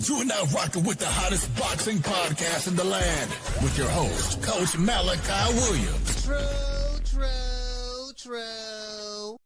You are now rocking with the hottest boxing podcast in the land with your host, Coach Malachi Williams. True.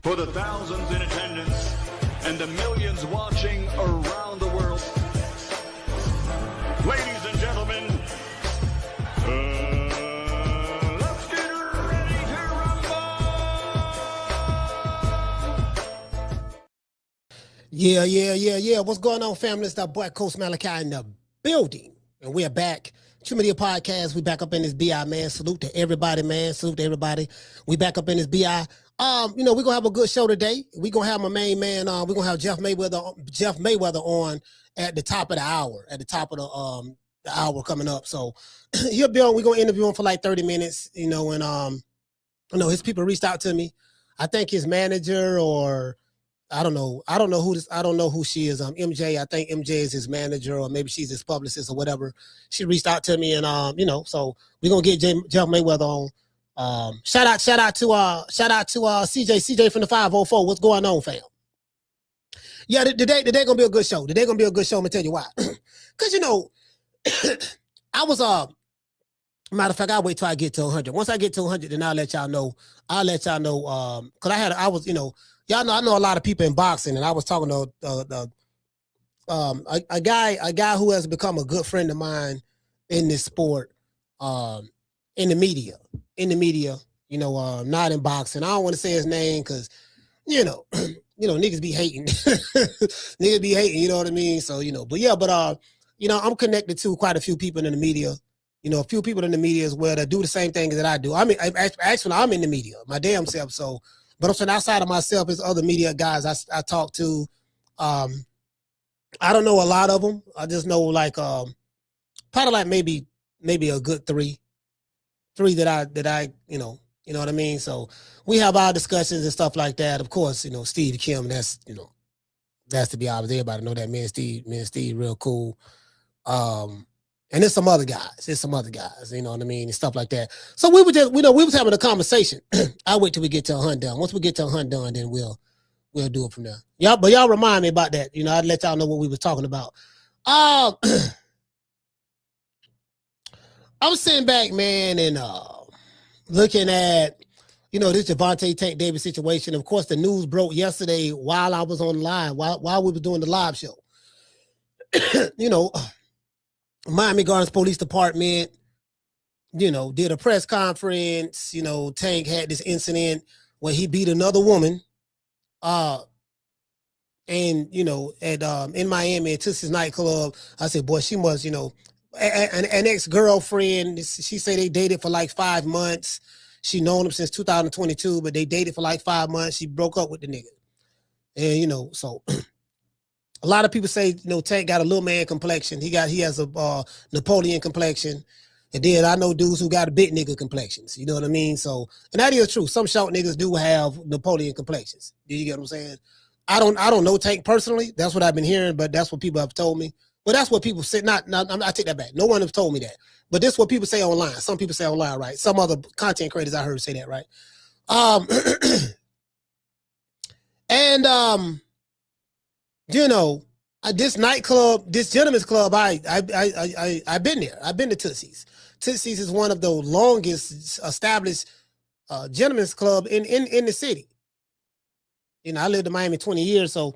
For the thousands in attendance and the millions watching around the world, ladies and gentlemen, let's get ready to rumble! Yeah. What's going on, family? It's that boy, Coach Malachi, in the building. And we're back. True Media Podcast. We back up in this BI, man. Salute to everybody, man. Salute to everybody. We back up in this BI. We're gonna have a good show today. We're gonna have my main man we're gonna have Jeff Mayweather on at the top of the hour, at the top of the hour coming up. So he'll be on. We're gonna interview him for like 30 minutes, and his people reached out to me. I think his manager, or I don't know who she is. MJ, I think MJ is his manager, or maybe she's his publicist or whatever. She reached out to me, and so we're gonna get Jeff Mayweather on. Shout out to CJ from the 504. What's going on, fam? Yeah, today gonna be a good show. Today gonna be a good show. I'm gonna tell you why. Cause I was matter of fact, I'll wait till I get to 100. Once I get to 100, then I'll let y'all know. Cause y'all know I know a lot of people in boxing, and I was talking to a guy who has become a good friend of mine in this sport, in the media, not in boxing. I don't want to say his name because, niggas be hating. Niggas be hating, you know what I mean? So, I'm connected to quite a few people in the media, a few people in the media as well that do the same thing that I do. I mean, actually, I'm in the media, my damn self. So, but I'm saying outside of myself, there's other media guys I talk to. I don't know a lot of them. I just know probably like maybe a good three that I you know what I mean? So we have our discussions and stuff like that. Of course, Steve Kim, that's to be obvious. Everybody know that me and Steve real cool. And there's some other guys, you know what I mean, and stuff like that. So we were just, we was having a conversation. I'll wait till we get to 100 done. Once we get to 100 done, then we'll do it from there. Y'all remind me about that. I'd let y'all know what we was talking about. I was sitting back, man, and looking at, this Gervonta Tank Davis situation. Of course, the news broke yesterday while I was online, while we were doing the live show. Miami Gardens Police Department, did a press conference. Tank had this incident where he beat another woman. In Miami at Tootsie's nightclub. I said, boy, she must, an ex-girlfriend. She said they dated for like 5 months. She known him since 2022, but they dated for like 5 months. She broke up with the nigga. And, so a lot of people say, Tank got a little man complexion. He has a Napoleon complexion. And then I know dudes who got a big nigga complexions. You know what I mean? So, and that is true. Some short niggas do have Napoleon complexions. Do you get what I'm saying? I don't know Tank personally. That's what I've been hearing, but that's what people have told me. But that's what people say. I take that back. No one has told me that. But this is what people say online. Some people say online, right? Some other content creators I heard say that, right? This nightclub, this gentleman's club, I've been there. I've been to Tootsie's. Tootsie's is one of the longest established gentleman's club in the city. I lived in Miami 20 years, so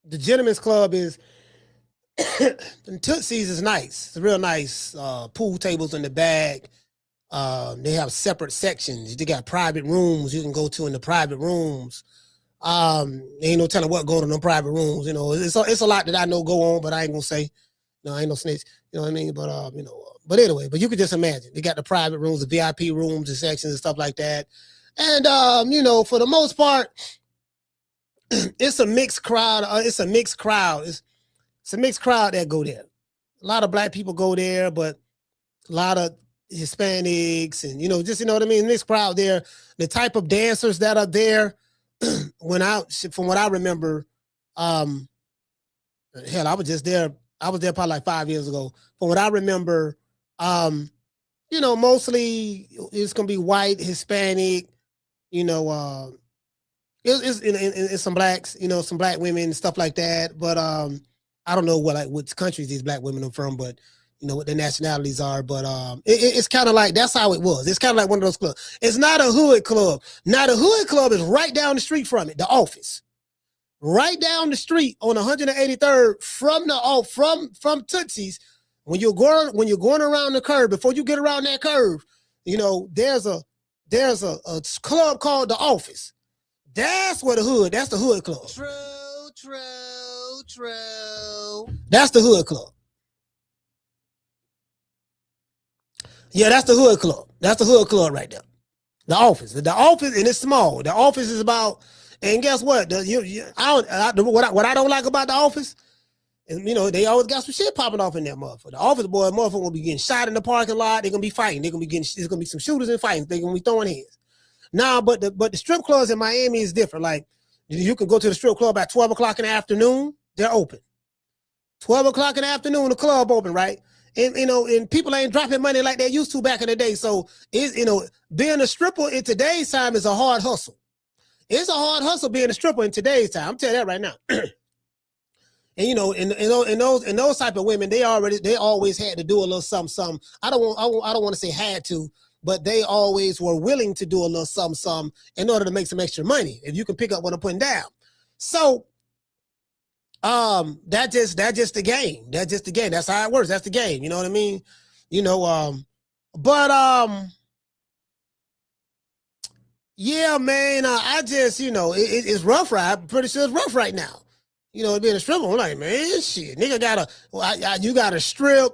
the gentleman's club is the Tootsie's is nice. It's real nice. Pool tables in the back. They have separate sections. They got private rooms you can go to in the private rooms. Ain't no telling what going on in private rooms. You know, it's a lot that I know go on, but I ain't gonna say. No, I ain't no snitch. You know what I mean? But you know, but anyway, but you could just imagine they got the private rooms, the VIP rooms, the sections and stuff like that. And you know, for the most part, it's a mixed crowd. It's a mixed crowd. It's a mixed crowd that go there. A lot of black people go there, but a lot of Hispanics and, you know, just, you know what I mean? Mixed crowd there. The type of dancers that are there, from what I remember, hell, I was just there. I was there probably like 5 years ago. From what I remember, you know, mostly it's going to be white, Hispanic, you know, it's some blacks, you know, some black women and stuff like that. But I don't know what countries these black women are from, but you know what their nationalities are. But it's kind of like, that's how it was. It's kind of like one of those clubs. It's not a hood club. Now the hood club is right down the street from it, the office. Right down the street on 183rd from Tootsie's. When you're going around the curve, before you get around that curve, you know, there's a club called the Office. That's where that's the hood club. True. That's the hood club. Yeah, that's the hood club. That's the hood club right there. The Office, and it's small. The Office is about, and guess what? What I don't like about the Office, and you know, they always got some shit popping off in that motherfucker. The Office boy, motherfucker will be getting shot in the parking lot. They're gonna be fighting. There's gonna be some shooters and fighting. They're gonna be throwing hands. Nah, but the strip clubs in Miami is different. Like, you can go to the strip club at 12 o'clock in the afternoon. They're open. 12 o'clock in the afternoon, the club open, right? And you know, and people ain't dropping money like they used to back in the day. So it's, you know, being a stripper in today's time is a hard hustle. It's a hard hustle being a stripper in today's time. I'm telling you that right now. And you know, and those type of women, they always had to do a little something. I don't want to say had to, but they always were willing to do a little something in order to make some extra money. If you can pick up what I'm putting down. So that's just the game. That's just the game. That's how it works. That's the game. You know what I mean? You know, yeah, man, I just, you know, it's rough right. I'm pretty sure it's rough right now. You know, being a stripper, I'm like, man, shit, nigga you gotta strip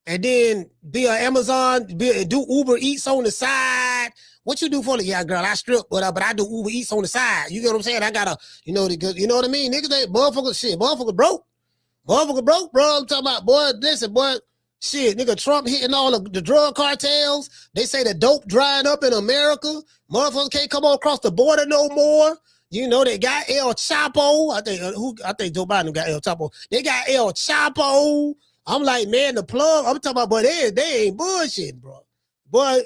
and then be on Amazon, do Uber Eats on the side. What you do for the, yeah, girl, I strip, but I do Uber Eats on the side. You get what I'm saying? I gotta, you know what I mean? Niggas, they motherfucker broke. Motherfucker broke, bro. I'm talking about, boy, listen, boy, shit, nigga, Trump hitting all the drug cartels. They say the dope drying up in America. Motherfuckers can't come across the border no more. You know, they got El Chapo. I think Joe Biden got El Chapo. They got El Chapo. I'm like, man, the plug. I'm talking about, but they ain't bullshit, bro. Bro,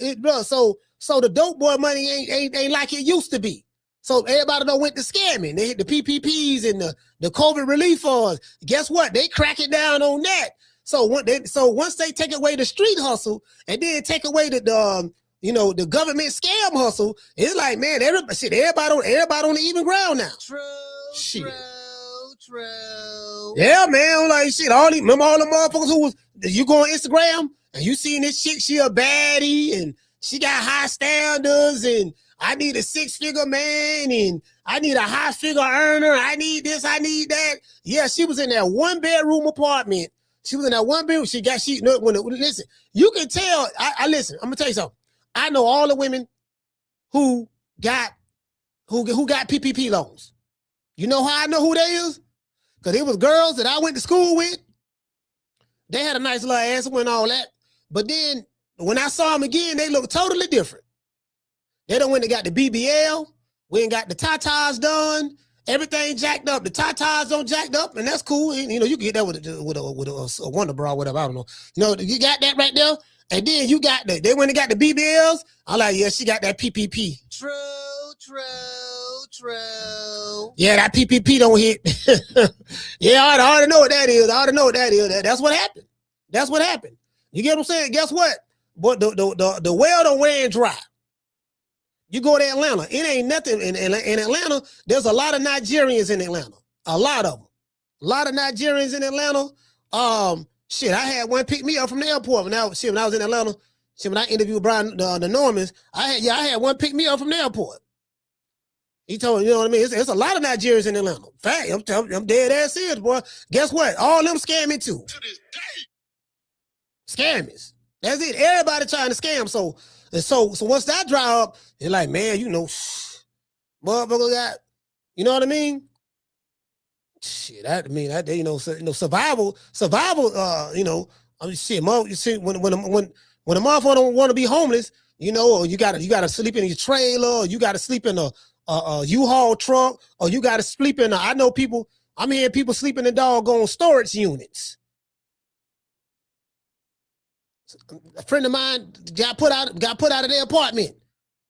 so the dope boy money ain't like it used to be. So everybody done went to scamming. They hit the PPPs and the COVID relief funds. Guess what? They cracking down on that. So once they take away the street hustle and then take away the government scam hustle, it's like, man, everybody on the even ground now. True. Yeah, man, I'm like, shit, remember all the motherfuckers who was, you go on Instagram and you seen this chick, she a baddie and she got high standards and I need a 6-figure man and I need a high figure earner. I need this, I need that. Yeah, she was in that 1-bedroom apartment. She was in that 1 bedroom. Listen, you can tell, listen, I'm gonna tell you something. I know all the women who got PPP loans. You know how I know who they is? Because it was girls that I went to school with. They had a nice little ass and all that. But then when I saw them again, they looked totally different. They done went and got the BBL. We ain't got the tatas done. Everything jacked up. The tatas don't jacked up, and that's cool. And, you know, you can get that with a Wonder Bra, whatever. I don't know. You know, you got that right there. And then you got they went and got the BBLs. I'm like, yeah, she got that PPP. True. Yeah, that PPP don't hit. Yeah, I already know what that is. That's what happened. You get what I'm saying? Guess what? But the well don't wear and dry. You go to Atlanta, it ain't nothing. In Atlanta, there's a lot of Nigerians in Atlanta. A lot of them. A lot of Nigerians in Atlanta. Shit, I had one pick me up from the airport when I was in Atlanta. Shit, when I interviewed Brian the Normans, I had one pick me up from the airport. He told me, you know what I mean? It's a lot of Nigerians in Atlanta. In fact, I'm dead ass serious, boy. Guess what? All them scamming too. To this day. Scammers. That's it. Everybody trying to scam. So once that dry up, they're like, man, you know, motherfucker got, you know what I mean? Shit, that you know, survival. You know, I mean, shit, you see, when a motherfucker don't want to be homeless, you know, or you gotta sleep in your trailer, or you gotta sleep in a U-Haul truck, or you gotta sleep in I'm hearing people sleeping in doggone storage units. A friend of mine got put out of their apartment.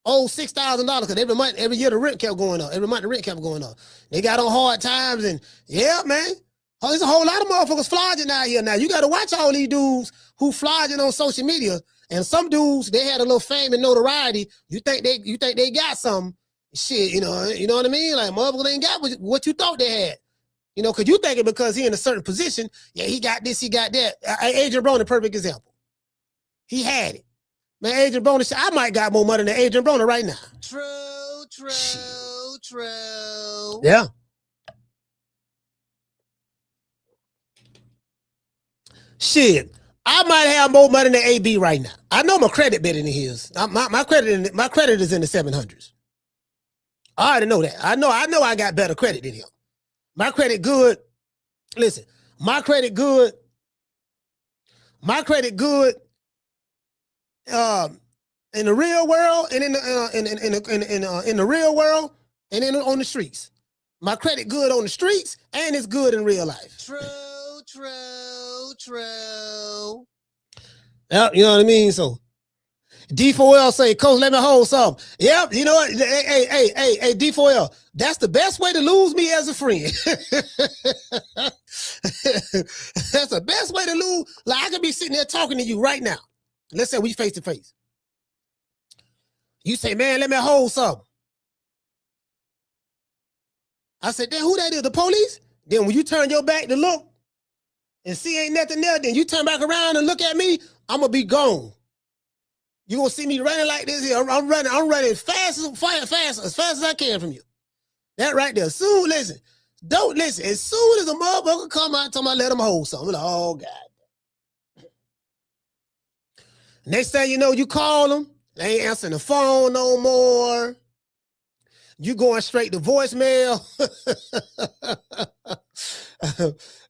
$6,000 because every year the rent kept going up. Every month the rent kept going up. They got on hard times, and yeah, man. There's a whole lot of motherfuckers flogging out here now. You got to watch all these dudes who flogging on social media. And some dudes, they had a little fame and notoriety. You think they got some shit, you know what I mean? Like motherfuckers ain't got what you thought they had. You know, because you thinking because he in a certain position, yeah, he got this, he got that. Adrian Broner, perfect example. He had it. Man, Adrian Broner, I might got more money than Adrian Broner right now. True. Yeah. Shit, I might have more money than AB right now. I know my credit better than his. My credit is in the 700s. I already know that. I know I got better credit than him. My credit good. Listen, my credit good. In the real world and in the real world and on the streets. My credit good on the streets and it's good in real life. True. Yep, you know what I mean? So D4L say, Coach, let me hold something. Yep, you know what? Hey, D4L, that's the best way to lose me as a friend. That's the best way to lose. Like I could be sitting there talking to you right now. Let's say we face to face. You say, man, let me hold something. I said, then who that is? The police? Then when you turn your back to look and see ain't nothing there, then you turn back around and look at me, I'm going to be gone. You're going to see me running like this here. I'm running as fast as I can from you. That right there. Soon, listen. Don't listen. As soon as a motherfucker come out, tell me let him hold something. I'm like, oh, God. Next thing you know, you call them. They ain't answering the phone no more. You going straight to voicemail.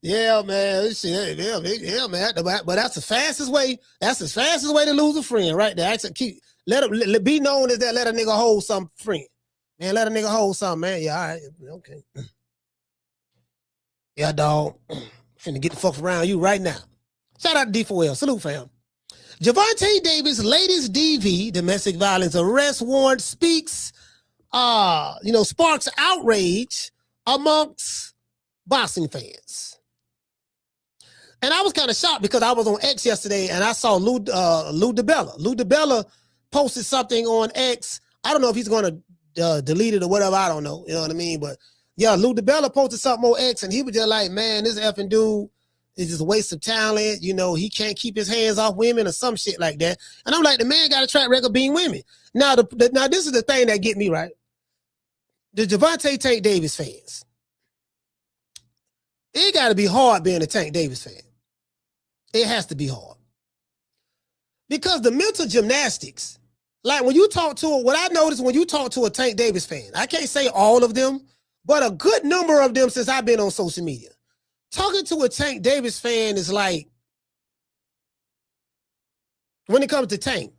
Yeah, man. Shit, yeah, man. But that's the fastest way. That's the fastest way to lose a friend, right there. Actually, let be known as that. Let a nigga hold some friend. Man, let a nigga hold something, man. Yeah, all right. Okay. Yeah, dog. Finna get the fuck around you right now. Shout out to D4L. Salute, fam. Gervonta Davis' latest DV, domestic violence arrest warrant, speaks, sparks outrage amongst boxing fans. And I was kind of shocked because I was on X yesterday and I saw Lou DiBella. Lou DiBella posted something on X. I don't know if he's going to delete it or whatever. I don't know. You know what I mean? But yeah, Lou DiBella posted something on X and he was just like, man, this effing dude is just a waste of talent. You know, he can't keep his hands off women or some shit like that. And I'm like, the man got a track record being women. Now, now this is the thing that get me, right? The Gervonta Tank Davis fans. It got to be hard being a Tank Davis fan. It has to be hard. Because the mental gymnastics, like when you talk to, what I noticed when you talk to a Tank Davis fan, I can't say all of them, but a good number of them since I've been on social media. Talking to a Tank Davis fan is like, when it comes to Tank,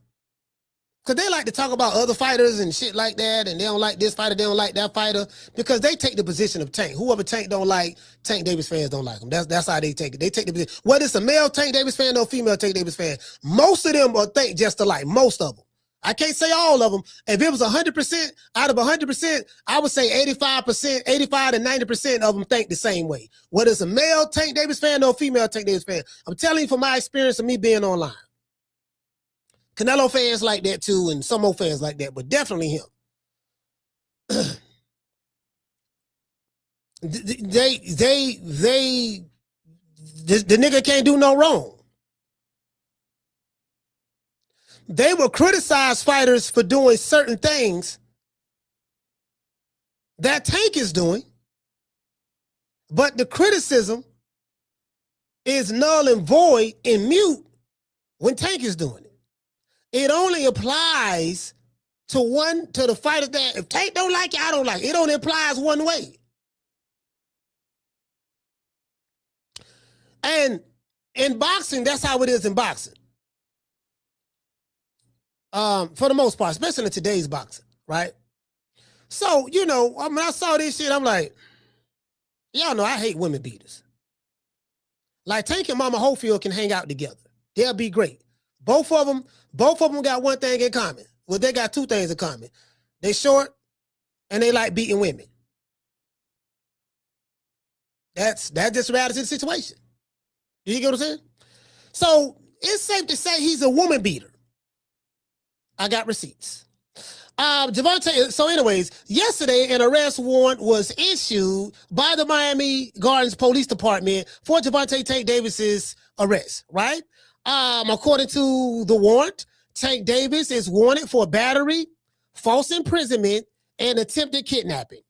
because they like to talk about other fighters and shit like that, and they don't like this fighter, they don't like that fighter, because they take the position of Tank. Whoever Tank don't like, Tank Davis fans don't like him. That's how they take it. They take the position. Whether it's a male Tank Davis fan or a female Tank Davis fan, most of them are think just alike. Most of them. I can't say all of them. If it was 100%, out of 100%, I would say 85%, 85 to 90% of them think the same way. Whether it's a male Tank Davis fan or a female Tank Davis fan. I'm telling you from my experience of me being online. Canelo fans like that too, and some more fans like that, but definitely him. the nigga can't do no wrong. They will criticize fighters for doing certain things that Tank is doing, but the criticism is null and void and mute when Tank is doing it. It only applies to the fighter that if Tank don't like it, I don't like it. It only applies one way. And in boxing, that's how it is in boxing. For the most part, especially in today's boxing, right? So, you know, when I saw this shit, I'm like, y'all know I hate women beaters. Like Tank and Mama Holyfield can hang out together. They'll be great. Both of them got one thing in common. Well, they got two things in common. They short and they like beating women. That's just reality of the situation. You get what I'm saying? So it's safe to say he's a woman beater. I got receipts. Gervonta, so anyways, yesterday an arrest warrant was issued by the Miami Gardens Police Department for Gervonta Tank Davis's arrest, right? According to the warrant, Tank Davis is wanted for battery, false imprisonment, and attempted kidnapping.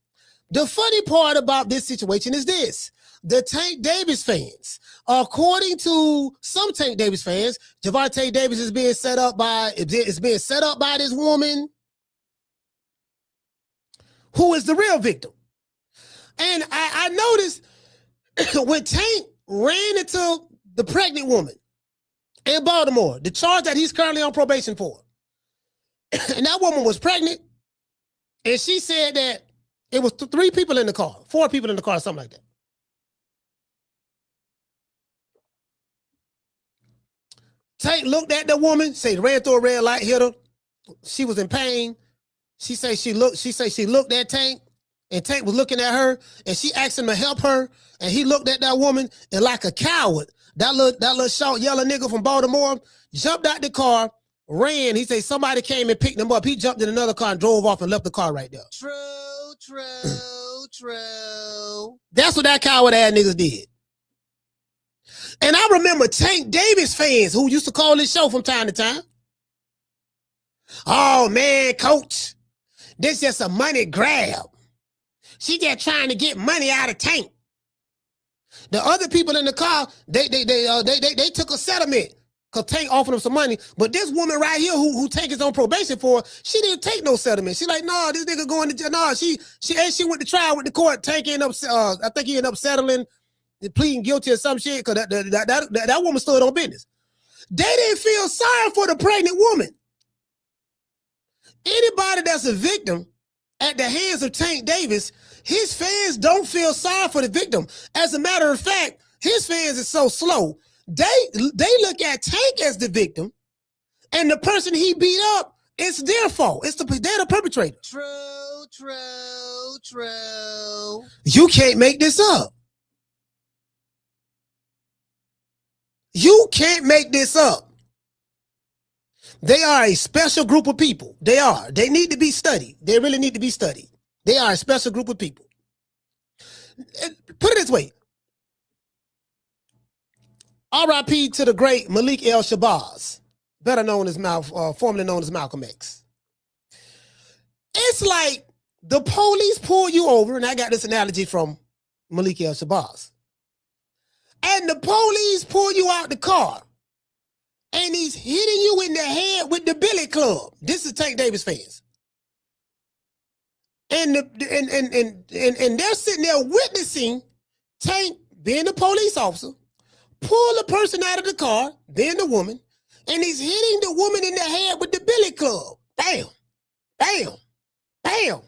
The funny part about this situation is this. The Tank Davis fans, according to some Tank Davis fans, Gervonta Davis is being set up by this woman who is the real victim. And I noticed when Tank ran into the pregnant woman in Baltimore, the charge that he's currently on probation for, and that woman was pregnant, and she said that it was 3 people in the car, 4 people in the car, something like that. Tank looked at the woman, say ran through a red light, hit her. She was in pain. She she looked at Tank, and Tank was looking at her, and she asked him to help her, and he looked at that woman, and like a coward, that little short yellow nigga from Baltimore jumped out the car, ran. He said somebody came and picked him up. He jumped in another car and drove off and left the car right there. True. That's what that coward ass niggas did. And I remember Tank Davis fans who used to call this show from time to time. Oh man, coach, this just a money grab. She just trying to get money out of Tank. The other people in the car, they took a settlement because Tank offered them some money. But this woman right here who Tank is on probation for, she didn't take no settlement. She like, no, this nigga going to jail. No, she went to trial with the court. Tank ended up, I think he ended up settling, pleading guilty or some shit because that woman stood on business. They didn't feel sorry for the pregnant woman. Anybody that's a victim at the hands of Tank Davis, his fans don't feel sorry for the victim. As a matter of fact, his fans is so slow. They look at Tank as the victim, and the person he beat up, it's their fault. They're the perpetrator. True. You can't make this up. You can't make this up. They are a special group of people. They are. They need to be studied. They really need to be studied. They are a special group of people. Put it this way. R.I.P. to the great Malik El Shabazz, better known as formerly known as Malcolm X. It's like the police pull you over, and I got this analogy from Malik El Shabazz. And the police pull you out the car, and he's hitting you in the head with the billy club. This is Tank Davis fans. And they're sitting there witnessing Tank, being the police officer, pull the person out of the car, being the woman, and he's hitting the woman in the head with the billy club. Bam, bam, bam.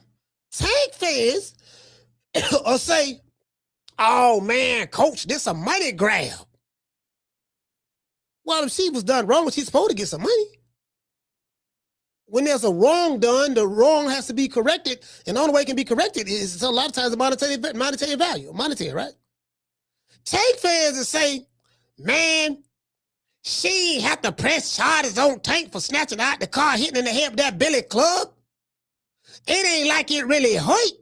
Tank fans will say, oh man, coach, this a money grab. Well, if she was done wrong, she's supposed to get some money. When there's a wrong done, the wrong has to be corrected, and the only way it can be corrected is a lot of times monetary value, monetary, right? Tank fans will say, man, she ain't have to press charges on Tank for snatching out the car, hitting in the head with that billy club. It ain't like it really hurt.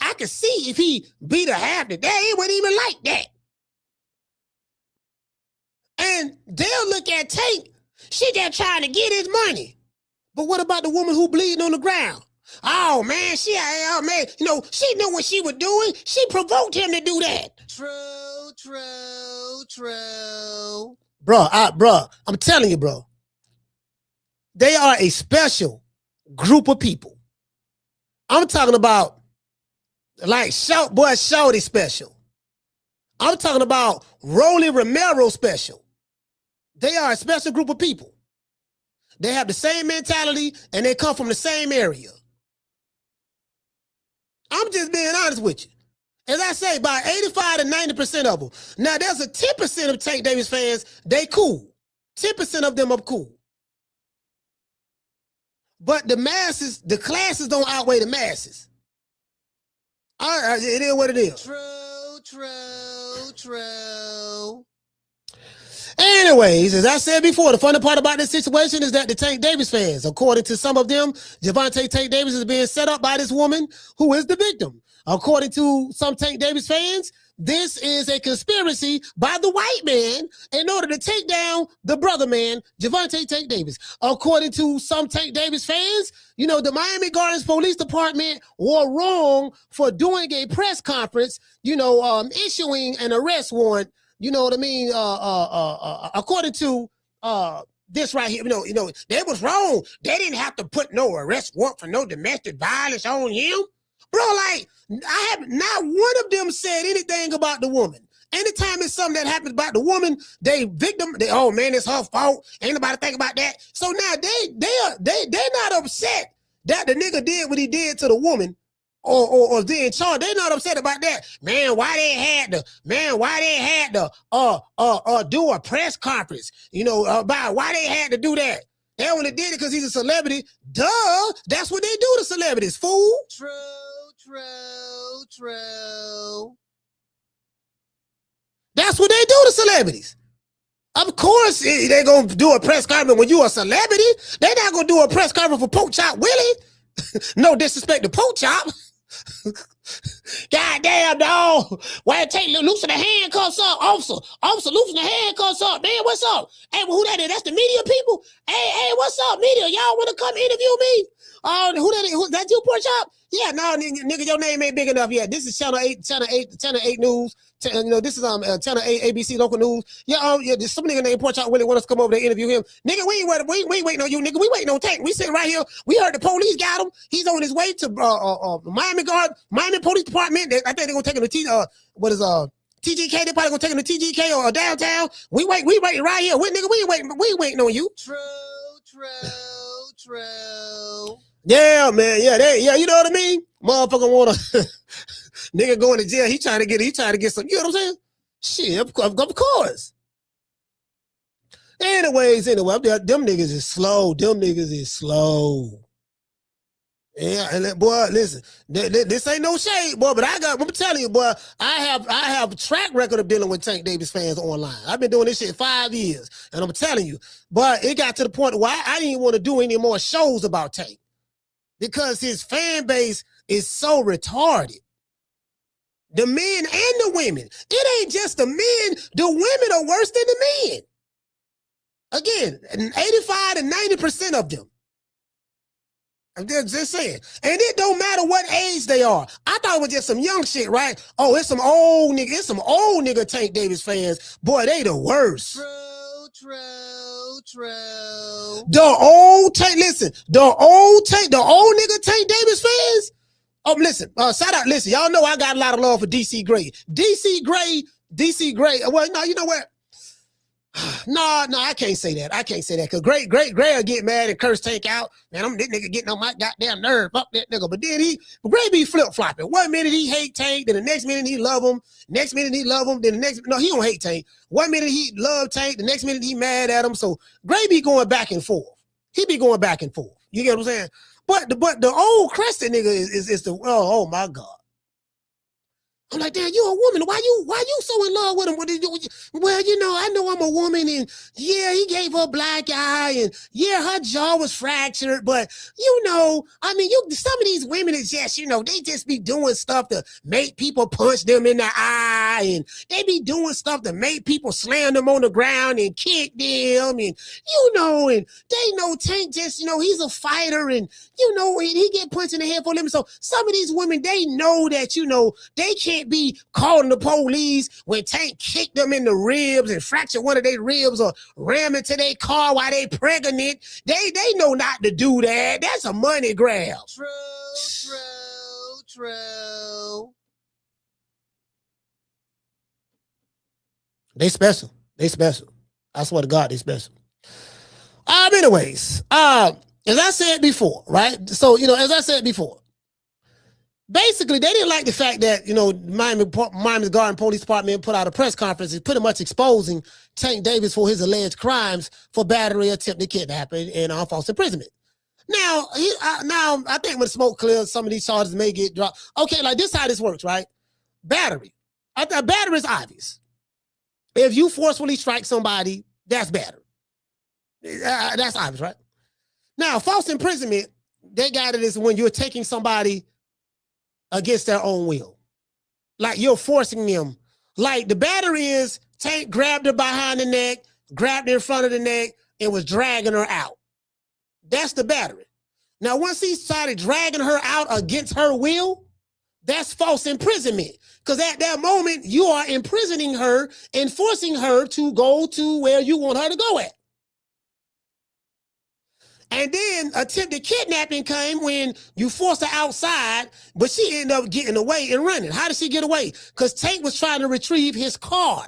I could see if he beat her half to that, it wouldn't even like that. And they'll look at Tank, she just trying to get his money. But what about the woman who bleeding on the ground? Oh man, she knew what she was doing. She provoked him to do that. True. Bro, I'm telling you, bro. They are a special group of people. I'm talking about like Shorty special. I'm talking about Rolly Romero special. They are a special group of people. They have the same mentality and they come from the same area. I'm just being honest with you. As I say, about 85 to 90% of them. Now, there's a 10% of Tank Davis fans, they cool. 10% of them are cool. But the masses, the classes don't outweigh the masses. All right, it is what it is. True. Anyways, as I said before, the funny part about this situation is that the Tank Davis fans, according to some of them, Gervonta Tank Davis is being set up by this woman who is the victim. According to some Tank Davis fans, this is a conspiracy by the white man in order to take down the brother man, Gervonta Tank Davis. According to some Tank Davis fans, the Miami Gardens Police Department were wrong for doing a press conference, issuing an arrest warrant. You know what I mean? According to this right here, they was wrong. They didn't have to put no arrest warrant for no domestic violence on him. Bro, like, I have not one of them said anything about the woman. Anytime it's something that happens about the woman, oh man, it's her fault. Ain't nobody think about that. So now they're not upset that the nigga did what he did to the woman. Or they in charge. They're not upset about that. Man, why they had to do a press conference, about why they had to do that. They only did it because he's a celebrity. Duh, that's what they do to celebrities, fool. True. That's what they do to celebrities. Of course, they're going to do a press conference when you're a celebrity. They're not going to do a press conference for Pork Chop Willie. No disrespect to Pork Chop. Goddamn, dog. Why take loosen the handcuffs up, officer? Officer, loosen the handcuffs up, man. What's up? Hey, well, who that is? That's the media people. Hey, what's up, media? Y'all want to come interview me? Who that is? That's you, Pork Chop? Yeah, no, nigga, your name ain't big enough yet. This is Channel 8 News. This is Channel 8 ABC local news. Yeah, there's some nigga named Pork Chop Willie want us to come over there and interview him. Nigga, we ain't waiting on you, nigga. We waiting on Tank. We sitting right here. We heard the police got him. He's on his way to Miami Police Department. I think they're gonna take him to TGK. They probably gonna take him to TGK or downtown. We waiting right here. We ain't waiting on you. True. Yeah, man. Yeah, you know what I mean? Motherfucker wanna nigga going to jail. He trying to get some, you know what I'm saying? Shit, of course. Anyways, them niggas is slow. Yeah, and boy, listen, this ain't no shade, boy, but I'm telling you, boy, I have a track record of dealing with Tank Davis fans online. I've been doing this shit 5 years, and I'm telling you, but it got to the point where I didn't want to do any more shows about Tank because his fan base is so retarded. The men and the women. It ain't just the men. The women are worse than the men. Again, 85 to 90% of them. I'm just saying. And it don't matter what age they are. I thought it was just some young shit, right? Oh, it's some old nigga Tank Davis fans. Boy, they the worst. True. The old nigga Tank Davis fans. Oh, listen, shout out, listen, y'all know I got a lot of love for DC Gray. DC Gray, well, no, you know what? No, I can't say that. Because Gray will get mad and curse Tank out. Man, this nigga getting on my goddamn nerve. Fuck that nigga. But then Gray be flip-flopping. 1 minute he hate Tank, then the next minute he love him. Next minute he love him, then the next, no, he don't hate Tank. 1 minute he love Tank, the next minute he mad at him. So Gray be going back and forth. He be going back and forth. You get what I'm saying? But the old crested nigga is the, oh my God. I'm like, damn, you a woman. Why you so in love with him? Well, I know I'm a woman, and yeah, he gave her a black eye, and yeah, her jaw was fractured, but I mean, some of these women is just, they just be doing stuff to make people punch them in the eye, and they be doing stuff to make people slam them on the ground and kick them, and and they know Tank just, he's a fighter, and he get punched in the head for them. So some of these women, they know that, they can't be calling the police when Tank kicked them in the ribs and fractured one of their ribs or ram into their car while they pregnant. They know not to do that. That's a money grab. True. They special. I swear to God, they special. Anyways, as I said before, right? So, as I said before, basically, they didn't like the fact that, Miami's Garden Police Department put out a press conference pretty much exposing Tank Davis for his alleged crimes for battery, attempted kidnapping, and false imprisonment. Now, I think when smoke clears, some of these charges may get dropped. Okay, like this how this works, right? Battery. Battery is obvious. If you forcefully strike somebody, that's battery. That's obvious, right? Now, false imprisonment, they got it as when you're taking somebody against their own will. Like you're forcing them. Like the battery is Tank grabbed her behind the neck, grabbed her in front of the neck, and was dragging her out. That's the battery. Now, once he started dragging her out against her will, that's false imprisonment. Because at that moment, you are imprisoning her and forcing her to go to where you want her to go at. And then attempted kidnapping came when you forced her outside, but she ended up getting away and running. How did she get away? Because Tank was trying to retrieve his car.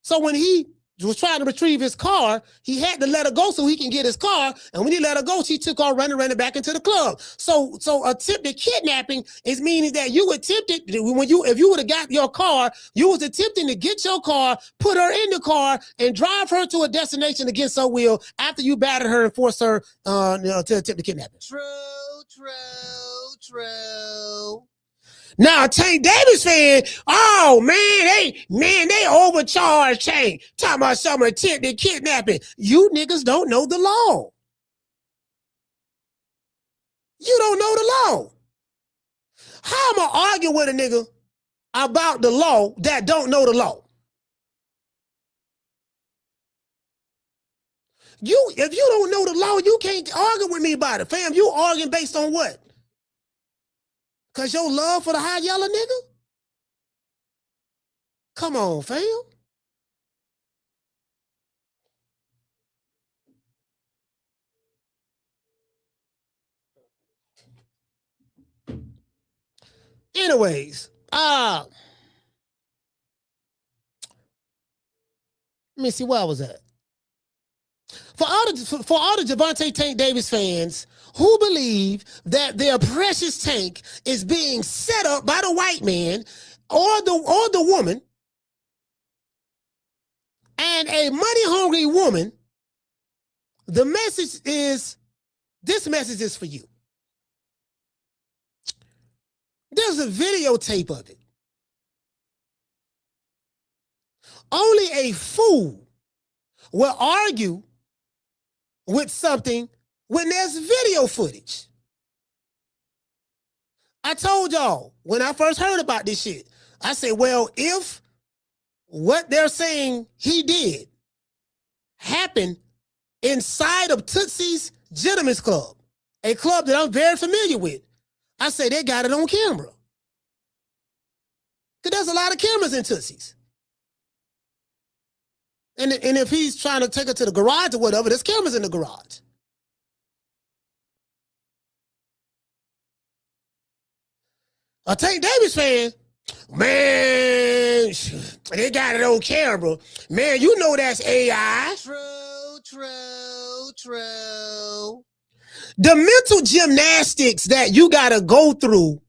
So when he was trying to retrieve his car, he had to let her go so he can get his car. And when he let her go, she took off running back into the club. So attempted kidnapping is meaning that you attempted, if you would have got your car, you was attempting to get your car, put her in the car, and drive her to a destination against her will after you battered her and forced her to attempt the kidnapping. True. Now, Tank Davis fan, oh man, they overcharged Tank. Talking about some attempted kidnapping. You niggas don't know the law. You don't know the law. How am I arguing with a nigga about the law that don't know the law? If you don't know the law, you can't argue with me about it, fam. You arguing based on what? Because your love for the high yellow nigga? Come on, fam. Anyways, let me see where I was at. For all the Gervonta Tank Davis fans who believe that their precious Tank is being set up by the white man or the woman, and a money-hungry woman, this message is for you. There's a videotape of it. Only a fool will argue with something when there's video footage. I told y'all when I first heard about this shit, I said, well, if what they're saying he did happened inside of Tootsie's Gentlemen's Club, a club that I'm very familiar with, I say they got it on camera. Because there's a lot of cameras in Tootsie's. And if he's trying to take her to the garage or whatever, there's cameras in the garage. A Tank Davis fan, man, they got it on camera. Man, you know that's AI. True. The mental gymnastics that you got to go through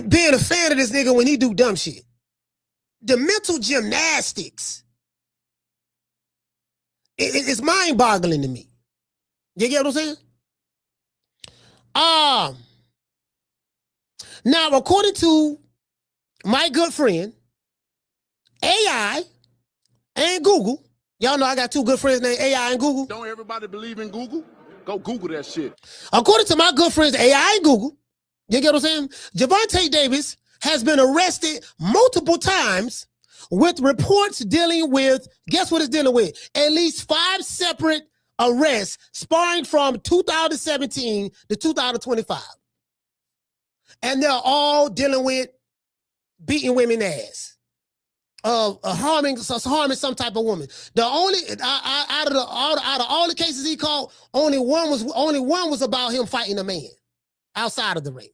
being a fan of this nigga when he do dumb shit. The mental gymnastics, it's mind-boggling to me. You get what I'm saying? Now, according to my good friend, AI and Google, y'all know I got two good friends named AI and Google. Don't everybody believe in Google? Go Google that shit. According to my good friends AI and Google, you get what I'm saying? Gervonta Davis has been arrested multiple times with reports dealing with, guess what it's dealing with? At least 5 separate arrests sparring from 2017 to 2025. And they're all dealing with beating women ass, harming some type of woman. The only out of all the cases he called, only one was about him fighting a man outside of the ring.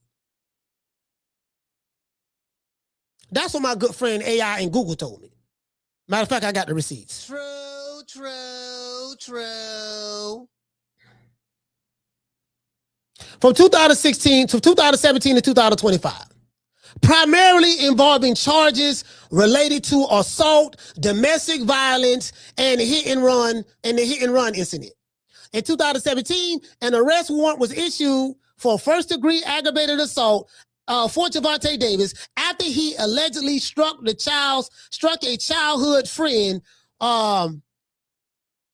That's what my good friend AI and Google told me. Matter of fact, I got the receipts. True. From 2017 to 2025, primarily involving charges related to assault, domestic violence, and the hit and run incident. In 2017, an arrest warrant was issued for first-degree aggravated assault for Gervonta Davis after he allegedly struck a childhood friend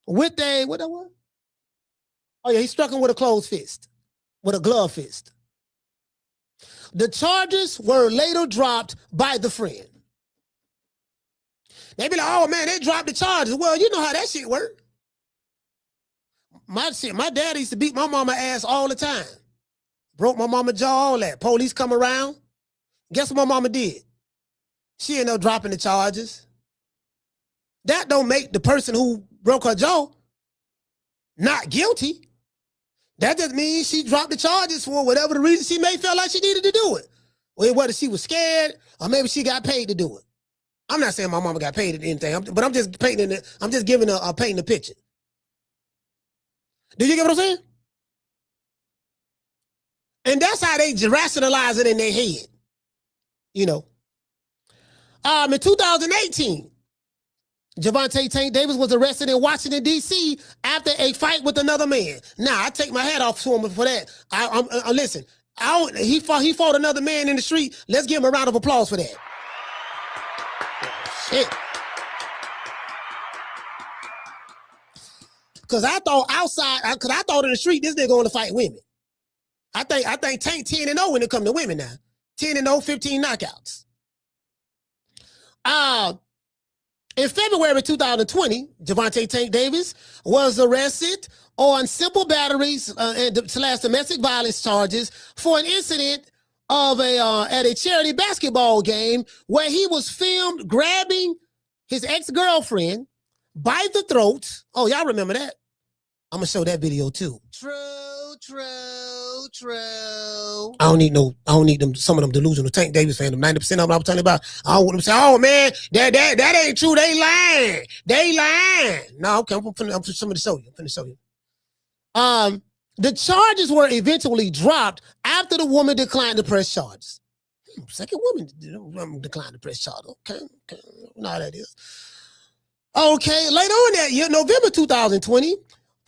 with a, what that was? Oh yeah, he struck him with a closed fist, with a glove fist. The charges were later dropped by the friend. They be like, oh man, they dropped the charges. Well, you know how that shit work. My dad used to beat my mama ass all the time. Broke my mama jaw, all that. Police come around. Guess what my mama did? She ended up dropping the charges. That don't make the person who broke her jaw not guilty. That just means she dropped the charges for whatever the reason she may feel like she needed to do it. Whether she was scared or maybe she got paid to do it. I'm not saying my mama got paid or anything, but I'm just painting it. I'm just giving painting the picture. Do you get what I'm saying? And that's how they rationalize it in their head. You know. In 2018, Gervonta Tank Davis was arrested in Washington, D.C. after a fight with another man. Now, I take my hat off to him for that. Listen, he fought another man in the street. Let's give him a round of applause for that. Shit. Because I thought in the street, this nigga going to fight women. I think Tank 10-0 when it comes to women now. 10-0, 15 knockouts. In February 2020, Gervonta Tank Davis was arrested on simple batteries and domestic violence charges for an incident of at a charity basketball game where he was filmed grabbing his ex-girlfriend by the throat. Oh, y'all remember that? I'm gonna show that video too. True. I don't need some of them delusional Tank Davis fans, them 90% of them I was telling you about. I don't want them to say, oh man, that ain't true. They lying. No, okay, I'm finna show you. The charges were eventually dropped after the woman declined to press charges. Second woman declined to press charges. Okay, know how that is. Okay, later on that year, November 2020,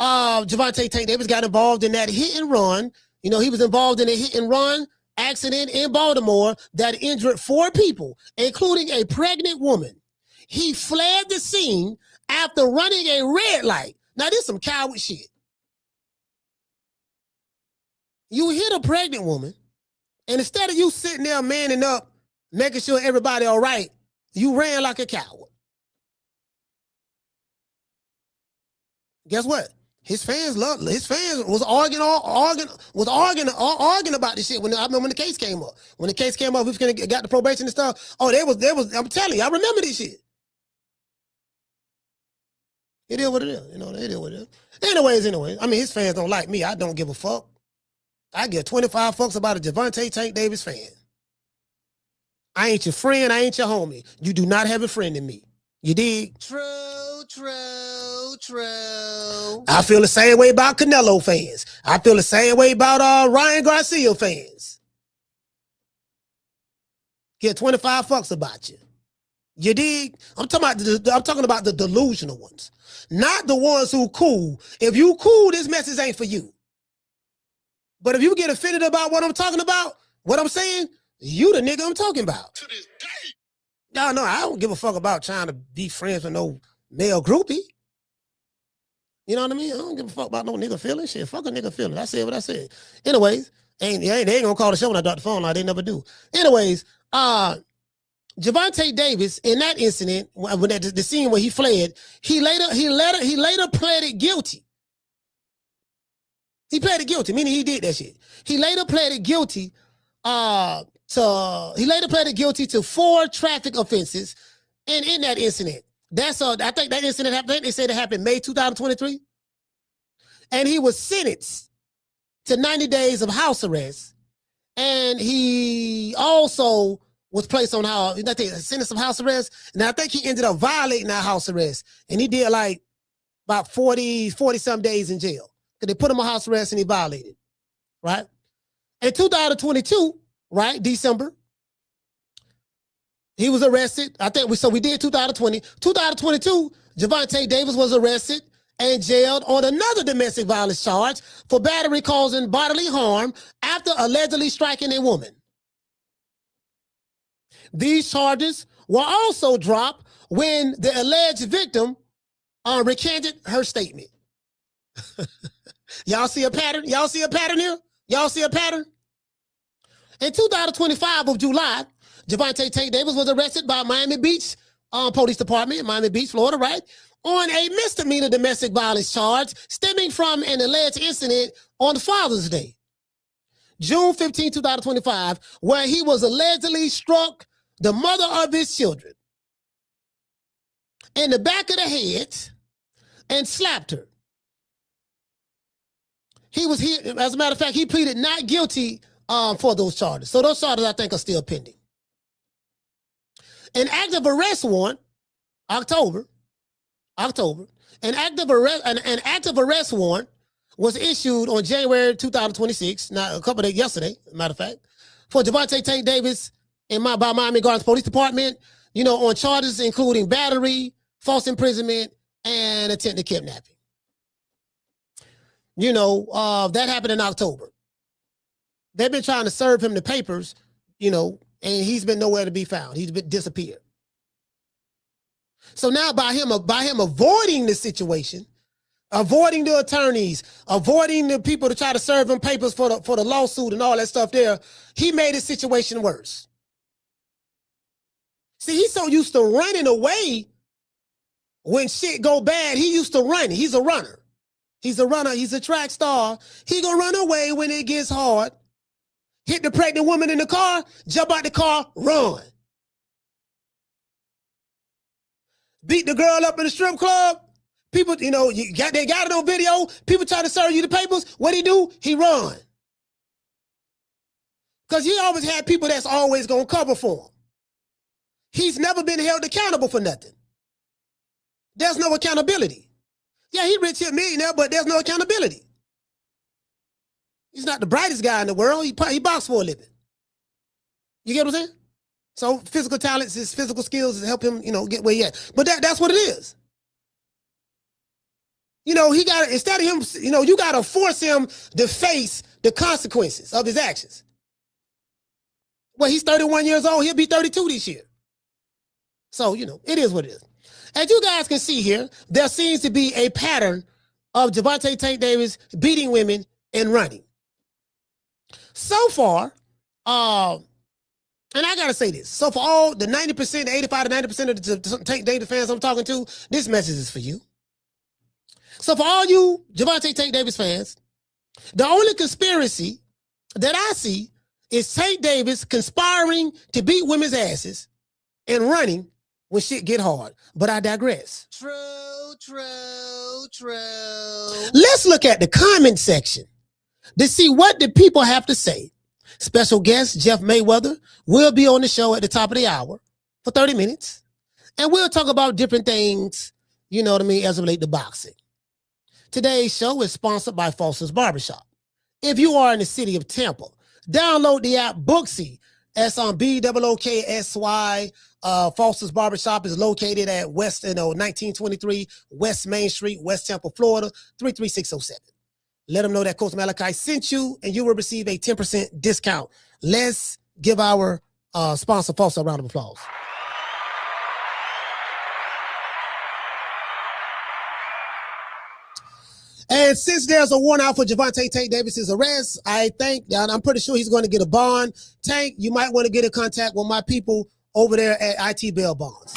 Gervonta Tank Davis got involved in that hit and run. You know, he was involved in a hit and run accident in Baltimore that injured 4 people, including a pregnant woman. He fled the scene after running a red light. Now, this is some coward shit. You hit a pregnant woman, and instead of you sitting there manning up, making sure everybody all right, you ran like a coward. Guess what? His fans was arguing about this shit when I remember when the case came up. When the case came up, we was gonna got the probation and stuff. Oh, there was. I'm telling you, I remember this shit. It is what it is. You know, it is what it is. Anyways. I mean, his fans don't like me. I don't give a fuck. I give 25 fucks about a Gervonta Tank Davis fan. I ain't your friend. I ain't your homie. You do not have a friend in me. You dig? True. I feel the same way about Canelo fans. I feel the same way about Ryan Garcia fans. Get 25 fucks about you. You dig? I'm talking about the delusional ones, not the ones who cool. If you cool, this message ain't for you. But if you get offended about what I'm talking about, what I'm saying, You the nigga I'm talking about. To this day. Y'all know I don't give a fuck about trying to be friends with no male groupie. You know what I mean? I don't give a fuck about no nigga feeling. Shit, fuck a nigga feeling. I said what I said. Anyways, they ain't gonna call the show when I drop the phone. Like they never do. Anyways, Gervonta Davis, in that incident, when the scene where he fled, he later pleaded guilty. He pleaded guilty, meaning he did that shit. He later pleaded guilty to 4 traffic offenses, and in that incident, I think that incident happened. They said it happened May 2023, and he was sentenced to 90 days of house arrest, and he also was placed on a sentence of house arrest, and I think he ended up violating that house arrest, and he did like about 40 some days in jail. Because they put him on house arrest and he violated, right? In 2022, right, December, he was arrested. We did 2020. 2022, Gervonta Davis was arrested and jailed on another domestic violence charge for battery causing bodily harm after allegedly striking a woman. These charges were also dropped when the alleged victim recanted her statement. Y'all see a pattern? Y'all see a pattern here? Y'all see a pattern? In 2025 of July, Gervonta Tank Davis was arrested by Miami Beach Police Department, Miami Beach, Florida, right? On a misdemeanor domestic violence charge stemming from an alleged incident on Father's Day, June 15, 2025, where he was allegedly struck the mother of his children in the back of the head and slapped her. As a matter of fact, he pleaded not guilty for those charges. So those charges, I think, are still pending. An active arrest warrant, October, an active arrest warrant was issued on January 2026, not a couple of days yesterday, as a matter of fact, for Gervonta Tank Davis by Miami Gardens Police Department, on charges including battery, false imprisonment, and attempted kidnapping. That happened in October. They've been trying to serve him the papers, and he's been nowhere to be found. He's been disappeared. So now by him avoiding the situation, avoiding the attorneys, avoiding the people to try to serve him papers for the lawsuit and all that stuff there, he made his situation worse. See, he's so used to running away when shit go bad. He used to run. He's a runner. He's a runner. He's a track star. He gonna run away when it gets hard. Hit the pregnant woman in the car, jump out the car, run. Beat the girl up in the strip club. People, they got it on video. People try to serve you the papers. What he do? He run. Because he always had people that's always gonna cover for him. He's never been held accountable for nothing. There's no accountability. Yeah, he rich, he millionaire, but there's no accountability. He's not the brightest guy in the world. He boxes for a living. You get what I'm saying? So physical talents, his physical skills help him, get where he at. But that's what it is. He got to, instead of him, you got to force him to face the consequences of his actions. Well, he's 31 years old. He'll be 32 this year. So, it is what it is. As you guys can see here, there seems to be a pattern of Gervonta Tank Davis beating women and running. So far, and I gotta say this, so for all the 90%, 85 to 90% of the Tank Davis fans I'm talking to, this message is for you. So for all you Gervonta Tank Davis fans, the only conspiracy that I see is Tank Davis conspiring to beat women's asses and running when shit get hard. But I digress. True. Let's look at the comment section to see what the people have to say. Special guest Jeff Mayweather will be on the show at the top of the hour for 30 minutes. And we'll talk about different things, as it relates to boxing. Today's show is sponsored by False's Barbershop. If you are in the city of Tampa, download the app Booksy. That's on BOOKSY. False's Barbershop is located at 1923 West Main Street, West Tampa, Florida, 33607. Let them know that Coach Malachi sent you, and you will receive a 10% discount. Let's give our sponsor False a round of applause. And since there's a warrant out for Gervonta Tank Davis's arrest, I'm pretty sure he's going to get a bond. Tank, you might want to get in contact with my people over there at IT Bail Bonds.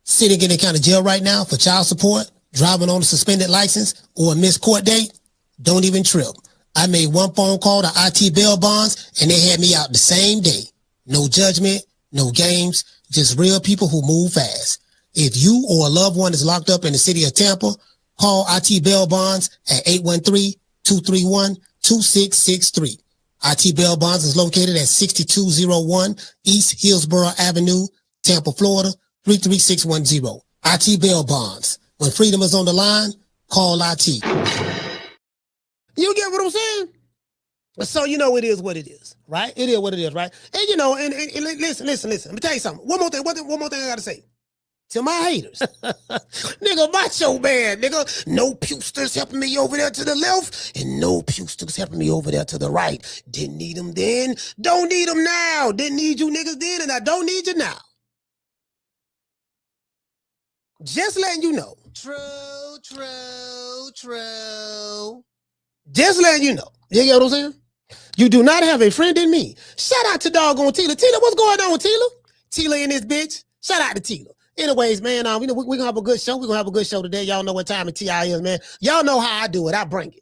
Sitting in the county jail right now for child support, driving on a suspended license, or a missed court date? Don't even trip. I made one phone call to IT Bail Bonds, and they had me out the same day. No judgment, no games, just real people who move fast. If you or a loved one is locked up in the city of Tampa, call IT Bail Bonds at 813-231-2663. IT Bail Bonds is located at 6201 East Hillsborough Avenue, Tampa, Florida, 33610. IT Bail Bonds. When freedom is on the line, call IT. You get what I'm saying? So you know it is what it is, right? It is what it is, right? And you know, and listen. Let me tell you something. One more thing I gotta say. To my haters. Nigga, macho man, nigga. No pusters helping me over there to the left, and no pusters helping me over there to the right. Didn't need them then, don't need them now. Didn't need you niggas then, and I don't need you now. Just letting you know. True. Just letting you know. You get what I'm saying? You do not have a friend in me. Shout out to doggone Tila. Tila, what's going on with Tila? Tila in this bitch. Shout out to Tila. Anyways, man, we're going to have a good show. We're going to have a good show today. Y'all know what time of TI is, man. Y'all know how I do it. I bring it.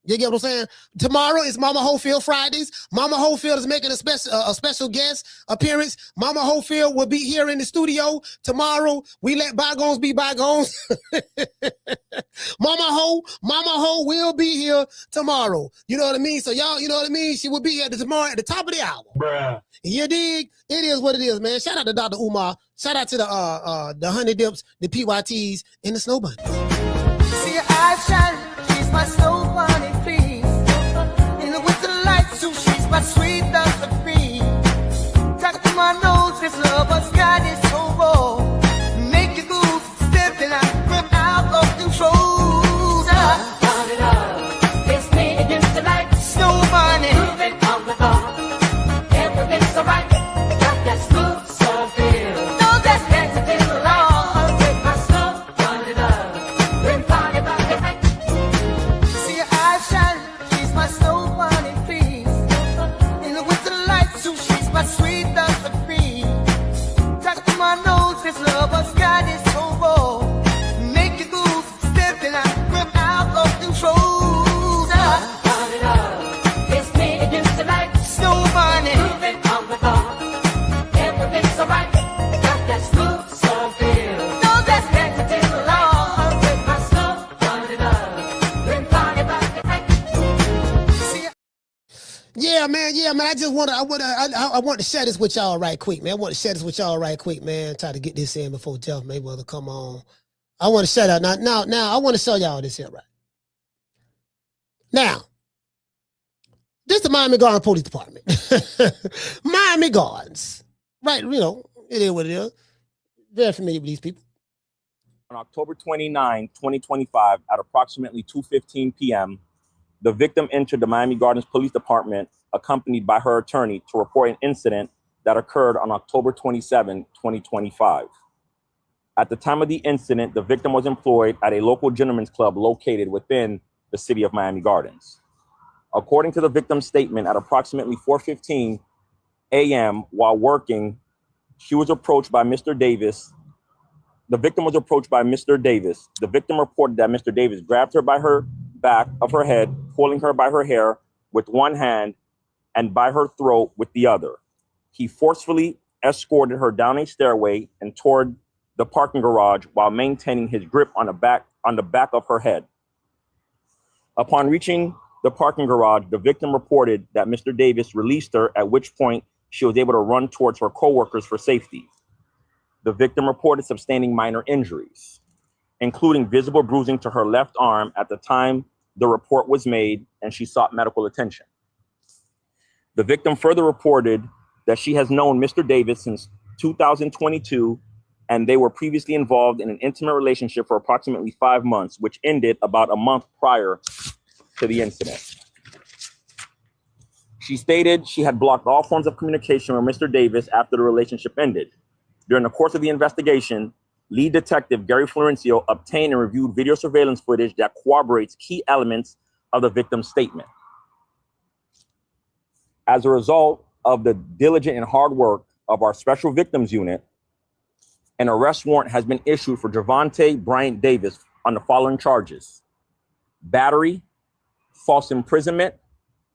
You get what I'm saying? Tomorrow is Mama Holyfield Fridays. Mama Holyfield is making a special guest appearance. Mama Holyfield will be here in the studio tomorrow. We let bygones be bygones. Mama Ho will be here tomorrow. You know what I mean? So y'all, you know what I mean? She will be here tomorrow at the top of the hour. Bruh. You dig? It is what it is, man. Shout out to Dr. Umar. Shout out to the Honey Dips, the PYTs, and the Snow Bunny. See her eyes shining. She's my Snow Bunny, please. In the winter lights, so she's my sweet Dr. Free. Talk to my nose, this love has got it so raw. Make you move, stepping out of control. Turn it up. It's me against the light. Snow Bunny. Moving on the bar. Everything's alright. Got that smooth soul feel. No, that's Dance it in the light. With my snow, turn it up. Bring party back the night. see her eyes shining. She's my Snow Bunny, please. In the winter lights, so she's my sweet Dr. Free. Talk to my nose, this love has got it so raw. Make you move, stepping out of control. Turn it up. It's me against the light. Snow Bunny. Moving on the bar. Everything's alright. Got that smooth soul feel. No, that's Dance it in the light. With my snow, turn it up. Bring party back the night. see Yeah, man. I just want to share this with y'all right quick, man. Try to get this in before Jeff Mayweather come on. I want to shut out now. I want to show y'all this here, right? Now, this is the Miami Gardens Police Department. Miami Gardens, right? You know, it is what it is. Very familiar with these people. On October 29, 2025, at approximately 2:15 p.m., the victim entered the Miami Gardens Police Department accompanied by her attorney to report an incident that occurred on October 27, 2025. At the time of the incident, the victim was employed at a local gentleman's club located within the city of Miami Gardens. According to the victim's statement, at approximately 4:15 a.m. while working, she was approached by Mr. Davis. The victim was approached by Mr. Davis. The victim reported that Mr. Davis grabbed her by her back of her head, pulling her by her hair with one hand and by her throat with the other. He forcefully escorted her down a stairway and toward the parking garage while maintaining his grip on the back of her head. Upon reaching the parking garage, the victim reported that Mr. Davis released her, at which point she was able to run towards her coworkers for safety. The victim reported sustaining minor injuries, including visible bruising to her left arm at the time the report was made, and she sought medical attention. The victim further reported that she has known Mr. Davis since 2022, and they were previously involved in an intimate relationship for approximately 5 months, which ended about a month prior to the incident. She stated she had blocked all forms of communication with Mr. Davis after the relationship ended. During the course of the investigation, lead detective Gary Florencio obtained and reviewed video surveillance footage that corroborates key elements of the victim's statement. As a result of the diligent and hard work of our Special Victims Unit, an arrest warrant has been issued for Gervonta Bryant Davis on the following charges: battery, false imprisonment,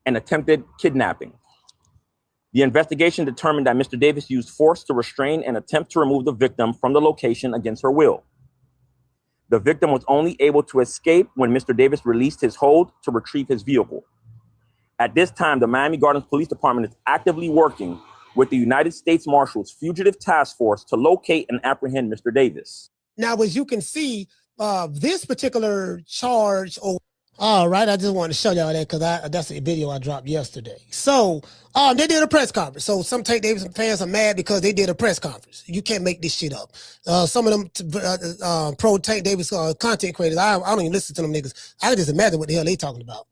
and attempted kidnapping. The investigation determined that Mr. Davis used force to restrain and attempt to remove the victim from the location against her will. The victim was only able to escape when Mr. Davis released his hold to retrieve his vehicle. At this time, the Miami Gardens Police Department is actively working with the United States Marshals Fugitive Task Force to locate and apprehend Mr. Davis. Now, as you can see, this particular charge. All right, I just wanted to show y'all that because that's a video I dropped yesterday. So they did a press conference. So some Tank Davis fans are mad because they did a press conference. You can't make this shit up. Some of them pro Tank Davis content creators, I don't even listen to them niggas. I can just imagine what the hell they talking about.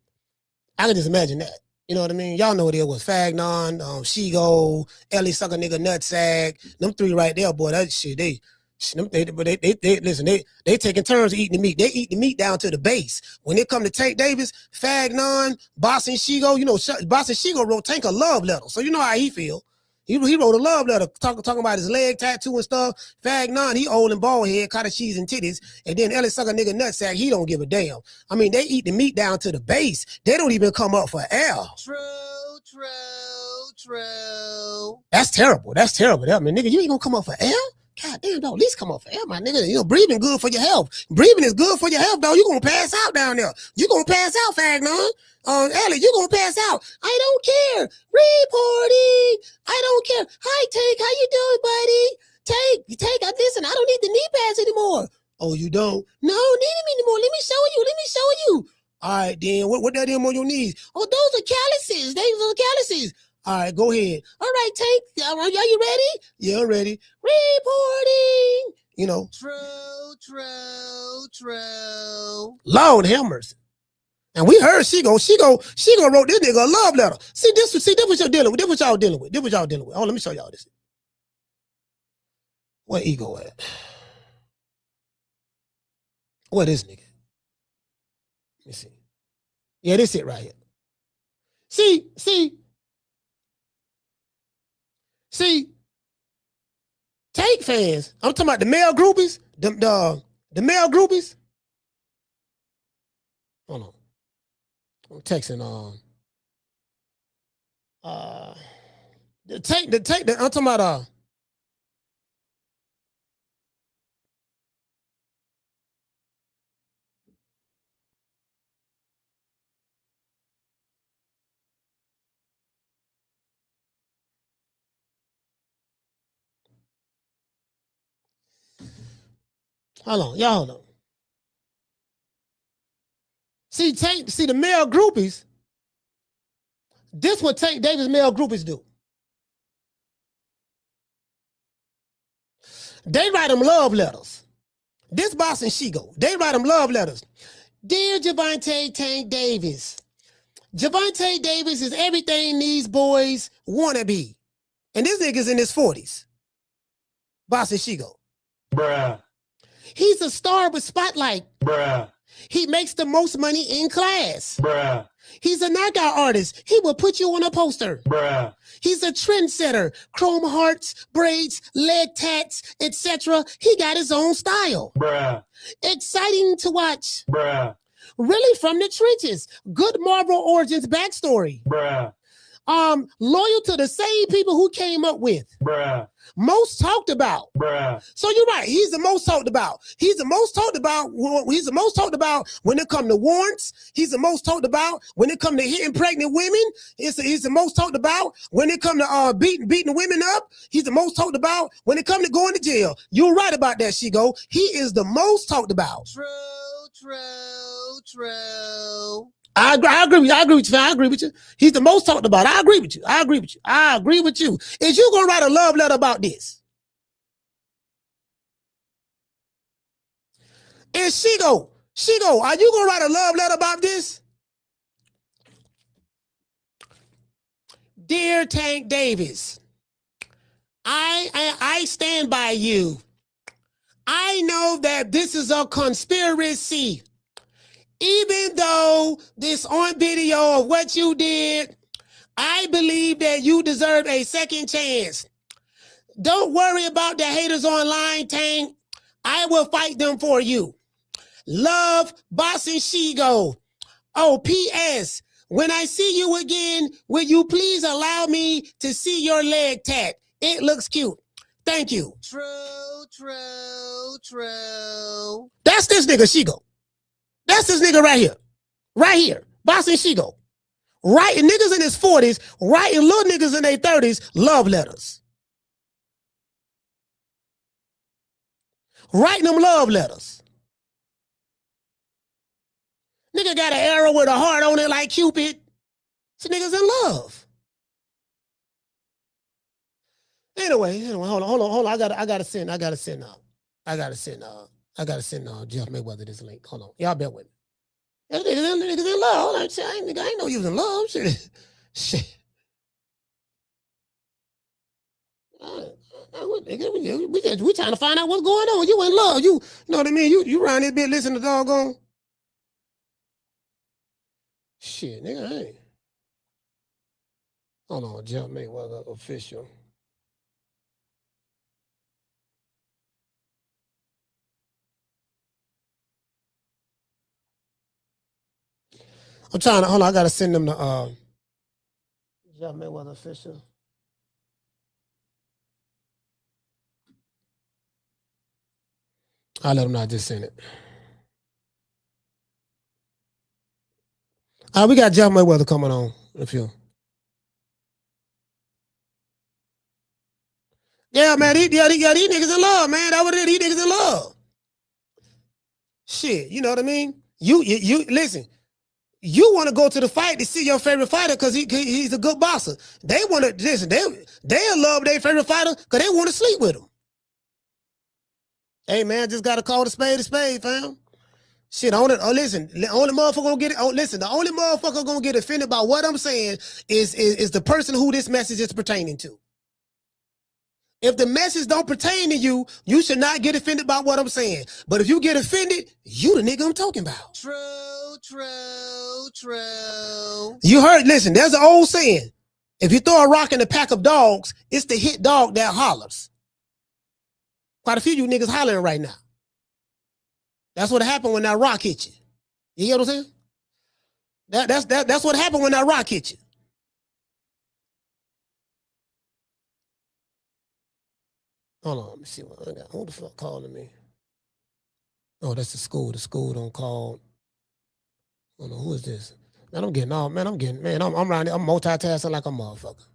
I can just imagine that. You know what I mean? Y'all know what it was. Fagnon, Shigo, Ellie Sucker Nigga Nutsack. Them three right there, boy, that shit, they listen, they taking turns eating the meat. They eat the meat down to the base. When it come to Tank Davis, Fagnon, Boss and Shigo, you know, Boss and Shigo wrote Tank a love letter. So you know how he feel. He wrote a love letter talking about his leg tattoo and stuff. Fagnon, he old and bald head, cottage cheese and titties. And then Ellie Sucker Nigga Nutsack, he don't give a damn. I mean, they eat the meat down to the base. They don't even come up for air. True. That's terrible. I mean, nigga, you ain't gonna come up for air? God damn, dog, at least come up for air, my nigga. You know, breathing good for your health. Breathing is good for your health, dog. You're gonna pass out down there. You're gonna pass out, Fagnon. Ellie, you're gonna pass out. I don't care. Reporting. I don't care. Hi, Tank. How you doing, buddy? Tank, listen, I don't need the knee pads anymore. Oh, you don't? No, need them anymore. Let me show you. All right, then. What that them on your knees? Oh, those are calluses. Those are calluses. All right, go ahead. All right, Tank. Are you ready? Yeah, I'm ready. Reporting. You know. True. Lord have mercy. And we heard she go wrote this nigga a love letter. See this what you're dealing with. This what y'all dealing with. Oh, let me show y'all this. Where ego at? What is nigga? Let me see. Yeah, this it right here. See, Tank fans, I'm talking about the male groupies, the male groupies. Hold on. I'm texting the Tank, I'm talking about hold on. See, the male groupies, this what Tank Davis male groupies do. They write them love letters. This Boss and Shigo, they write them love letters. Dear Gervonta Tank Davis, Gervonta Davis is everything these boys want to be. And this nigga's in his 40s. Boss and Shigo. Bruh. He's a star with spotlight. Bruh. He makes the most money in class. Bruh. He's a knockout artist. He will put you on a poster. Bruh. He's a trendsetter. Chrome hearts, braids, leg tats, etc. He got his own style. Bruh. Exciting to watch. Bruh. Really from the trenches. Good Marvel Origins backstory. Bruh. Loyal to the same people who came up with. Bruh. Most talked about. Bruh. So you're right. He's the most talked about. He's the most talked about when it comes to warrants. He's the most talked about when it comes to hitting pregnant women. He's the most talked about when it comes to beating women up. He's the most talked about when it comes to going to jail. You're right about that, Shigo. He is the most talked about. True. I agree with you. He's the most talked about. I agree with you. Is you gonna write a love letter about this? And Shigo, are you gonna write a love letter about this? Dear Tank Davis, I stand by you. I know that this is a conspiracy. Even though this on video of what you did, I believe that you deserve a second chance. Don't worry about the haters online, Tank. I will fight them for you. Love, Boss and Shigo. Oh, P.S. When I see you again, will you please allow me to see your leg tat? It looks cute. Thank you. True. That's this nigga, Shigo. That's this nigga right here. Right here. Boss and Shigo. Writing niggas in his 40s, writing little niggas in their 30s love letters. Writing them love letters. Nigga got an arrow with a heart on it like Cupid. So niggas in love. Anyway, hold on. I gotta send Jeff Mayweather this link. Hold on. Y'all bear with me. Niggas in love. Hold on. Shit, I ain't know you was in love. Shit. We trying to find out what's going on. You in love. You know what I mean? You around this bit listening to doggone. Shit, nigga, I ain't. Hold on, Jeff Mayweather official. I'm trying to, hold on, I gotta send them to Jeff Mayweather official. I'll let them know I just sent it. We got Jeff Mayweather coming on in a few. Yeah, man, these niggas in love, man. That what it is. These niggas in love. Shit, you know what I mean? You listen. You want to go to the fight to see your favorite fighter because he's a good boxer. They want to listen. They love their favorite fighter because they want to sleep with him. Hey man, just gotta call the spade, fam. Shit, the only motherfucker gonna get it. Oh, listen, the only motherfucker gonna get offended by what I'm saying is the person who this message is pertaining to. If the message don't pertain to you, you should not get offended by what I'm saying. But if you get offended, you the nigga I'm talking about. True. You heard, listen, there's an old saying. If you throw a rock in a pack of dogs, it's the hit dog that hollers. Quite a few of you niggas hollering right now. That's what happened when that rock hit you. You hear what I'm saying? That's what happened when that rock hit you. Hold on, let me see what I got. Who the fuck calling me? Oh, that's the school. The school don't call. I don't know, who is this? Man, I'm around here. I'm multitasking like a motherfucker.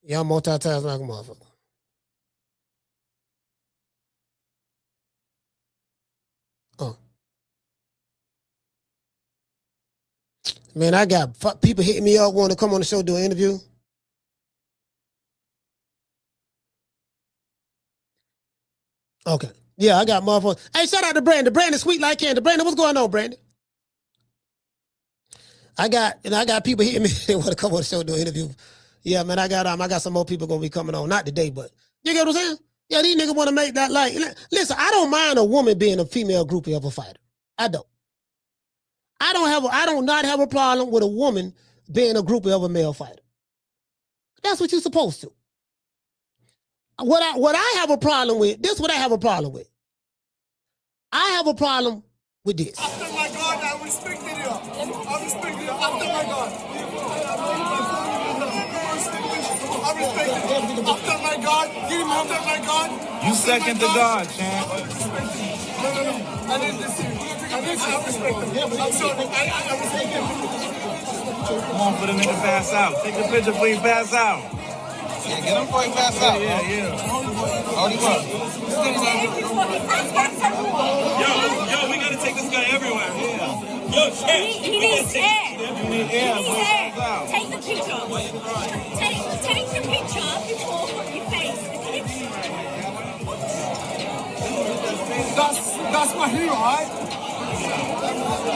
Yeah, I'm multitasking like a motherfucker. Man, I got people hitting me up wanting to come on the show, do an interview. Okay. Yeah, I got motherfuckers. Hey, shout out to Brandon. Brandon, sweet like candy. Brandon, what's going on, Brandon? I got people hitting me. They want to come on the show, do an interview. Yeah, man, I got some more people gonna be coming on. Not today, but you get what I'm saying? Yeah, these niggas want to make that like. Listen, I don't mind a woman being a female groupie of a fighter. I don't. I do not have a problem with a woman being a groupie of a male fighter. That's what you're supposed to. What I have a problem with, this is what I have a problem with. I have a problem with this. After my God, I respected you. I respect you. After my God. I respect you. After my God. Give him after my God. You second to God, champ. No. I didn't listen. I respect him. I'm sorry. I respect him. Come on for the nigga pass out. Take the picture before you pass out. Yeah, get him before he pass out. Yeah. Hold him up. Yo, we gotta take this guy everywhere. Yeah. Yo, champ. He needs air. You need air. Take the picture. Take the picture before you face the picture. That's my hero, right? It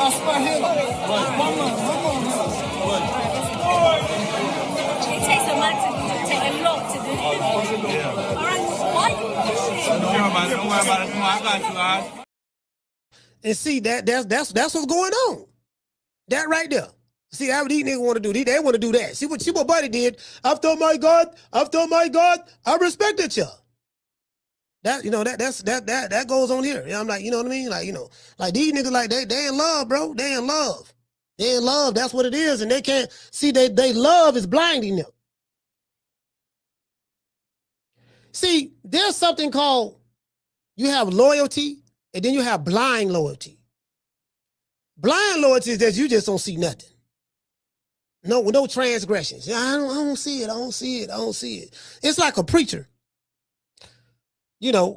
takes a lot to take a lot to do. All right, why you pushing? Don't worry about it. I got you, guys. And see, that's what's going on. That right there. See, that's what these niggas want to do. They want to do that. See what Buddy did. After my God, I respected you. That that goes on here. I'm like, you know what I mean? Like, like these niggas, like they in love, bro. They in love. They in love. That's what it is. And they can't see they love is blinding them. See, there's something called, you have loyalty and then you have blind loyalty. Blind loyalty is that you just don't see nothing. No transgressions. I don't see it. It's like a preacher,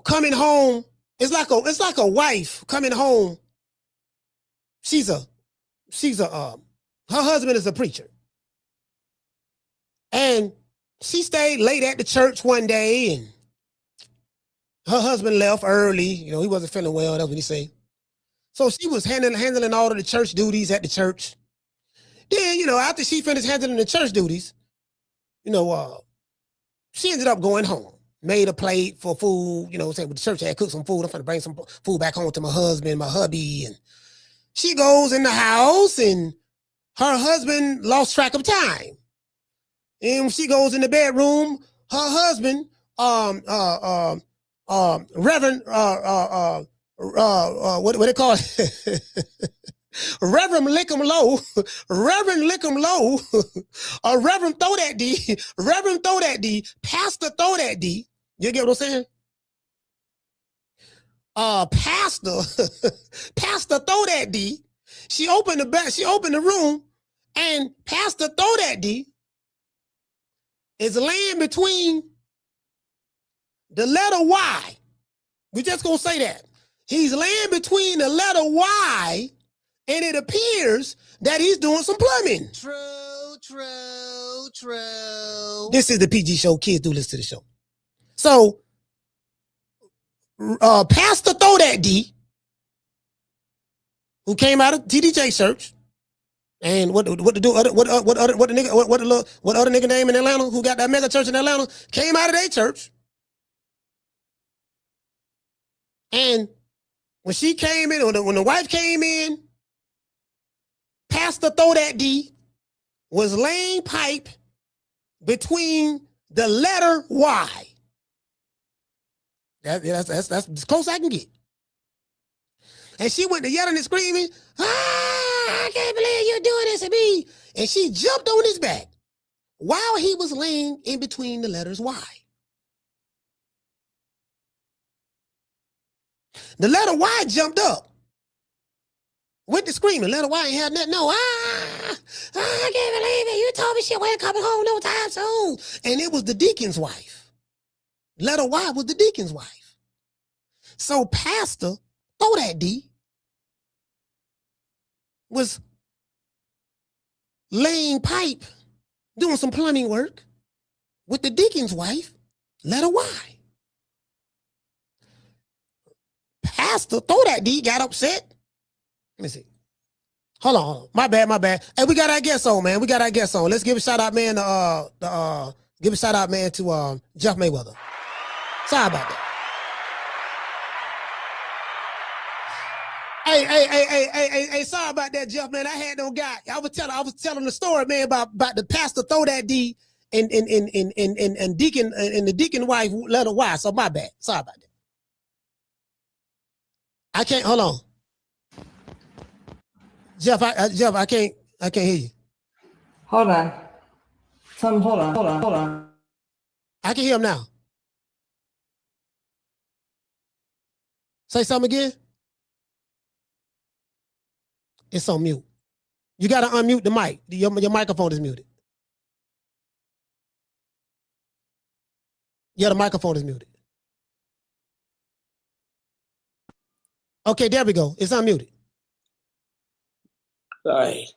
coming home. It's like a wife coming home. Her husband is a preacher. And she stayed late at the church one day and her husband left early. He wasn't feeling well. That's what he said. So she was handling all of the church duties at the church. Then, after she finished handling the church duties, she ended up going home. Made a plate for food, saying the church had cooked some food. I'm going to bring some food back home to my husband, my hubby. And she goes in the house and her husband lost track of time. And when she goes in the bedroom, her husband, Reverend, what they call it? Reverend Lickum Low, or Reverend Throw That D, Pastor Throw That D. You get what I'm saying? Pastor Throw That D. She opened the room, and Pastor Throw That D is laying between the letter Y. We're just gonna say that. He's laying between the letter Y, and it appears that he's doing some plumbing. True. This is the PG show. Kids do listen to the show. So, Pastor Throw That D, who came out of TDJ church, and what other nigga name in Atlanta who got that mega church in Atlanta came out of their church, and when she came in, when the wife came in, Pastor Throw That D was laying pipe between the letter Y. That's as close I can get. And she went to yelling and screaming, I can't believe you're doing this to me. And she jumped on his back while he was laying in between the letters Y. The letter Y jumped up with the screaming. Letter Y ain't had nothing. No, I can't believe it. You told me she wasn't coming home no time soon. And it was the deacon's wife. Letter Y was the deacon's wife. So Pastor Throw That D was laying pipe, doing some plumbing work with the deacon's wife, letter Y. Pastor Throw That D got upset. Let me see. Hold on. My bad. Hey, we got our guest on, man. Let's give a shout out, man, to Jeff Mayweather. Sorry about that. Hey, sorry about that, Jeff, man. I had no guy. I was telling the story, man, about the Pastor Throw That D and deacon and the deacon wife letter Y. So my bad. Sorry about that. I can't hold on. Jeff, I can't hear you. Hold on. Hold on. I can hear him now. Say something again. It's on mute. You got to unmute the mic. Your microphone is muted. Yeah, the microphone is muted. Okay, there we go. It's unmuted. All right.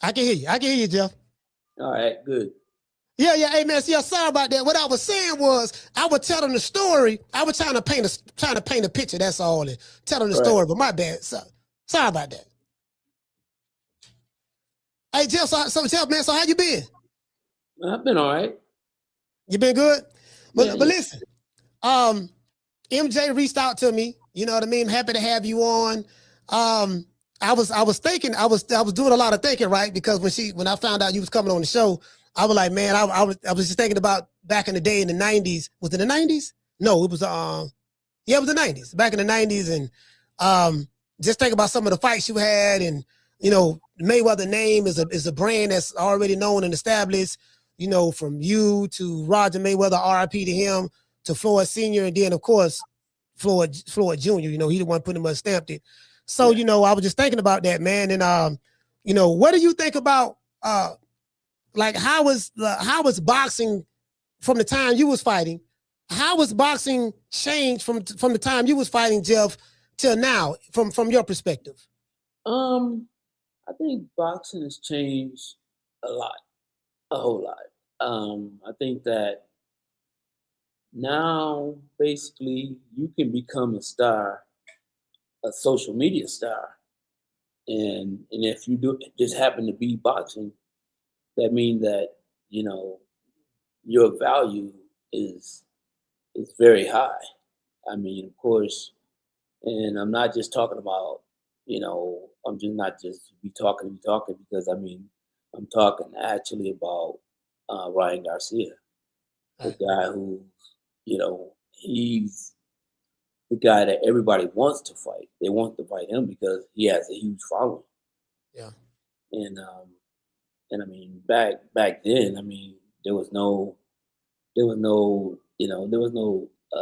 I can hear you, Jeff. All right, good. Yeah. Hey, man, see, I'm sorry about that. What I was saying was, I was telling the story. I was trying to paint a picture, that's all, and telling the story, but my bad. Sorry about that. Hey, Jeff, so Jeff, man, so how you been? I've been all right. You been good? But Yeah, but listen, MJ reached out to me. You know what I mean? Happy to have you on. I was thinking, I was doing a lot of thinking, right? Because when I found out you was coming on the show, I was like, man, I was just thinking about back in the day in the 90s. Was it the 90s? No, it was it was the 90s. Back in the 90s, and just think about some of the fights you had, and you know, Mayweather name is a brand that's already known and established. You know, from you to Roger Mayweather, RIP to him, to Floyd Sr., and then of course Floyd Jr. You know, he the one pretty much stamped it. So you know, I was just thinking about that, man, and you know, what do you think about like how was boxing from the time you was fighting? How was boxing changed from the time you was fighting, Jeff, till now, from your perspective? I think boxing has changed a lot, a whole lot. I think that now basically you can become a star, a social media star, and if you do just happen to be boxing, that means that you know your value is very high. I mean, of course, and I'm not just talking about, you know, I'm just not just be talking because I mean, I'm talking actually about Ryan Garcia, the guy who, you know, he's the guy that everybody wants to fight. They want to fight him because he has a huge following. Yeah. And I mean, back then, I mean, there was no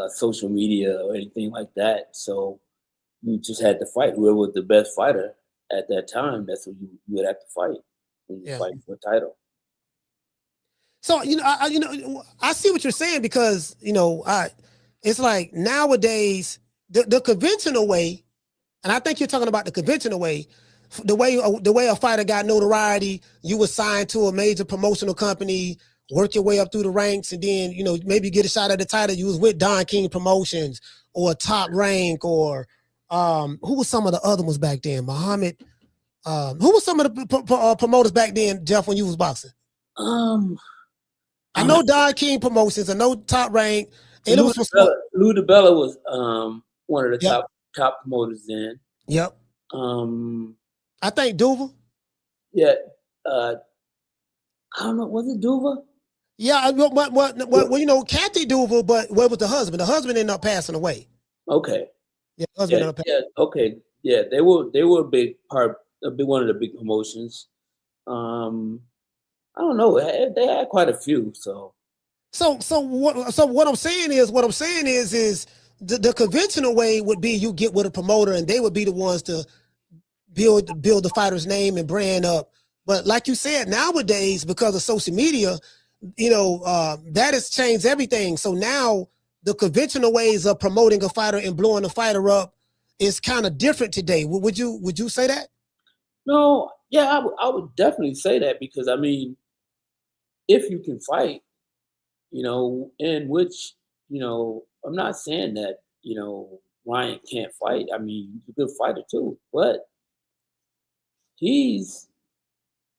social media or anything like that. So you just had to fight. Whoever was the best fighter at that time, that's who you would have to fight when you fight for a title. So you know, I see what you're saying, because you know, it's like nowadays the conventional way, and I think you're talking about the conventional way. The way a fighter got notoriety, you were signed to a major promotional company, work your way up through the ranks, and then, you know, maybe get a shot at the title. You was with Don King Promotions or Top Rank, or who was some of the other ones back then? Muhammad. Who was some of the promoters back then, Jeff, when you was boxing? I know Don King Promotions. I know Top Rank. And Lou DiBella was one of the top promoters then. Yep. I think Duva. Yeah. I don't know. Was it Duva? Yeah. Well, you know, Kathy Duva, but what was the husband? The husband ended up passing away. Okay. Yeah. Husband ended up passing. Yeah. Okay. Yeah. They were a big one of the big promotions. I don't know. They had quite a few. So what I'm saying is the conventional way would be you get with a promoter and they would be the ones to build the fighter's name and brand up. But like you said, nowadays, because of social media, you know, that has changed everything. So now the conventional ways of promoting a fighter and blowing a fighter up is kind of different today. Would you say that? No, yeah, I would definitely say that, because I mean, if you can fight, you know, in which, you know, I'm not saying that, you know, Ryan can't fight. I mean, he's a good fighter too, but he's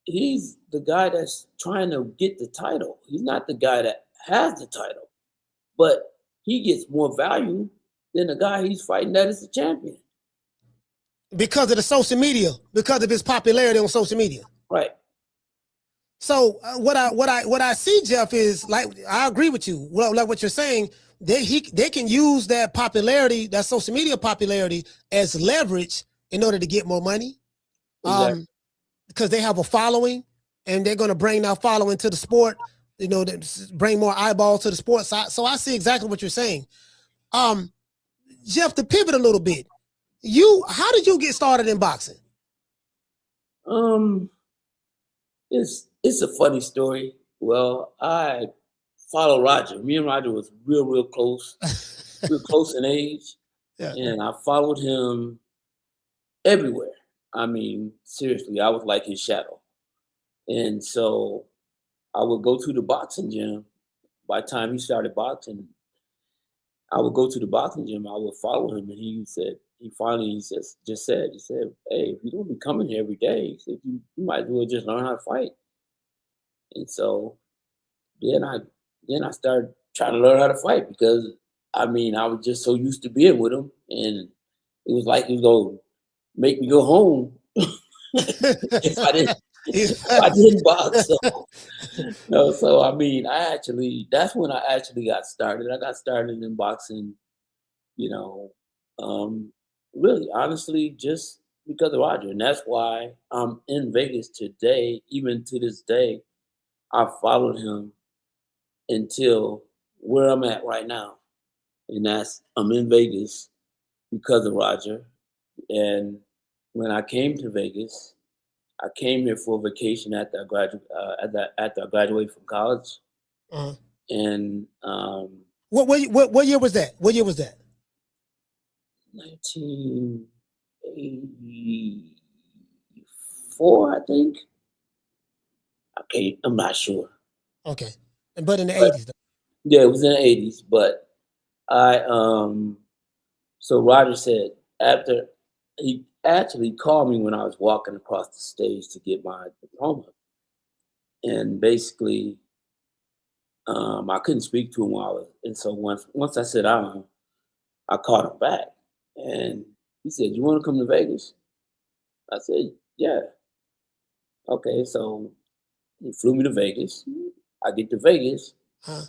the guy that's trying to get the title. He's not the guy that has the title, but he gets more value than the guy he's fighting that is the champion. Because of the social media, because of his popularity on social media. Right. So what I see, Jeff, is like, I agree with you. Well, like what you're saying, they can use that popularity, that social media popularity, as leverage in order to get more money. Exactly. Because they have a following, and they're going to bring that following to the sport, you know, bring more eyeballs to the sport side. So I see exactly what you're saying. Jeff, to pivot a little bit, how did you get started in boxing? It's a funny story. Well, I follow Roger. Me and Roger was real close. Real close in age. Yeah. And I followed him everywhere. I mean, seriously, I was like his shadow. And so I would go to the boxing gym. By the time he started boxing, I would go to the boxing gym. I would follow him, and he he finally just said, "Hey, if you don't be coming here every day, he said, you might as well just learn how to fight." And so then I started trying to learn how to fight because I mean I was just so used to being with him, and it was like he was gonna make me go home if I didn't box. So, no, so I mean, that's when I actually got started. I got started in boxing, you know, really honestly just because of Roger, and that's why I'm in Vegas today. Even to this day, I followed him until where I'm at right now, and that's I'm in Vegas because of Roger. And when I came to Vegas, I came here for a vacation after I graduated from college. Uh-huh. And What year was that? What year was that? 1984, I think. Okay, I'm not sure. Okay, but in the 80s, though. Yeah, it was in the 80s. But so Roger said after he actually called me when I was walking across the stage to get my diploma, and basically, I couldn't speak to him and so once I sat down, I called him back, and he said, "You want to come to Vegas?" I said, "Yeah." Okay, so he flew me to Vegas. I get to Vegas, Huh.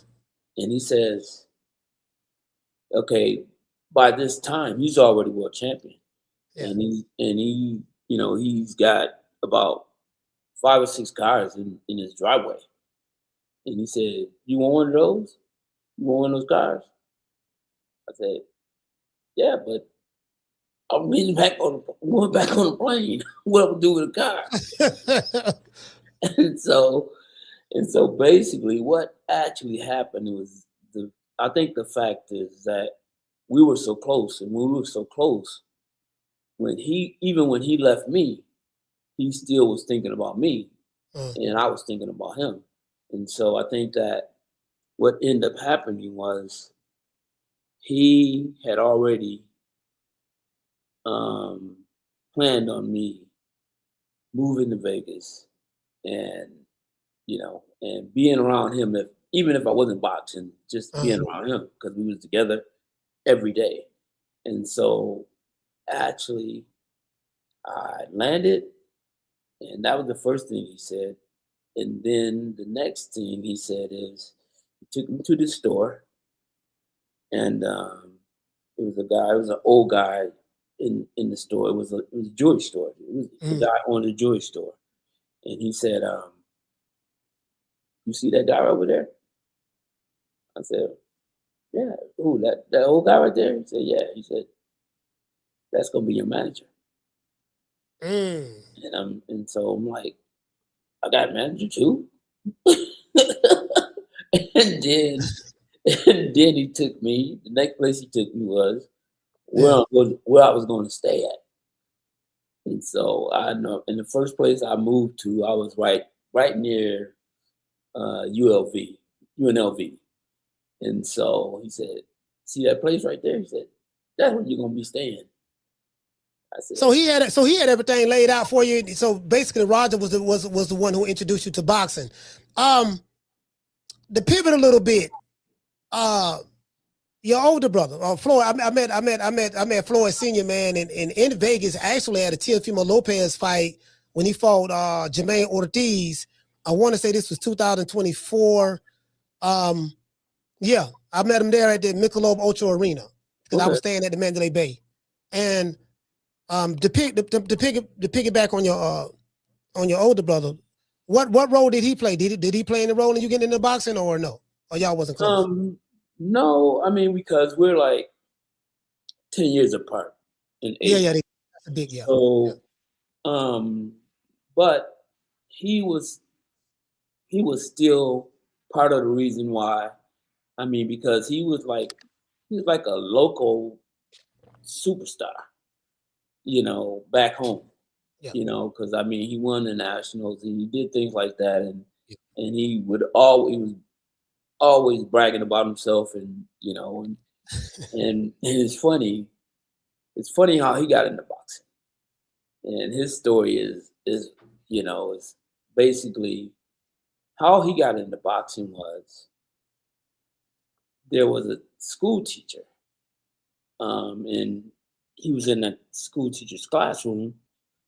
and he says, "Okay, by this time, he's already world champion, Yeah. and he, he's got about 5 or 6 cars in his driveway." And he said, "You want one of those? You want one of those cars?" I said, "Yeah, but I'm going back on the plane. What am I do with a car?" and so basically, what actually happened was I think the fact is that we were so close, and when we were so close, when he left me, he still was thinking about me, and I was thinking about him. And so I think that what ended up happening was he had already planned on me moving to Vegas, and and being around him, even if I wasn't boxing, just being around him because we was together every day. And so actually I landed, and that was the first thing he said. And then the next thing he said is he took me to the store, and it was an old guy in the store. It was a jewelry store. It was the guy owned the jewelry store, and he said, "You see that guy over there?" I said, "Yeah." "Who, that old guy right there?" He said, "Yeah." He said, "That's gonna be your manager." And so I'm like, "I got a manager too?" and then he took me. The next place he took me was where I was going to stay at. And so I know in the first place I moved to, I was right near UNLV. And so he said, "See that place right there?" He said, "That's where you're gonna be staying." I said, So he had everything laid out for you. So basically, Roger was the one who introduced you to boxing. To pivot a little bit, your older brother, Floyd. I met Floyd Senior, man, in Vegas. Actually, at a Teofimo Lopez fight when he fought Jermaine Ortiz. I want to say this was 2024. Yeah, I met him there at the Michelob Ultra Arena because I was staying at the Mandalay Bay. And to piggyback on your older brother, what role did he play? Did he play any role in you getting into boxing or no? Or y'all wasn't close? No, I mean, because we're like 10 years apart in age. Yeah, that's a big yeah. So, but he was still part of the reason why. I mean, because he was like a local superstar, back home. Yeah. Because I mean, he won the nationals and he did things like that, and he was always bragging about himself, and and it's funny. it's funny how he got into boxing, and his story is you know, is basically how he got into boxing was there was a school teacher, and he was in a school teacher's classroom,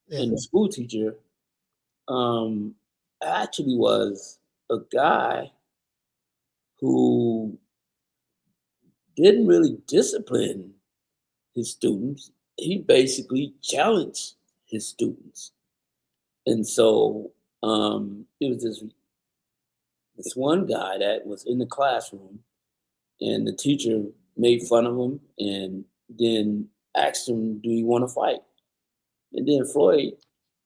and the school teacher actually was a guy who didn't really discipline his students. He basically challenged his students. And so it was this one guy that was in the classroom, and the teacher made fun of him and then asked him, do you want to fight? And then Floyd,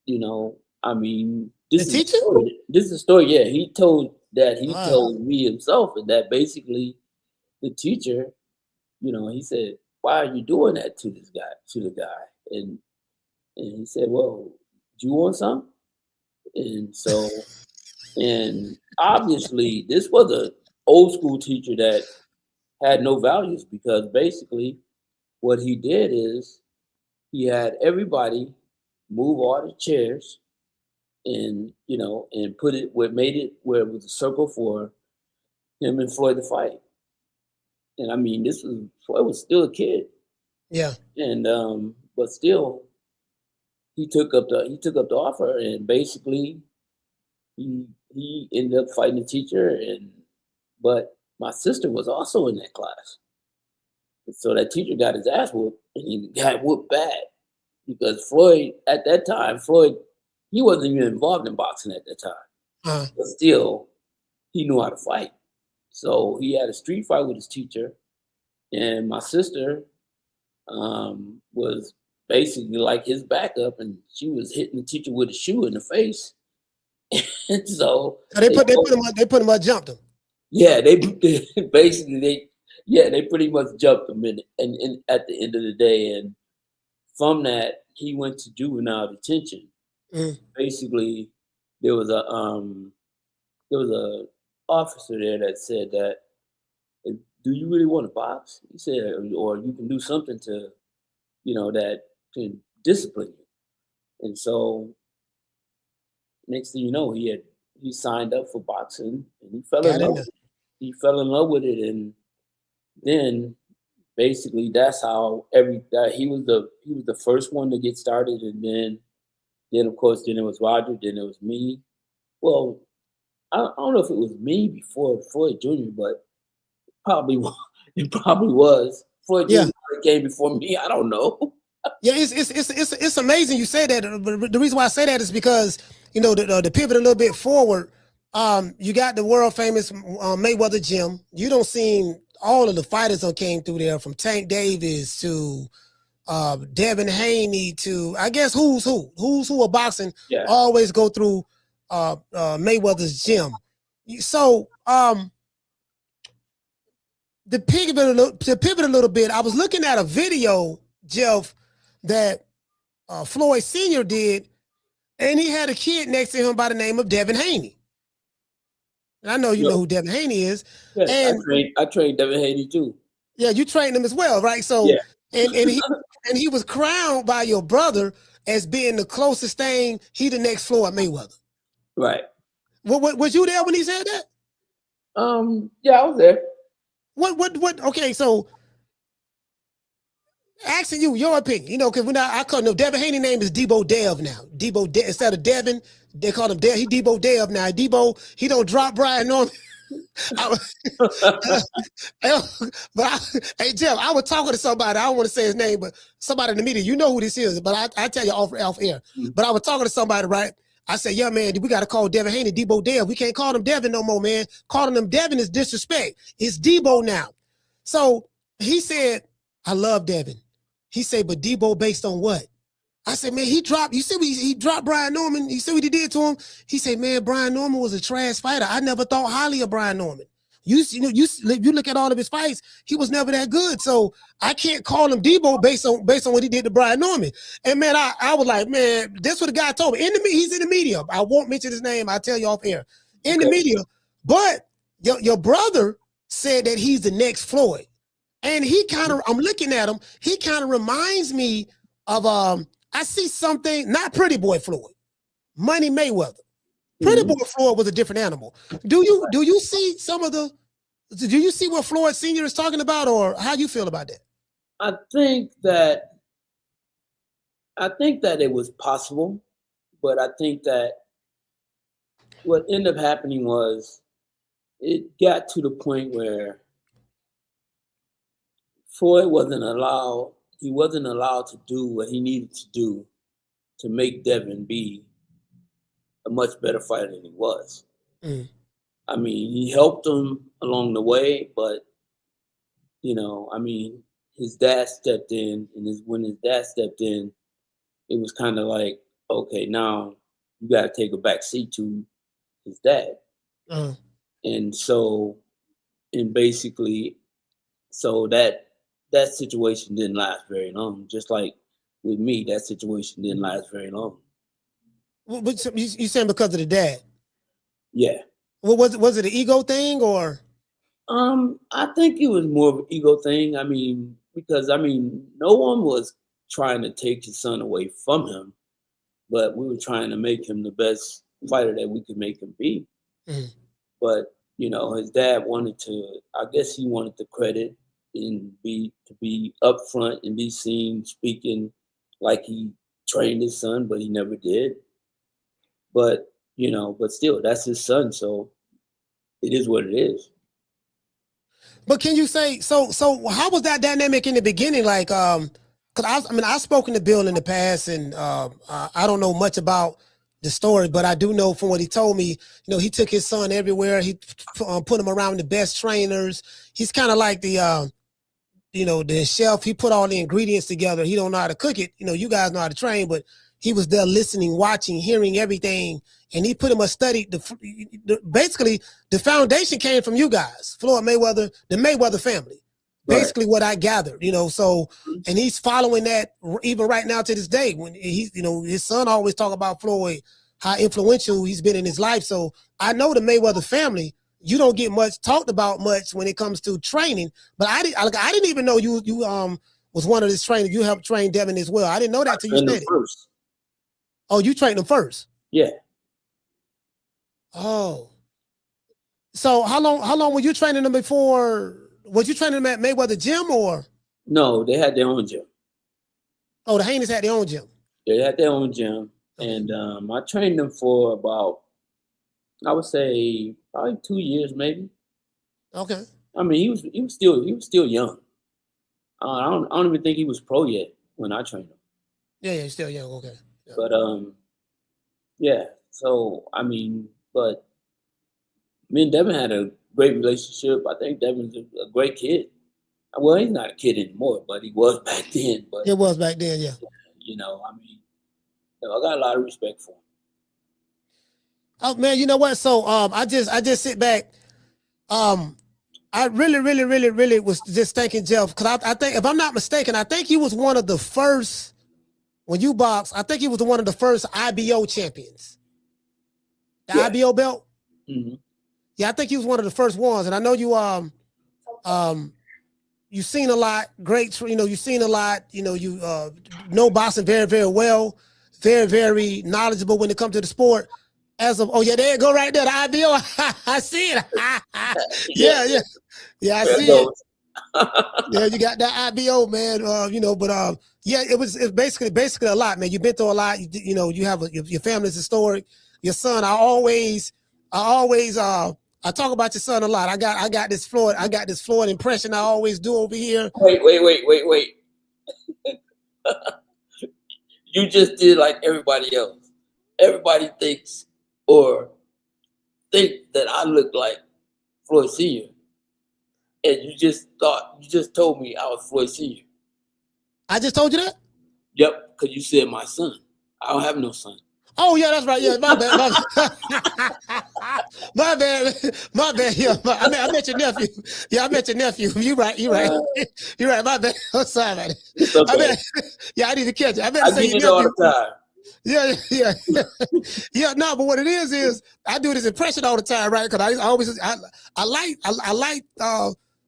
you know, I mean, this is a story. Yeah, he told me himself, and that basically the teacher, you know, he said, why are you doing that to the guy? And he said, well, do you want some? And so, and obviously this was an old school teacher that had no values, because basically what he did is he had everybody move all the chairs and, you know, and made it where it was a circle for him and Floyd to fight. And I mean, Floyd was still a kid. Yeah. And but still he took up the offer, and basically he ended up fighting the teacher. But my sister was also in that class. And so that teacher got his ass whooped, and he got whooped bad, because Floyd, at that time, he wasn't even involved in boxing at that time. But still, he knew how to fight. So he had a street fight with his teacher, and my sister was basically like his backup, and she was hitting the teacher with a shoe in the face. And so they put him up, jumped him. Yeah, they basically they pretty much jumped him and at the end of the day. And from that, he went to juvenile detention. Basically, there was a officer there that said that, do you really want to box? He said, or you can do something to, you know, that can discipline you. And so next thing you know, he signed up for boxing, and he fell in love with it. And then basically that's how he was the first one to get started. And then of course, then it was Roger, then it was me. Well, I don't know if it was me before Floyd Jr., but it probably was. Floyd Jr. came before me. I don't know. Yeah, it's amazing you say that. But the reason why I say that is because, you know, the pivot a little bit forward. You got the world famous Mayweather gym. You don't see all of the fighters that came through there, from Tank Davis to Devin Haney to, I guess, who's who of boxing. Yeah. Always go through Mayweather's gym. So to pivot a little bit, I was looking at a video, Jeff, that Floyd Sr. did, and he had a kid next to him by the name of Devin Haney. And I know you know who Devin Haney is. Yeah, and I trained Devin Haney too. Yeah, you trained him as well, right? So and he was crowned by your brother as being the closest thing. He the next Floyd Mayweather. Right. Was you there when he said that? Yeah, I was there. What? Okay, so asking you your opinion, you know, because I call him, Devin Haney's name is Debo Dev now. Instead of Devin, they call him Dev. He Debo Dev now. Debo, he don't drop Brian Norman. Hey Jeff, I was talking to somebody. I don't want to say his name, but somebody in the media, you know who this is. But I tell you off air. But I was talking to somebody, right? I said, yeah, man, we got to call Devin Haney Debo Dev. We can't call him Devin no more, man. Calling him Devin is disrespect. It's Debo now. So he said, I love Devin. He said, but Debo based on what? I said, man, he dropped Brian Norman. You see what he did to him? He said, man, Brian Norman was a trash fighter. I never thought highly of Brian Norman. You look at all of his fights, he was never that good. So I can't call him Debo based on what he did to Brian Norman. And man, I was like, man, that's what the guy told me. He's in the media. I won't mention his name. I'll tell you off air. In the media. But your brother said that he's the next Floyd. And he kind of, I'm looking at him, he kind of reminds me of, I see something, not Pretty Boy Floyd, Money Mayweather. Pretty Boy Floyd was a different animal. Do you see do you see what Floyd Sr. is talking about, or how you feel about that? I think that it was possible, but I think that what ended up happening was it got to the point where Floyd wasn't allowed to do what he needed to do to make Devin be a much better fighter than he was. I mean, he helped him along the way, but his dad stepped in, and when his dad stepped in, it was kind of like, okay, now you got to take a back seat to his dad. And so, basically, so that situation didn't last very long. Just like with me, that situation didn't last very long. But you saying because of the dad? Yeah. Well, was it an ego thing, or? I think it was more of an ego thing. I mean, because no one was trying to take his son away from him, but we were trying to make him the best fighter that we could make him be. But his dad wanted the credit and to be up front and be seen speaking like he trained his son, but he never did. But but still, that's his son, so it is what it is. But can you say so? How was that dynamic in the beginning? Like, because I've spoken to Bill in the past, and I don't know much about the story, but I do know from what he told me. He took his son everywhere. He put him around the best trainers. He's kind of like the chef. He put all the ingredients together. He don't know how to cook it. You guys know how to train, but he was there listening, watching, hearing everything, and he pretty much studied basically the foundation came from you guys, Floyd Mayweather, the Mayweather family. Basically, what I gathered, so, and he's following that even right now to this day. When his son always talk about Floyd, how influential he's been in his life. So I know the Mayweather family. You don't get talked about much when it comes to training, but I didn't even know you was one of his trainers. You helped train Devin as well. I didn't know that till you said it. Oh, you trained him first? Yeah. Oh. So how long were you training them before? Was you training them at Mayweather gym, or? No, they had their own gym. Oh, the Haynes had their own gym. They had their own gym, and I trained them for about, I would say, probably 2 years, maybe. Okay. I mean, he was still young. I don't even think he was pro yet when I trained him. Yeah, he's still young. Okay. Yeah. But yeah. So but me and Devin had a great relationship. I think Devin's a great kid. Well, he's not a kid anymore, but he was back then. But it was back then, yeah. I got a lot of respect for him. Oh man, you know what? So I just sit back. I really was just thanking Jeff, because I think, if I'm not mistaken, I think he was one of the first, when you box, I think he was one of the first IBO champions. The IBO belt? Mm-hmm. Yeah, I think he was one of the first ones. And I know you've seen a lot, you've seen a lot, you know boxing very, very well, very, very knowledgeable when it comes to the sport. There you go right there, the IBO. I see it. Yeah, I see it. Yeah, you got that IBO, man. It's basically a lot, man. You've been through a lot. You have your family's historic. Your son, I talk about your son a lot. I got this Floyd impression I always do over here. Wait. You just did like everybody else. Everybody thinks that I look like Floyd Sr. And you just told me I was Floyd Sr. I just told you that? Yep, because you said my son. I don't have no son. Oh yeah, that's right. Yeah, my bad. My bad. Yeah, I met your nephew. Yeah, I met your nephew. You right. You're right. My bad. I'm sorry about it. Okay. I need to catch it. I better say your nephew. All the time. Yeah. No, but what it is I do this impression all the time, right? Because I like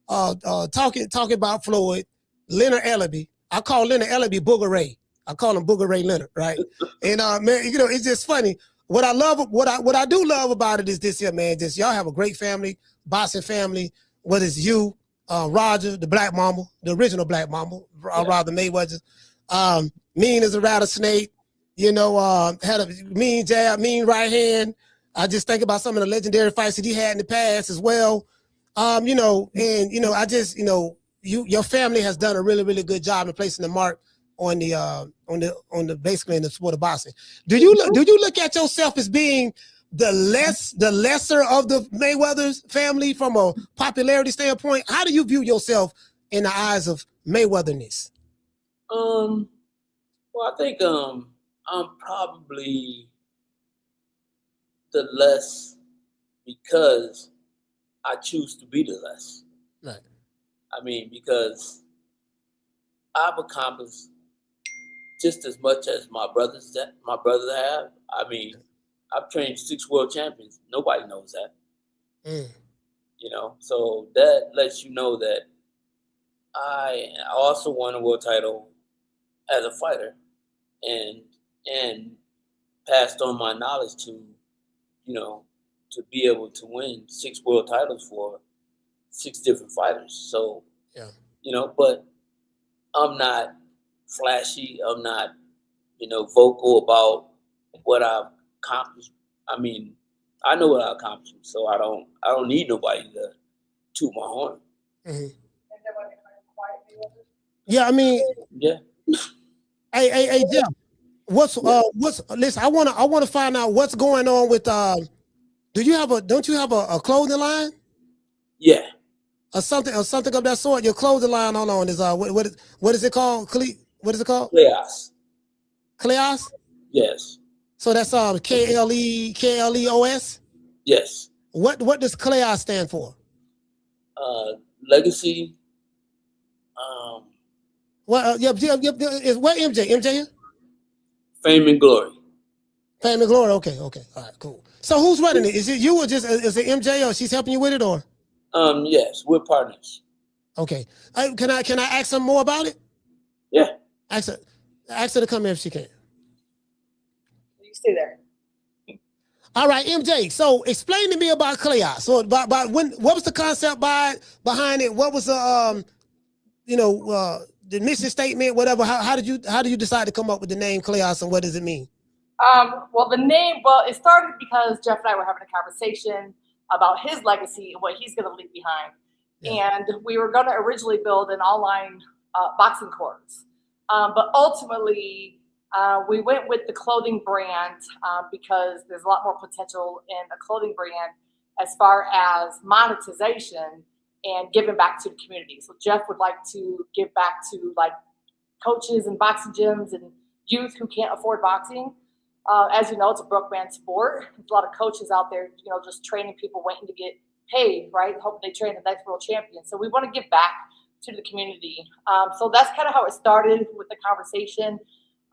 talking about Floyd, Leonard Ellaby. I call Leonard Ellaby Booger Ray. I call him Booger Ray Leonard, right? And man, you know, it's just funny. What I do love about it is this here, man. Just y'all have a great family, boxing family. Whether it's you, Roger, the Black Mamba, the original Black Mamba, rather Mayweather. Mean as a rattlesnake. You know, had a mean jab, mean right hand. I just think about some of the legendary fights that he had in the past as well. You know, and you know, I just, you know, your family has done a really, really good job in placing the mark on the basically in the sport of boxing. Do you look at yourself as being the lesser of the Mayweather's family from a popularity standpoint? How do you view yourself in the eyes of Mayweatherness? Well, I think I'm probably the less because I choose to be the less. Right. I mean, because I've accomplished just as much as my brothers have. I mean, I've trained 6 world champions. Nobody knows that. You know, so that lets you know that I also won a world title as a fighter, and passed on my knowledge to, you know, to be able to win 6 world titles for 6 different fighters. So, yeah, you know, but I'm not flashy. I'm not, you know, vocal about what I've accomplished. I mean, I know what I accomplished, so I don't need nobody to toot my horn. Mm-hmm. Yeah, I mean, yeah. Hey, Jeff. Listen, I wanna find out what's going on with don't you have a clothing line? Yeah. Or something of that sort. Your clothing line, hold on, is what is it called? What is it called? Kleos. Kleos? Yes. So that's KLEOS? Yes. What does Kleos stand for? Legacy. Well, yep. Is what MJ here? Fame and glory. Fame and glory. Okay. All right, cool. So who's running it? Is it you or is it MJ or she's helping you with it or? Yes, we're partners. Okay. Can I ask some more about it? Yeah. Ask her to come here if she can. You stay there. All right, MJ. So explain to me about Kleos. So about what was the concept behind it? What was the the mission statement, whatever? How did you decide to come up with the name Kleos and what does it mean? Well, the name, it started because Jeff and I were having a conversation about his legacy and what he's going to leave behind. Yeah. And we were going to originally build an online boxing course. But ultimately, we went with the clothing brand because there's a lot more potential in a clothing brand as far as monetization and giving back to the community. So Jeff would like to give back to like coaches and boxing gyms and youth who can't afford boxing. As you know, it's a broke man sport. There's a lot of coaches out there, you know, just training people waiting to get paid, right? Hoping they train the next world champion. So we want to give back to the community. So that's kind of how it started with the conversation.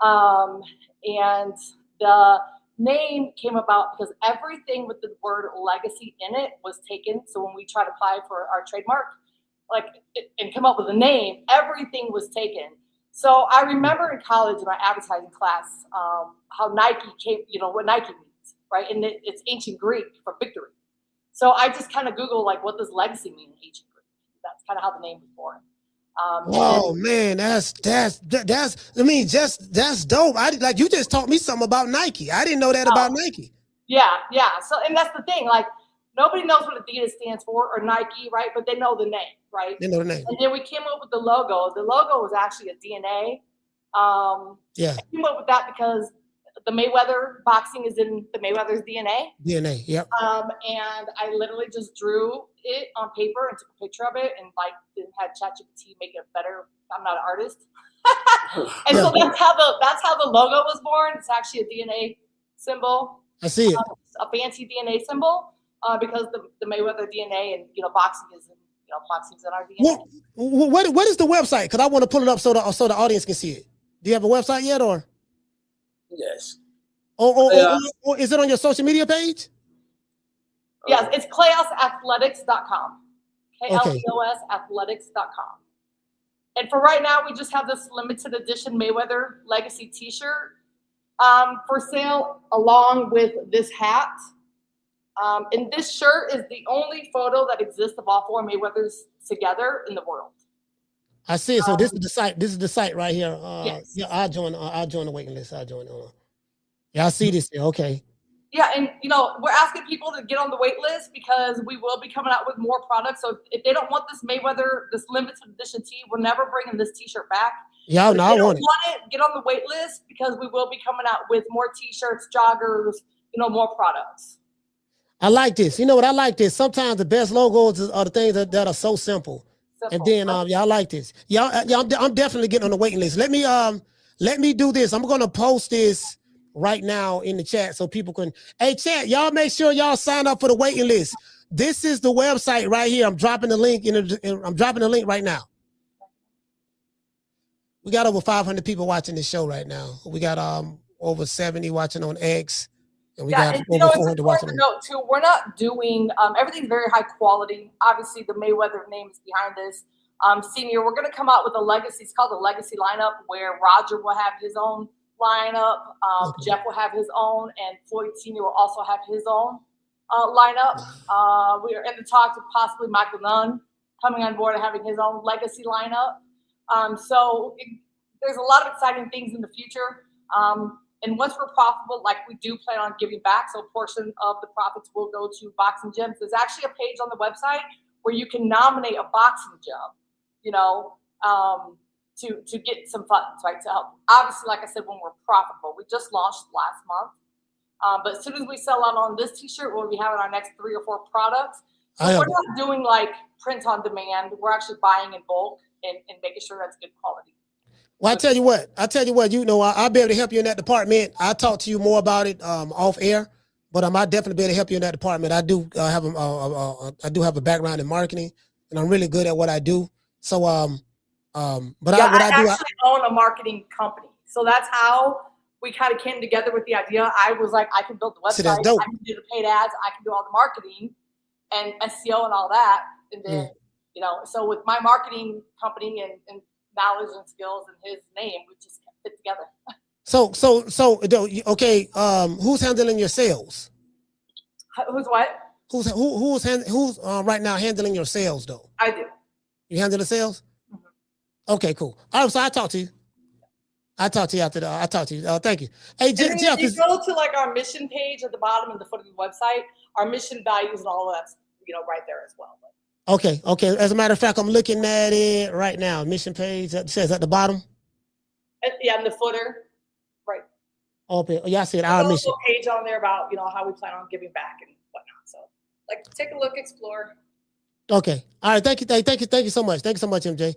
And the name came about because everything with the word legacy in it was taken. So when we tried to apply for our trademark, and come up with a name, everything was taken. So I remember in college in my advertising class, how Nike came, you know, what Nike means, right? And it's ancient Greek for victory. So I just kind of Googled, like, what does legacy mean in ancient Greek? That's kind of how the name was born. Oh man, that's dope. You just taught me something about Nike. I didn't know that about Nike. Yeah. So, and that's the thing, like, nobody knows what Adidas stands for or Nike, right? But they know the name, right? They know the name. And then we came up with the logo. The logo was actually a DNA. Yeah. I came up with that because the Mayweather boxing is in the Mayweather's DNA. DNA, yep. And I literally just drew it on paper and took a picture of it and didn't have ChatGPT make it better. I'm not an artist. And so that's how the logo was born. It's actually a DNA symbol. I see it. A fancy DNA symbol. Because the Mayweather DNA and boxing is boxing's in our DNA. What is the website? Because I want to pull it up so the audience can see it. Do you have a website yet, or? Yes. Or is it on your social media page? Yes, it's KleosAthletics.com. KLEOSathletics.com. And for right now, we just have this limited edition Mayweather Legacy t-shirt for sale along with this hat. And this shirt is the only photo that exists of all four Mayweathers together in the world. I see it. So this is the site. This is the site right here. Yes. Yeah, I'll join the waiting list. I'll join. Yeah, I see this here. Okay. Yeah, and we're asking people to get on the wait list because we will be coming out with more products. So if they don't want this Mayweather, this limited edition tee, we're never bringing this t-shirt back. Yeah, no, I want it. Get on the wait list because we will be coming out with more t-shirts, joggers, more products. I like this. You know what? I like this. Sometimes the best logos are the things that are so simple. And then y'all like this. I'm definitely getting on the waiting list. Let me do this. I'm gonna post this right now in the chat so people can. Hey, chat, y'all make sure y'all sign up for the waiting list. This is the website right here. I'm dropping the link I'm dropping the link right now. We got over 500 people watching this show right now. We got over 70 watching on X. And we got over 400 watching. Note too, we're not doing everything's very high quality. Obviously, the Mayweather name is behind this. Senior, we're going to come out with a legacy. It's called the Legacy lineup, where Roger will have his own lineup. Jeff will have his own, and Floyd Senior will also have his own lineup. We are in the talks with possibly Michael Nunn coming on board and having his own legacy lineup. There's a lot of exciting things in the future. And once we're profitable, like we do plan on giving back, so a portion of the profits will go to boxing gyms. There's actually a page on the website where you can nominate a boxing gym, to get some funds, right, to help. Obviously, like I said, when we're profitable, we just launched last month. But as soon as we sell out on this t-shirt, we'll be having our next 3 or 4 products. So we're not doing like print on demand. We're actually buying in bulk and making sure that's good quality. Well, I tell you what, I'll be able to help you in that department. I'll talk to you more about it off air, but I'll definitely be able to help you in that department. I do have a background in marketing, and I'm really good at what I do. So, I actually own a marketing company. So that's how we kind of came together with the idea. I was like, I can build the website, I can do the paid ads, I can do all the marketing and SEO and all that. And then, so with my marketing company and knowledge and skills and his name, we just fit together. Okay. Who's handling your sales? Who's what? Who's right now handling your sales though? I do. You handle the sales? Mm-hmm. Okay, cool. All right, so I'll talk to you. After that. I'll talk to you. Thank you. Hey, Jeff, if you go to like our mission page at the bottom and the foot of the website, our mission values and all of that's right there as well. Okay. As a matter of fact, I'm looking at it right now. Mission page that says at the bottom. Yeah, in the footer, right. Okay. Yeah, I see it. Our mission page on there about how we plan on giving back and whatnot. So, take a look, explore. Okay. All right. Thank you so much. Thank you so much, MJ.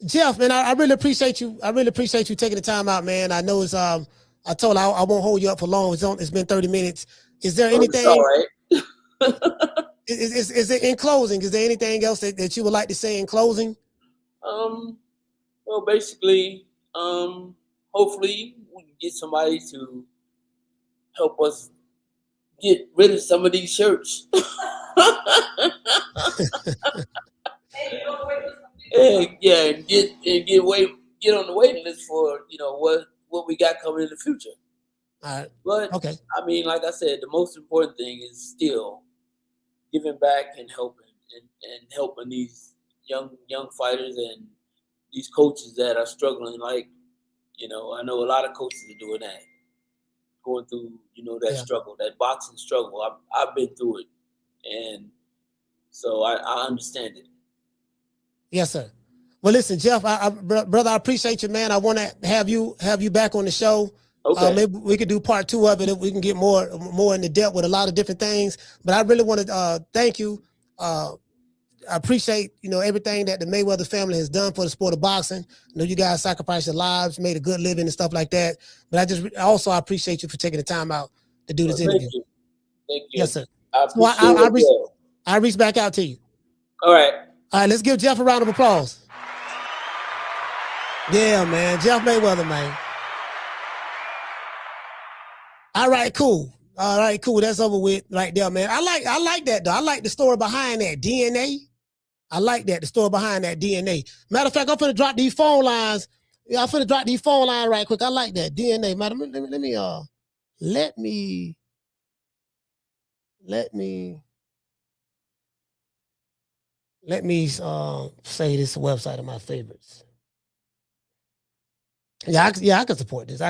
Jeff, man, I really appreciate you. I really appreciate you taking the time out, man. I know it's I told I won't hold you up for long. It's been 30 minutes. Is there anything? All right. Is it in closing? Is there anything else that you would like to say in closing? Well, basically, hopefully we can get somebody to help us get rid of some of these shirts. And get on the waiting list for what we got coming in the future. All right. But okay. I mean, like I said, the most important thing is still giving back and helping these young fighters and these coaches that are struggling. Like, I know a lot of coaches are doing that, going through that struggle, that boxing struggle. I've been through it, and so I understand it. Yes, sir. Well, listen, Jeff, brother, I appreciate you, man. I want to have you back on the show. Okay. Maybe we could do part 2 of it if we can get more into depth with a lot of different things. But I really want to thank you. I appreciate everything that the Mayweather family has done for the sport of boxing. I know you guys sacrificed your lives, made a good living and stuff like that. But I appreciate you for taking the time out to do this interview. Thank you. Yes, sir. I reach back out to you. All right. All right, let's give Jeff a round of applause. Yeah, man. Jeff Mayweather, man. All right, cool. That's over with right there, man. I like that though. I like the story behind that DNA. I like that, the story behind that DNA. Matter of fact, I'm finna drop these phone lines. Yeah, I'm finna drop these phone lines right quick. I like that DNA. Matter, let me say this website of my favorites. Yeah, I can support this.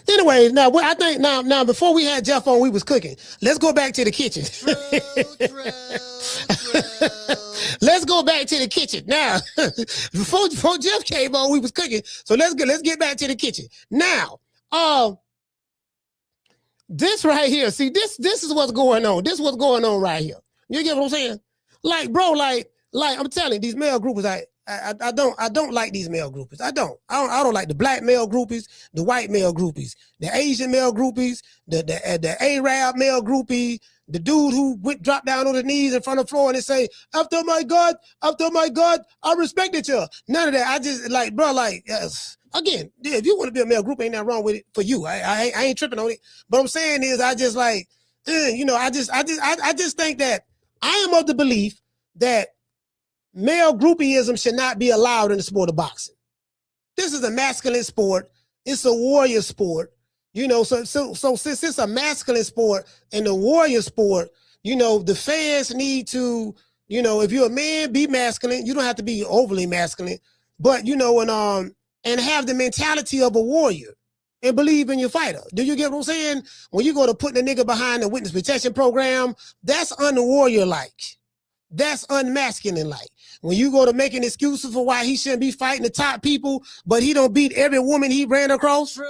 Anyway, now I think now before we had Jeff on, we was cooking. Let's go back to the kitchen. True. Let's go back to the kitchen now. before Jeff came on, we was cooking. So let's get back to the kitchen now. This right here. See, this is what's going on. This is what's going on right here. You get what I'm saying? Like, bro, like I'm telling you, these male groupers, I don't like these male groupies. I don't like the black male groupies, the white male groupies, the Asian male groupies, the Arab male groupie, the dude who dropped down on his knees in front of the floor and they say, after my God, I respected you. None of that. I just like, bro, like, yes. Again, if you want to be a male group, ain't nothing wrong with it for you. I ain't tripping on it. But I'm saying is, I just like, I just think that I am of the belief that male groupieism should not be allowed in the sport of boxing. This is a masculine sport. It's a warrior sport. So since it's a masculine sport and a warrior sport, the fans need to, if you're a man, be masculine. You don't have to be overly masculine, but and have the mentality of a warrior and believe in your fighter. Do you get what I'm saying? When you go to put the nigga behind the witness protection program, that's un-warrior-like. That's unmasculine-like. When you go to making excuses for why he shouldn't be fighting the top people, but he don't beat every woman he ran across. True.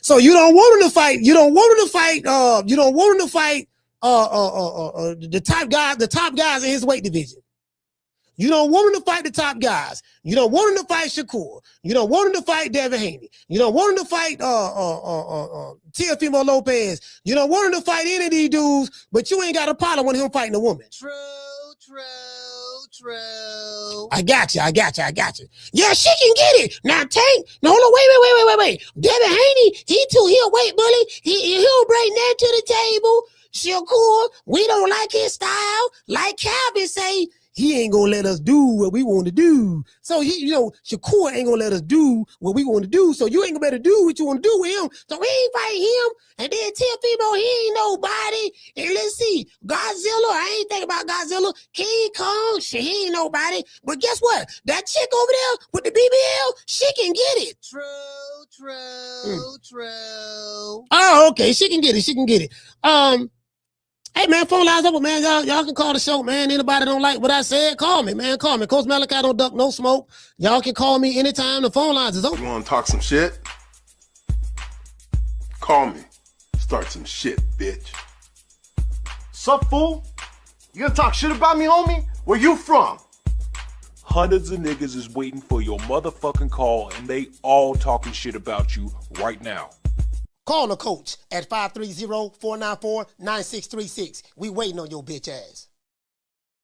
So you don't want him to fight. The top guys in his weight division. You don't want him to fight the top guys. You don't want him to fight Shakur. You don't want him to fight Devin Haney. You don't want him to fight Teofimo Lopez. You don't want him to fight any of these dudes, but you ain't got a problem with him fighting a woman. True. I got you. Yeah, she can get it. Now, Tank, no, hold on, wait. Devin Haney, he a weight bully. He'll bring that to the table. Shakur, we don't like his style. Like Calvin say, he ain't gonna let us do what we want to do. So Shakur ain't gonna let us do what we want to do. So you ain't gonna better do what you want to do with him. So we ain't fighting him. And then Teofimo, he ain't nobody. And let's see, Godzilla, I ain't thinking about Godzilla. King Kong, he ain't nobody. But guess what? That chick over there with the BBL, she can get it. True. Oh, okay, she can get it. Hey, man, phone lines open, man. Y'all can call the show, man. Anybody don't like what I said, call me, man. Call me. Coach Malachi don't duck no smoke. Y'all can call me anytime. The phone lines is open. You want to talk some shit? Call me. Start some shit, bitch. Sup, fool? You gonna talk shit about me, homie? Where you from? Hundreds of niggas is waiting for your motherfucking call, and they all talking shit about you right now. Call the coach at 530-494-9636. We waiting on your bitch ass.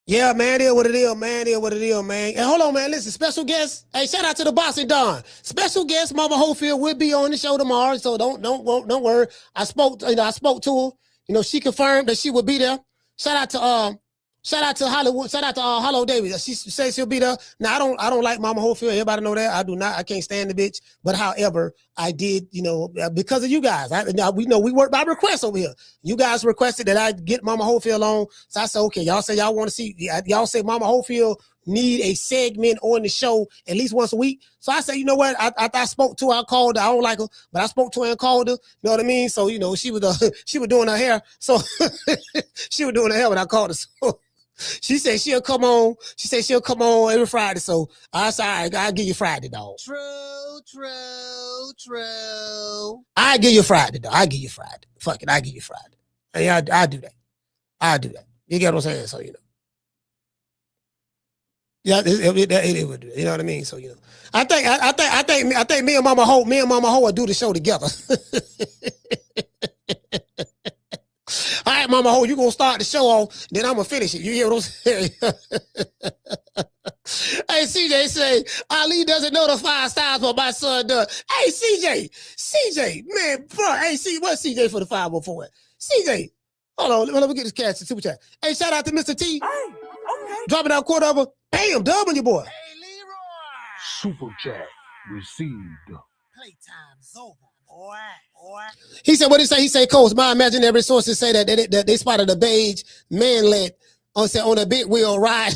Yeah, man, it is what it is, man. And hold on, man. Listen, special guest. Hey, shout out to the Boxing Don. Special guest, Mama Holyfield will be on the show tomorrow, so don't worry. I spoke to her. She confirmed that she would be there. Shout out to Hollywood. Shout out to Hollow Davis. She says she'll be there. Now I don't like Mama Holyfield. Everybody know that. I do not. I can't stand the bitch. But however, I did, because of you guys. We work by request over here. You guys requested that I get Mama Holyfield on. So I said, okay, y'all say y'all want to see. Y'all say Mama Holyfield need a segment on the show at least once a week. So I said, you know what? I spoke to her. I called her. I don't like her, but I spoke to her and called her. You know what I mean? So she was doing her hair. So she was doing her hair when I called her. So she said she'll come on. She said she'll come on every Friday. So I said, all right, I'll give you Friday, dog. True. I give you Friday, dog. I give you Friday. Fuck it, I give you Friday. Yeah, I do that. You get what I'm saying? So yeah, it would do. You know what I mean? So I think me and Mama Ho will do the show together. All right, Mama Ho, you gonna start the show off, then I'm gonna finish it. You hear what I'm saying? Hey, CJ say Ali doesn't know the 5 styles, but my son does. Hey, CJ, man, bro. Hey, what's CJ for the 504? CJ, Hold on, let me get this cash in super chat. Hey, shout out to Mr. T. Hey, okay. Dropping out quarter of a bam, dub on your boy. Hey, Leroy. Super chat received. Playtime's over, boy. He said, what did he say? He said, Coach, my imaginary sources say that they spotted a beige manlet on a big wheel ride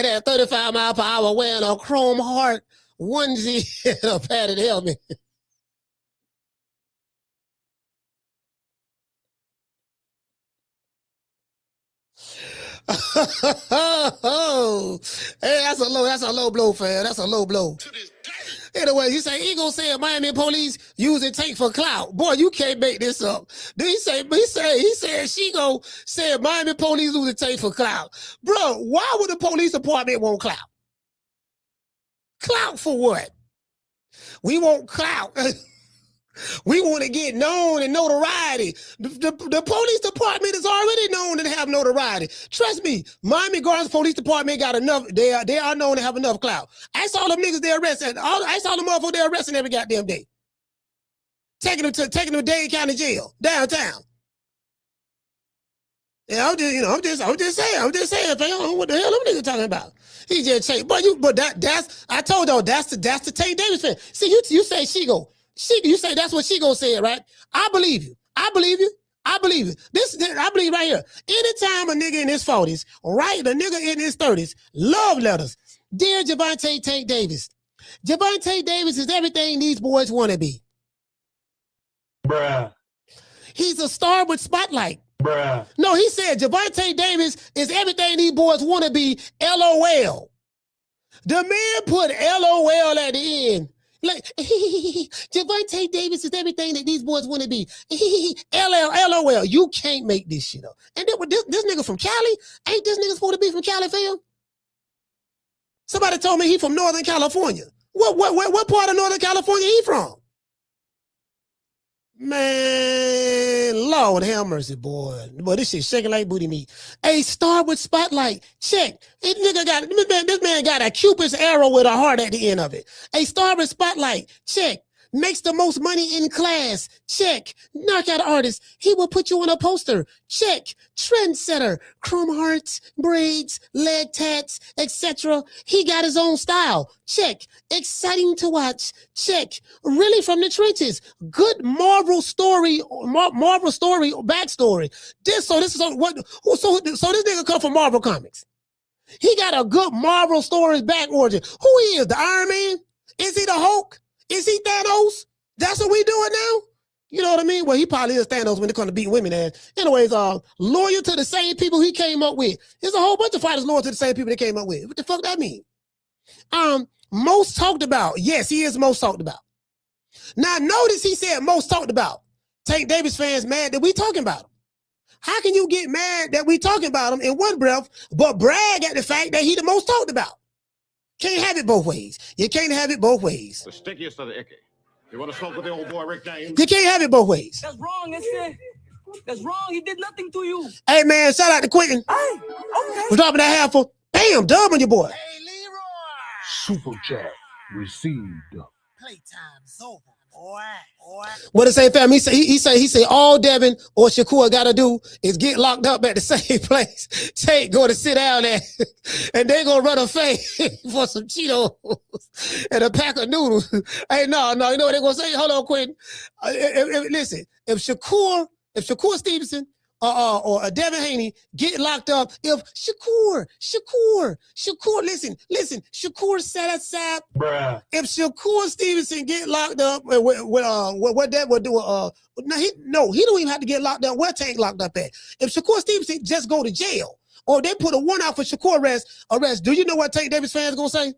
at 35 miles per hour wearing a chrome heart onesie and a padded helmet. Hey, that's a low blow, fam. That's a low blow. Anyway, he said Eagle said Miami police using tank for clout. Boy, you can't make this up. Then he said Shigo said Miami police using tank for clout. Bro, why would the police department want clout? Clout for what? We want clout. We want to get known and notoriety. The police department is already known to have notoriety. Trust me, Miami Gardens Police Department got enough. They are known to have enough clout. I saw them niggas they arrested. I saw them motherfuckers they arresting every goddamn day. Taking them to Dade County Jail downtown. Yeah, I'm just saying, fam. What the hell them niggas talking about? He just changed. I told y'all that's the Tank Davis fan. See, you say Shigo. You say that's what Shigo said, right? I believe you. I believe This I believe right here. Anytime a nigga in his 40s, write a nigga in his 30s, love letters. Dear Gervonta Tank Davis. Gervonta Davis is everything these boys want to be. Bruh. He's a star with spotlight. Bruh. No, he said Gervonta Davis is everything these boys want to be. LOL. The man put LOL at the end. Like, Gervonta Davis is everything that these boys want to be. LOL. You can't make this shit up. And then this nigga from Cali, ain't this nigga supposed to be from Cali, fam? Somebody told me he from Northern California. What part of Northern California he from? Man, Lord have mercy, boy. Boy, this shit shaking like booty meat. A star with spotlight. Check. This man got a Cupid's arrow with a heart at the end of it. A star with spotlight. Check. Makes the most money in class. Check. Knockout artist. He will put you on a poster. Check. Trendsetter. Chrome hearts, braids, leg tats, etc. He got his own style. Check. Exciting to watch. Check. Really from the trenches. Good Marvel story backstory. So this nigga come from Marvel Comics. He got a good Marvel stories back origin. Who he is? The Iron Man? Is he the Hulk? Is he Thanos? That's what we doing now? You know what I mean? Well, he probably is Thanos when it comes to beating women ass. Anyways, loyal to the same people he came up with. There's a whole bunch of fighters loyal to the same people they came up with. What the fuck that mean? Most talked about. Yes, he is most talked about. Now, notice he said most talked about. Tank Davis fans mad that we talking about him. How can you get mad that we talking about him in one breath, but brag at the fact that he the most talked about? Can't have it both ways. You can't have it both ways. The stickiest of the icky. You want to smoke with the old boy Rick James? You can't have it both ways. That's wrong, that's wrong. He did nothing to you. Hey, man, shout out to Quentin. Hey, okay. We're dropping that half for bam, dub on your boy. Hey, Leroy. Super chat received. Playtime's over, boy. What to say, fam? He say all Devin or Shakur gotta do is get locked up at the same place. Tank go to sit down there, and they gonna run a fade for some Cheetos and a pack of noodles. Hey, no, you know what they gonna say? Hold on, Quentin. Listen, if Shakur Stevenson or Devin Haney get locked up, if Shakur, listen, Shakur set aside. Bruh. If Shakur Stevenson get locked up, what that would do? He don't even have to get locked up. Where Tank locked up at? If Shakur Stevenson just go to jail, or they put a warrant out for Shakur arrest, do you know what Tank Davis fans gonna say?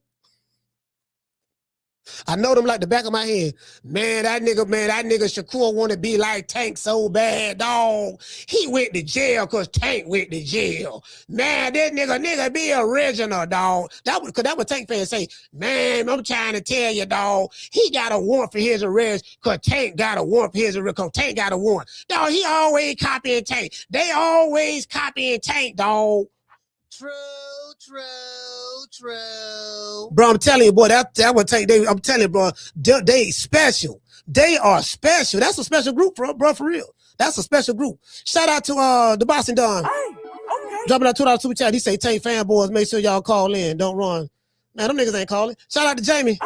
I know them like the back of my head. Man, that nigga Shakur want to be like Tank so bad, dog. He went to jail because Tank went to jail. Man, that nigga be original, dog. That what Tank fans say. Man, I'm trying to tell you, dog. He got a warrant for his arrest because Tank got a warrant for his arrest because Tank got a warrant. Dog, he always copying Tank. They always copying Tank, dog. True. Bro, I'm telling you, boy, that what Tank Davis. I'm telling you, bro, they special. They are special. That's a special group, bro, for real. That's a special group. Shout out to the Boston Don. Dropping that $2 super chat. He say, Tank fanboys, make sure y'all call in. Don't run. Man, them niggas ain't calling. Shout out to Jamie.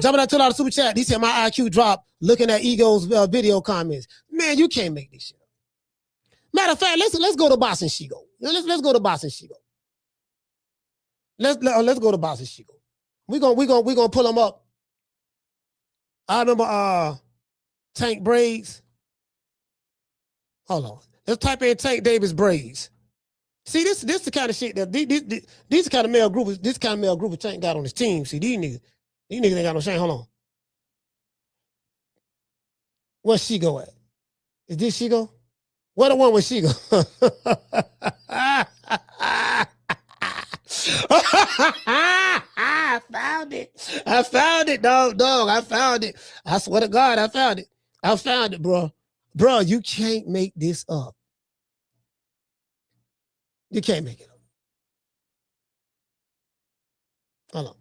Dropping that $2 super chat. He said, my IQ dropped looking at Ego's video comments. Man, you can't make this shit up. Matter of fact, let's go to Boston Shigo. Let's go to Boston Shigo. Let's go to Boston Shigo. We gonna pull them up. I remember Tank braids. Hold on. Let's type in Tank Davis braids. See, this the kind of shit that these kind of male group. This kind of male group of Tank got on his team. See, these niggas ain't got no shame. Hold on. Where's she go at? Is this she go? What the one with she go? I found it. I found it, dog. I found it. I swear to God, I found it. I found it, bro. Bro, you can't make this up. You can't make it up. Hold on.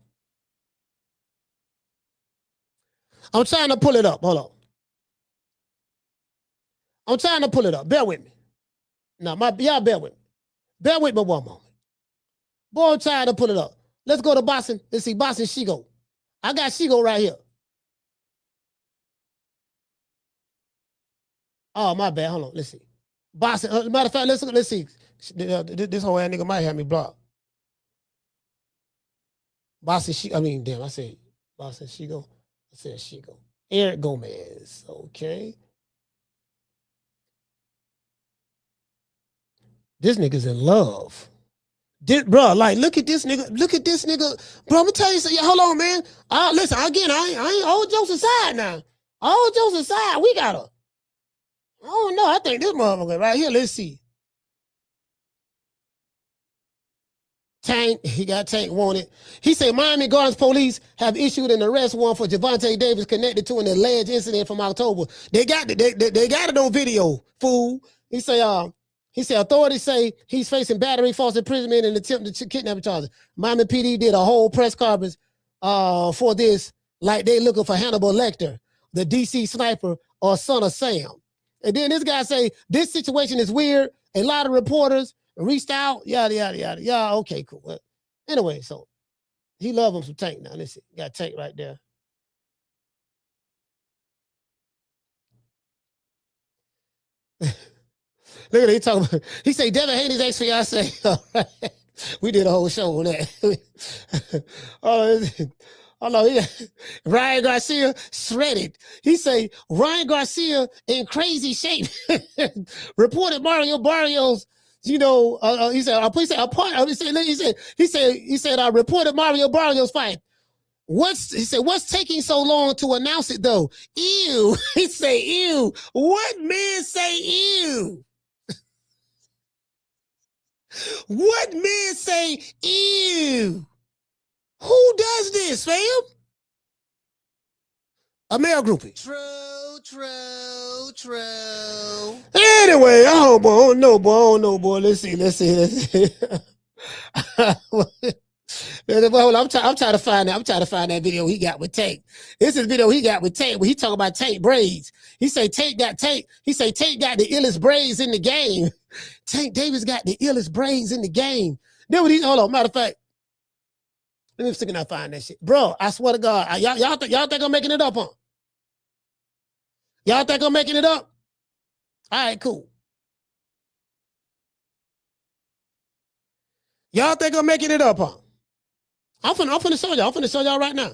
I'm trying to pull it up. Hold on. I'm trying to pull it up. Bear with me. Now, y'all bear with me. Bear with me one moment. Boy, I'm trying to pull it up. Let's go to Boston. Let's see Boston Shigo. I got Shigo right here. Oh, my bad. Hold on. Let's see. Boston. Matter of fact, let's see. This whole ass nigga might have me blocked. Boston Shigo. I mean, damn, I said Boston Shigo. I said Shigo. Eric Gomez. Okay. This nigga's in love. Bro, like, look at this nigga. Look at this nigga. Bro, I'm gonna tell you something. Hold on, man. Listen, again, I ain't all jokes aside now. All jokes aside, we got a. I don't know. I think this motherfucker right here. Let's see. Tank, he got Tank wanted. He said Miami Gardens police have issued an arrest warrant for Gervonta Davis connected to an alleged incident from October. They got it on video, fool. He said authorities say he's facing battery, false imprisonment, and attempted kidnapping charges. Miami PD did a whole press conference for this, like they looking for Hannibal Lecter, the DC sniper, or son of Sam. And then this guy say, this situation is weird. A lot of reporters reached out, yada, yada, yada. Yeah, okay, cool. Well, anyway, so he love him some Tank now. Let's see. Got Tank right there. Look at it. He talking about, he say Devin Haney's ex-fiance. All right. We did a whole show on that. Oh no, Ryan Garcia shredded. He say Ryan Garcia in crazy shape. Reported Mario Barrios. He said reported Mario Barrios fight. What's taking so long to announce it though? Ew. He say ew. What man say ew? What man say ew? Who does this, fam? A male groupie. True. Anyway, I don't know, boy. Let's see. Hold on, I'm trying to find that video he got with Tank. This is video he got with Tank where he talking about Tank braids. He say Tank got the illest braids in the game. Tank Davis got the illest braids in the game. Then when hold on, matter of fact, let me see if I find that shit. Bro, I swear to God, y'all think I'm making it up, huh? Y'all think I'm making it up? All right, cool. Y'all think I'm making it up, huh? I'm finna show y'all. I'm finna show y'all right now.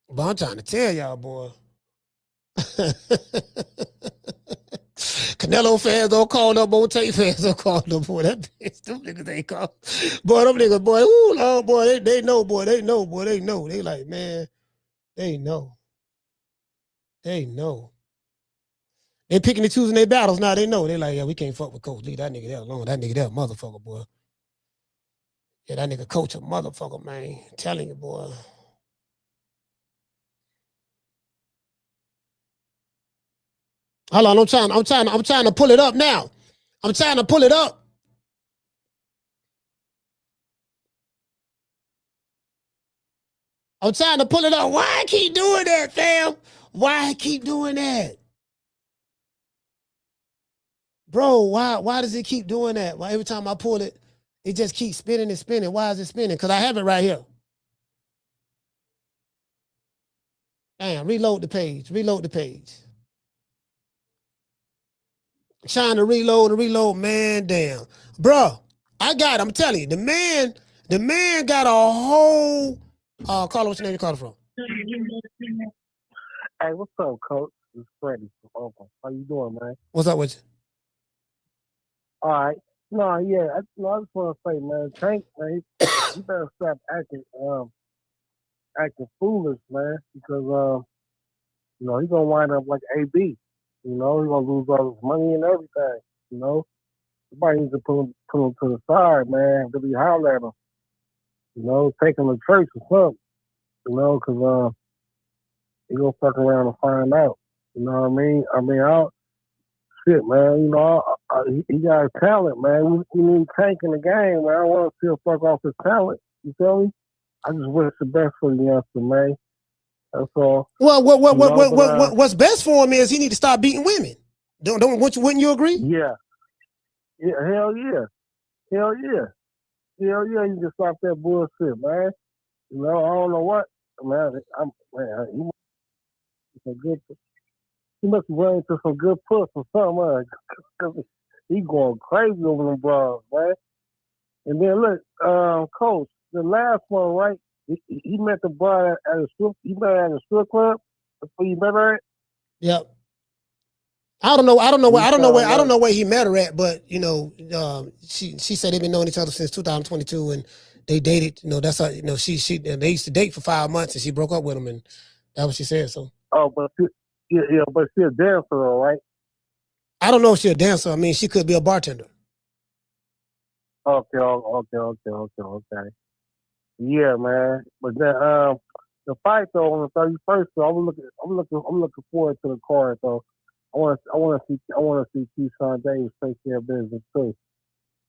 But I'm trying to tell y'all, boy. Canelo fans don't call no more. Tank fans don't call no more. That bitch, them niggas ain't call. Boy, them niggas, boy, ooh, Lord, boy, they know, boy, they know. They like, man, they know. They picking and choosing their battles now. They know. They like, yeah, we can't fuck with Coach. Leave that nigga there alone. That nigga there, motherfucker, boy. Yeah, that nigga Coach a motherfucker, man. I'm telling you, boy. Hold on, I'm trying to pull it up now. I'm trying to pull it up. I'm trying to pull it up. Why I keep doing that, fam? Why I keep doing that? Bro, why does it keep doing that? Why every time I pull it, it just keeps spinning and spinning? Why is it spinning? Because I have it right here. Damn, reload the page. Reload the page. Trying to reload and reload, man, damn. Bro, I got it. I'm telling you, the man got a whole Carla, what's your name you calling from? Hey, what's up, Coach? It's Freddie from Oakland. How you doing, man? What's up with you? All right. No, yeah, I just want to say, man, Tank, man, you better stop acting foolish, man, because you know, he's gonna wind up like AB. You know, he's gonna lose all his money and everything. You know, somebody needs to put him to the side, man. Really holler at him. You know, take him to church or something. You know, because he gonna fuck around and find out. You know what I mean? Shit, man. You know, he got talent, man. We need Tank in the game, man. I want to see him fuck off his talent. You feel me? I just wish the best for the youngster, man. That's all. Well, what's best for him is he need to stop beating women. Wouldn't you agree? Yeah. Yeah. Hell yeah. Hell yeah. Hell yeah. You just stop that bullshit, man. You know, I don't know what, man. He must be running to some good puss or something, because he going crazy over them bras, man. And then look, Coach, the last one, right? He met the bride at a strip. He met her at a strip club. That's where you met her at. Yep. I don't know where he met her at, but you know, she said they've been knowing each other since 2022, and they dated. You know, that's how, you know, they used to date for 5 months, and she broke up with him, and that's what she said. So. Oh, but but she's a dancer, though, right? I don't know if she's a dancer. I mean, she could be a bartender. Okay. Yeah, man. But then the fight though on the 31st, so I'm looking forward to the card though. I want to see Keyshawn Davis take care of business too.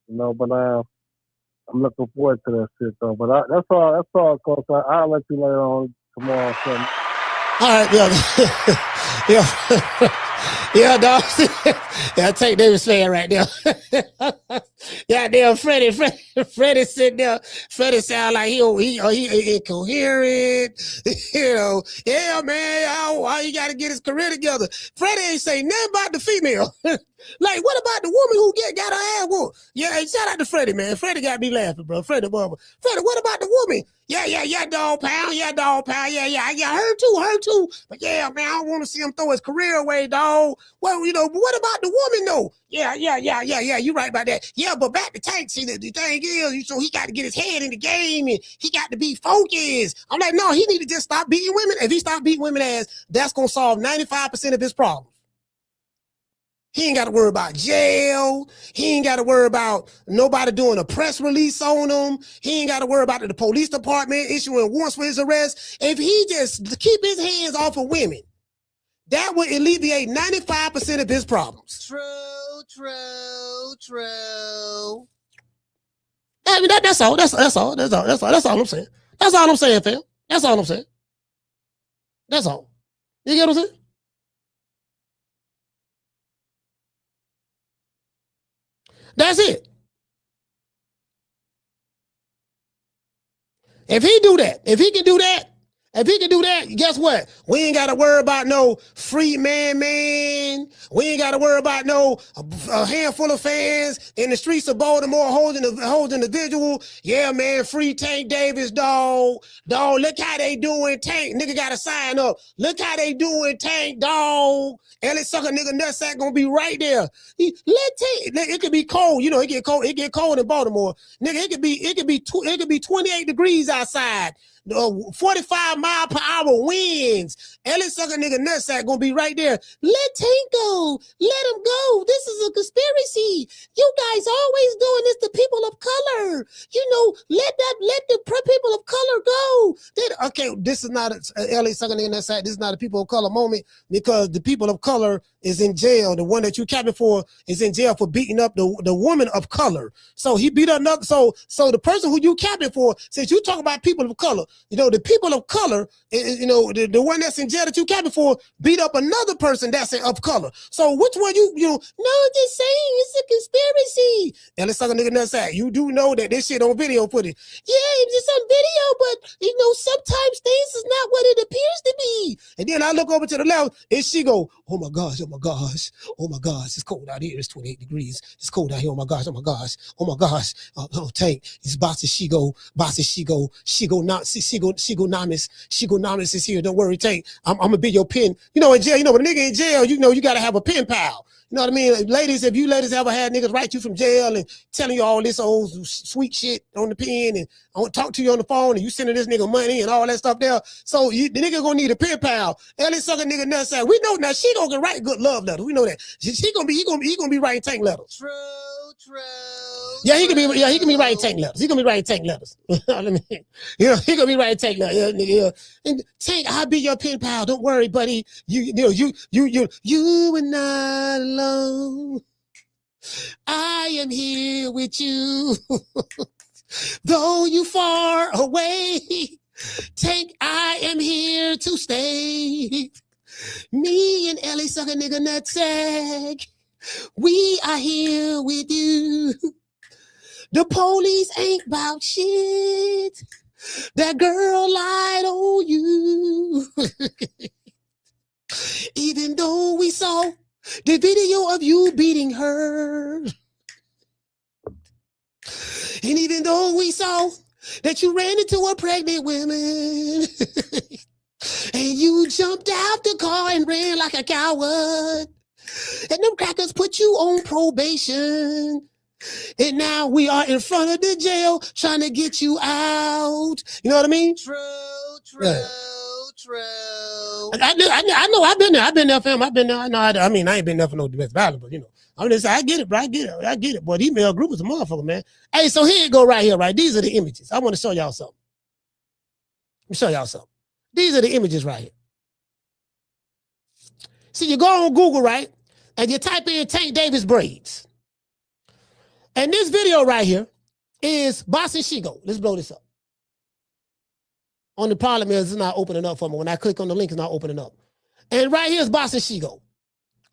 You know, but I'm looking forward to that shit though. But that's all, Coach. I'll let you later on tomorrow. So. All right, yeah, dog. Yeah, Tank Davis fan right there. Goddamn, Freddie sitting there. Freddie sound like he incoherent. You know, yeah, man. Why you got to get his career together? Freddie ain't say nothing about the female. Like, what about the woman who got her ass whooped? Yeah, hey, shout out to Freddie, man. Freddie got me laughing, bro. Freddie, what about the woman? Yeah, dog pound. Yeah, her too. But yeah, man, I don't want to see him throw his career away, dog. Well, you know, but what about the woman, though? Yeah, you right about that. Yeah, but back to Tank, see, the thing is, so he got to get his head in the game, and he got to be focused. I'm like, no, he need to just stop beating women. If he stop beating women ass, that's going to solve 95% of his problems. He ain't got to worry about jail. He ain't got to worry about nobody doing a press release on him. He ain't got to worry about the police department issuing warrants for his arrest. If he just keep his hands off of women, that would alleviate 95% of his problems. True. I mean, that's all. That's all I'm saying. That's all I'm saying, fam. That's all I'm saying. That's all. You get what I'm saying? That's it. If he can do that, guess what? We ain't got to worry about no free man. We ain't got to worry about no a handful of fans in the streets of Baltimore holding the visual. Yeah, man, free Tank Davis, dog. Look how they doing Tank. Nigga got to sign up. Look how they doing Tank, dog. Ellis sucker nigga nutsack gonna be right there. It could be cold, you know. It get cold in Baltimore, nigga. It could be 28 degrees outside. 45 mile per hour winds. Ellis sucker nigga nutsack gonna be right there. Let Tank go. Let him go. This is a conspiracy. You guys always doing this to people of color. You know, let the people of color go. Okay, this is not Ellis sucker nigga nutsack. This is not a people of color moment, because the people of color is in jail. The one that you capping for is in jail for beating up the woman of color. So he beat up another. So the person who you capping for, since you talk about people of color, the people of color, the one that's in jail that you captured for beat up another person that's of color. So which one no, I'm just saying it's a conspiracy. And let's talk a nigga nut side. You do know that this shit on video footage. Yeah, it's just on video, but sometimes things is not what it appears to be. And then I look over to the left and she go, oh my gosh, oh my gosh, oh my gosh, it's cold out here. It's 28 degrees. It's cold out here. Oh my gosh, oh my gosh, oh my gosh. Oh, Tank, it's bossy. She go Namis is here. Don't worry, Tank. I'm gonna be your pen. In jail, when a nigga in jail, you gotta have a pen pal. You know what I mean? Ladies, if you ladies ever had niggas write you from jail and telling you all this old sweet shit on the pen and I want to talk to you on the phone and you sending this nigga money and all that stuff there. So the nigga gonna need a pen pal. Ellie sucker nigga nutsack. We know now she gonna write good love letters. We know that. He gonna be writing Tank letters. True. Yeah, he can be writing Tank letters. He gonna be writing Tank letters. He gonna be writing Tank letters. Yeah. And Tank, I'll be your pen pal. Don't worry, buddy. You are not alone. I am here with you. Though you far away, Tank, I am here to stay. Me and Ellie suck a nigga nutsack. We are here with you. The police ain't about shit. That girl lied on you. Even though we saw the video of you beating her. And even though we saw that you ran into a pregnant woman. And you jumped out the car and ran like a coward. And them crackers put you on probation. And now we are in front of the jail trying to get you out. You know what I mean? True. I know. I've been there, fam. I've been there. I ain't been there for no domestic violence, but I'm just saying, I get it, bro. I get it. Boy, the email group is a motherfucker, man. Hey, so here it go right here, right? These are the images. I want to show y'all something. Let me show y'all something. These are the images right here. See, you go on Google, right? And you type in Tank Davis braids. And this video right here is Boss and Shigo. Let's blow this up. On the problem is it's not opening up for me. When I click on the link, it's not opening up. And right here is Boss and Shigo.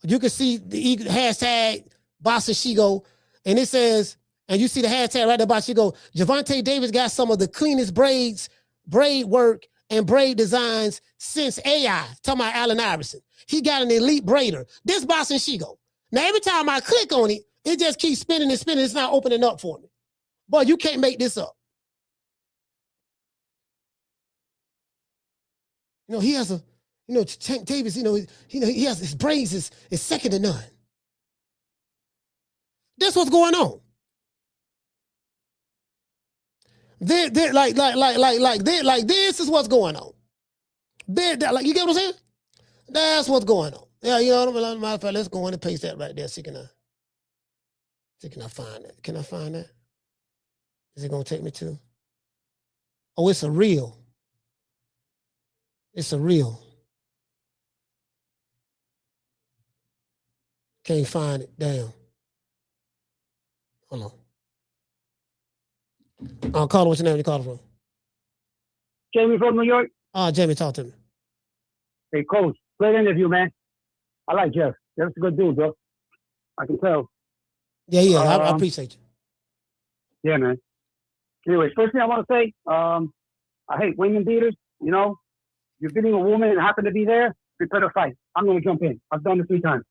You can see the hashtag Boss and Shigo. And it says, and you see the hashtag right there, Boss and Shigo. Gervonta Davis got some of the cleanest braid work and braid designs since AI. Talking about Allen Iverson. He got an elite braider. This Boss and Shigo. Now, every time I click on it, it just keeps spinning and spinning. It's not opening up for me. Boy, you can't make this up. He has Tank Davis, he has his braids is second to none. That's what's going on. Like this is what's going on. You get what I'm saying? That's what's going on. Yeah, matter of fact, let's go on and paste that right there. See, can I find that? Can I find that? Is it gonna take me to? Oh, it's a reel. It's a reel. Can't find it. Damn. Hold on. Caller, what's your name? You calling from? Jamie from New York. Jamie, talk to me. Hey, Coach. Great interview, man. I like Jeff. Jeff's a good dude, bro. I can tell. Yeah. I appreciate you. Yeah, man. Anyways, first thing I want to say, I hate women beaters. You're beating a woman and happen to be there, prepare to fight. I'm going to jump in. I've done it 3 times.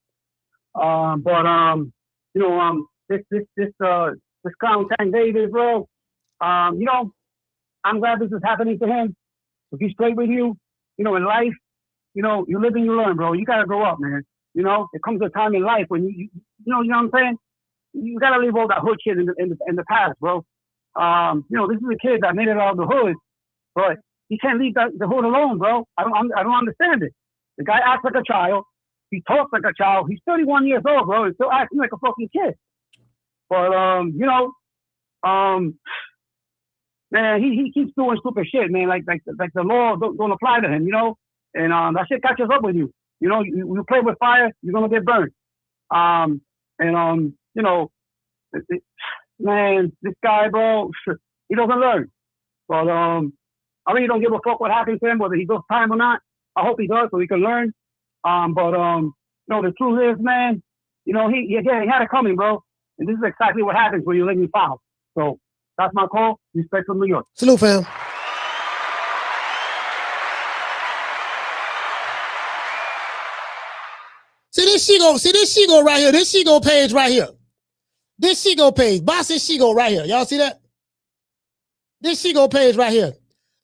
This clown Tank Davis, bro. I'm glad this is happening to him. To be straight with you, in life, you live and you learn, bro. You gotta grow up, man. It comes a time in life when you know what I'm saying. You gotta leave all that hood shit in the past, bro. This is a kid that made it out of the hood, but he can't leave the hood alone, bro. I don't understand it. The guy acts like a child. He talks like a child. He's 31 years old, bro. He's still acting like a fucking kid. But man, he keeps doing stupid shit, man. Like the law don't apply to him, And that shit catches up with you. You play with fire, you're gonna get burned. Man, this guy, bro, he doesn't learn. But I really don't give a fuck what happens to him, whether he does time or not. I hope he does so he can learn. The truth is, man, he had it coming, bro. And this is exactly what happens when you let me foul. So that's my call. Respect from New York. Salute, fam. See this Shigo right here. This Shigo page right here. This Shigo page. Bossy Shigo right here. Y'all see that? This Shigo page right here.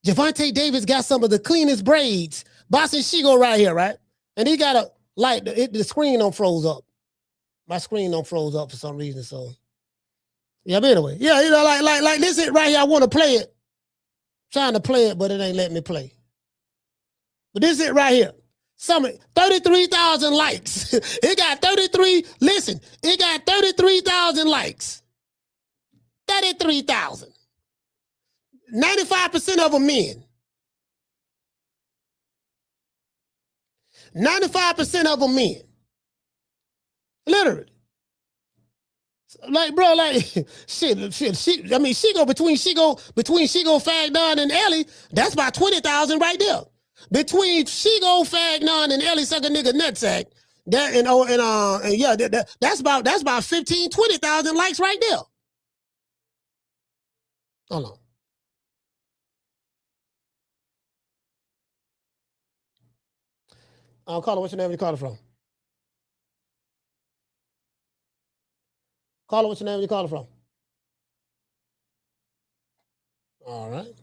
Gervonta Davis got some of the cleanest braids. Bossy Shigo right here, right? And he got a light. The screen don't froze up. My screen don't froze up for some reason. So yeah, but anyway. Yeah, like this it right here. I want to play it. Trying to play it, but it ain't letting me play. But this it right here. 33,000 likes. It got 33. Listen, it got 33,000 likes. 33,000. 95% of them men. 95% of them men. Literally. Like, bro, like, shit. I mean, between Shigo, Fagnon, and Ellie, that's about 20,000 right there. Between Shigo, Fagnon, and Ellie suck a nigga nutsack, that's about 15, 20,000 likes right there. Hold on. Caller, what's your name? Where you calling from? Caller, what's your name? Where you calling from? All right.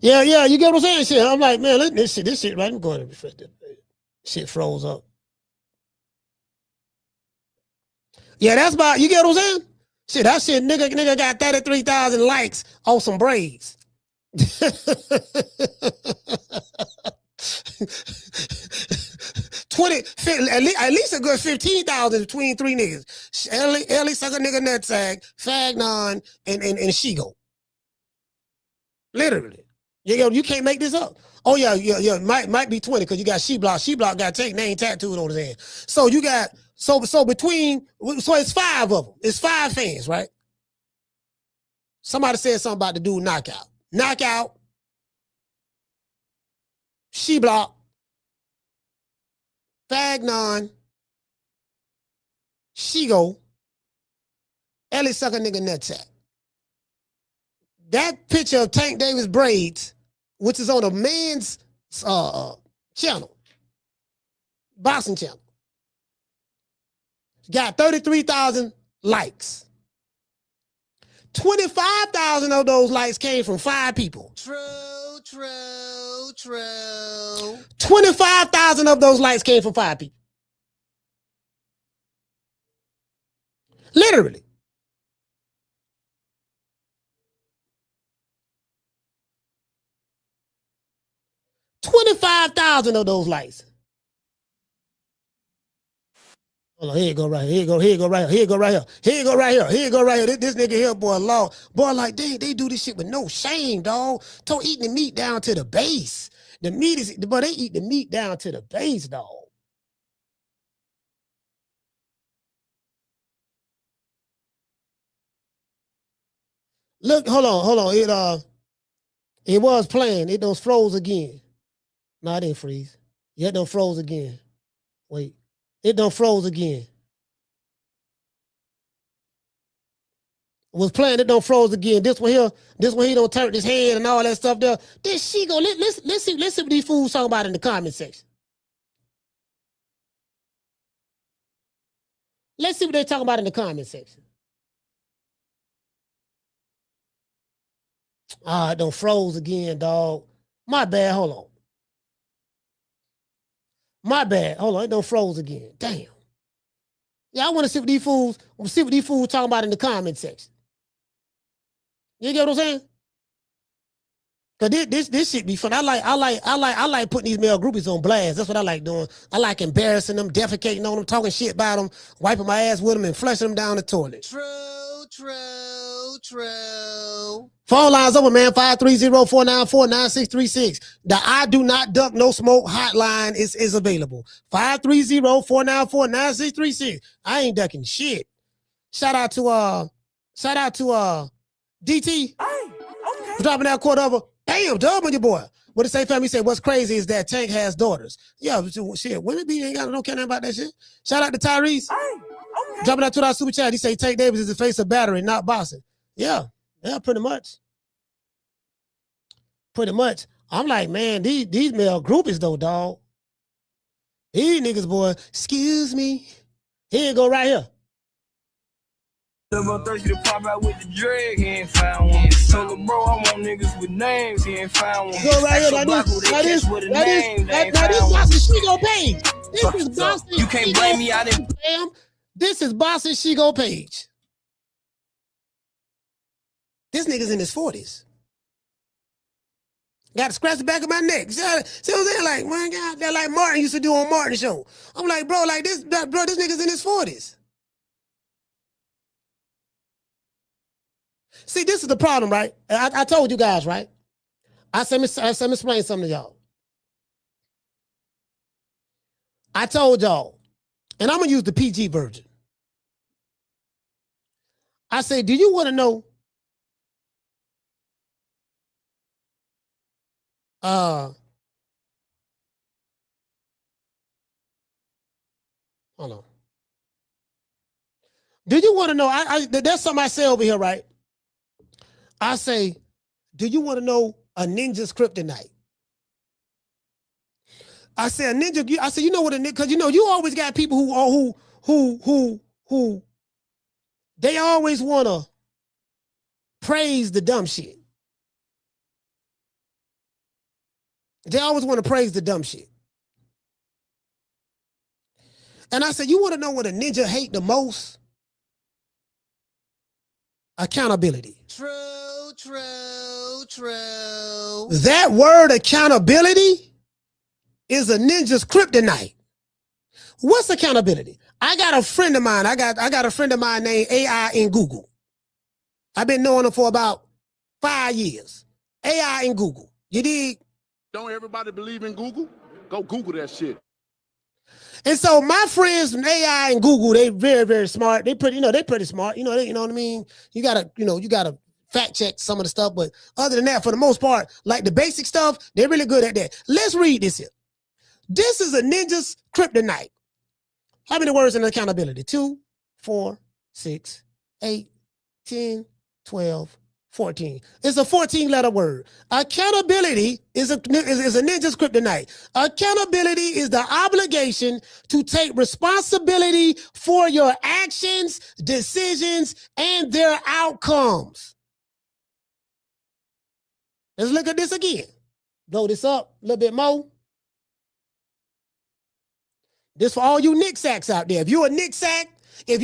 Yeah, you get what I'm saying? Shit. I'm like, man, this shit, right? I'm going to refresh this. Shit froze up. Yeah, that's about, you get what I'm saying? Shit, that shit, nigga got 33,000 likes on some braids. At least a good 15,000 between three niggas. Ellie suck a nigga nutsack, Fagnon, and Shigo. Literally. You can't make this up. Oh yeah, might be 20 because you got She-Block. She-Block got Tank name tattooed on his hand. So you got so it's 5 of them. It's 5 fans, right? Somebody said something about the dude Knockout. She-Block. Fagnon. Shigo. Ellie suck a nigga nutsack. That picture of Tank Davis braids, which is on a man's channel, boxing channel, got 33,000 likes. 25,000 of those likes came from 5 people. True. 25,000 of those likes came from 5 people. Literally. $25,000 of those likes. Hold on, here you go right here. Here you go right here. This nigga here, boy, like they do this shit with no shame, dog. Don't eat the meat down to the base. The meat is, but they eat the meat down to the base, dog. Look, hold on. It was playing. It done froze again. No, it didn't freeze. Yeah, it done froze again. Wait. It done froze again. It was playing, it done froze again. This one he don't turn his head and all that stuff there. This Shigo, let's see what these fools talking about in the comment section. Let's see what they talking about in the comment section. It done froze again, dog. My bad, hold on. My bad. Hold on, it done froze again. Damn. Yeah, I want to see what these fools talking about in the comment section. You get what I'm saying? Cause this shit be fun. I like putting these male groupies on blast. That's what I like doing. I like embarrassing them, defecating on them, talking shit about them, wiping my ass with them, and flushing them down the toilet. True. Phone lines open, man. 530-494-9636. The I do not duck no smoke hotline is available. 530-494-9636. I ain't ducking shit. Shout out to DT. For dropping that quote over. Damn, dub on your boy. What the same family said, what's crazy is that Tank has daughters. Yeah, shit, women be ain't got no care about that shit. Shout out to Tyrese. Dropping that $2 super chat. He say Tank Davis is the face of battery, not boxing. Yeah, pretty much. Pretty much. I'm like, man, these male groupies though, dog. These niggas, boy, excuse me. Here you go right here. About thirsty to pop out with the drag, he ain't found one. Told him, bro, I want niggas with names, he ain't found one. Go right here like this. Like this. Boss and Shigo page. This is Boss and You can't blame me, I didn't. This is Boss and Shigo page. This nigga's in his 40s. Got to scratch the back of my neck. See what I'm saying? Like, my God, they're like Martin used to do on Martin show. I'm like, bro, like this nigga's in his 40s. See, this is the problem, right? I told you guys, right? I said, let me explain something to y'all. I told y'all, and I'm going to use the PG version. I say, do you want to know hold on. Do you want to know? There's something I say over here, right? I say, do you want to know a ninja's kryptonite? I say a ninja. I say, you know what a ninja? Because you always got people who they always want to praise the dumb shit. They always want to praise the dumb shit. And I said, you want to know what a ninja hate the most? Accountability. True. That word accountability is a ninja's kryptonite. What's accountability? I got a friend of mine. I got a friend of mine named AI in Google. I've been knowing him for about 5 years. AI in Google. You dig? Don't everybody believe in Google? Go Google that shit. And so my friends from AI and Google, they very, very smart. They pretty smart. You know what I mean? You gotta fact check some of the stuff, but other than that, for the most part, like the basic stuff, they're really good at that. Let's read this here. This is a ninja's kryptonite. How many words in accountability? 2, 4, 6, 8, 10, 12, 14. It's a 14-letter word. Accountability is a ninja's kryptonite. Accountability is the obligation to take responsibility for your actions, decisions, and their outcomes. Let's look at this again. Blow this up a little bit more. This for all you Nick Sacks out there. If you're a Nick Sack, a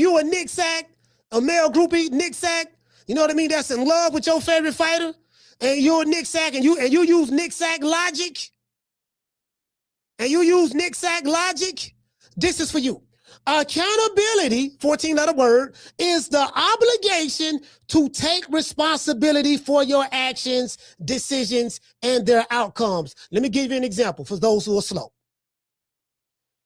male groupie, Nick Sack, you know what I mean? That's in love with your favorite fighter, and you're a Nick Sack, and you use Nick Sack logic, this is for you. Accountability, 14-letter word, is the obligation to take responsibility for your actions, decisions, and their outcomes. Let me give you an example for those who are slow.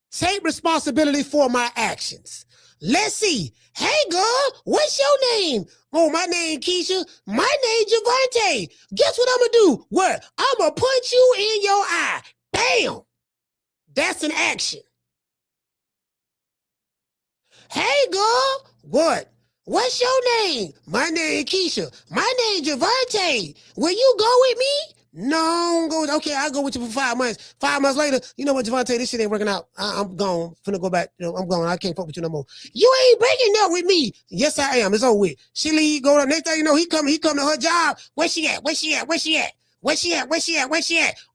Take responsibility for my actions. Let's see. Hey, girl, what's your name? Oh, my name Keisha. My name Gervonta. Guess what I'm going to do? What? I'm going to punch you in your eye. Bam. That's an action. Hey, girl, what? What's your name? My name Keisha. My name Gervonta. Will you go with me? No, go. Okay, I'll go with you for 5 months. 5 months later, you know what, Gervonta, this shit ain't working out. I'm gone. Finna go back. I'm gone. I can't fuck with you no more. You ain't breaking up with me. Yes, I am. It's over with. She leave, go to next thing you know, he come to her job. Where she at?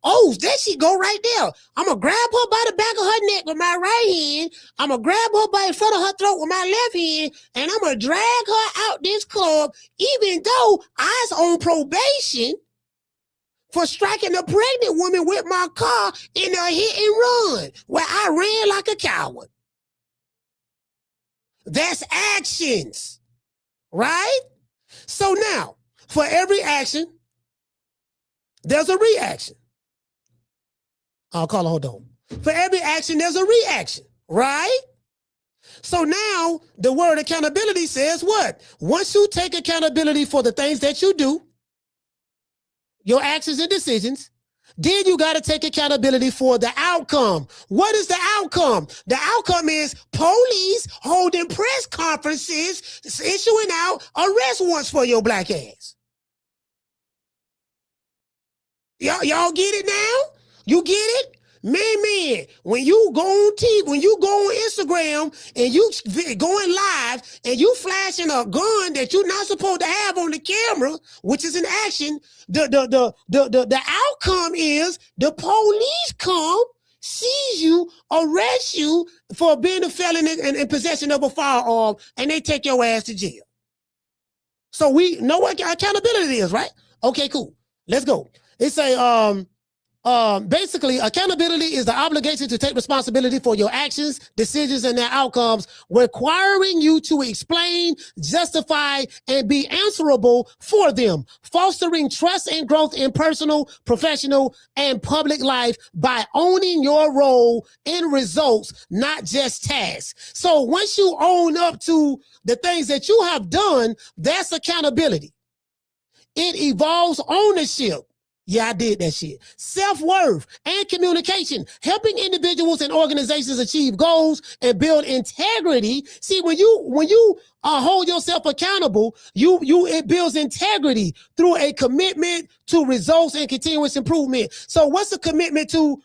Oh, there she go right there. I'm going to grab her by the back of her neck with my right hand. I'm going to grab her by in front of her throat with my left hand, and I'm going to drag her out this club, even though I was on probation for striking a pregnant woman with my car in a hit and run where I ran like a coward. That's actions, right? So now, for every action, there's a reaction. I'll call it, hold on. For every action, there's a reaction, right? So now, the word accountability says what? Once you take accountability for the things that you do, your actions and decisions. Then you got to take accountability for the outcome. What is the outcome? The outcome is police holding press conferences, issuing out arrest warrants for your black ass. Y'all get it now? You get it? Man, when you go on TV, when you go on Instagram and you going live and you flashing a gun that you're not supposed to have on the camera, which is an action, the outcome is the police come, seize you, arrest you for being a felon in possession of a firearm, and they take your ass to jail. So we know what accountability is, right? Okay, cool. Let's go. It say, basically, accountability is the obligation to take responsibility for your actions, decisions, and their outcomes, requiring you to explain, justify, and be answerable for them, fostering trust and growth in personal, professional, and public life by owning your role in results, not just tasks. So once you own up to the things that you have done, that's accountability. It involves ownership. Yeah, I did that shit. Self-worth and communication, helping individuals and organizations achieve goals and build integrity. See, when you hold yourself accountable, it builds integrity through a commitment to results and continuous improvement. So what's the commitment to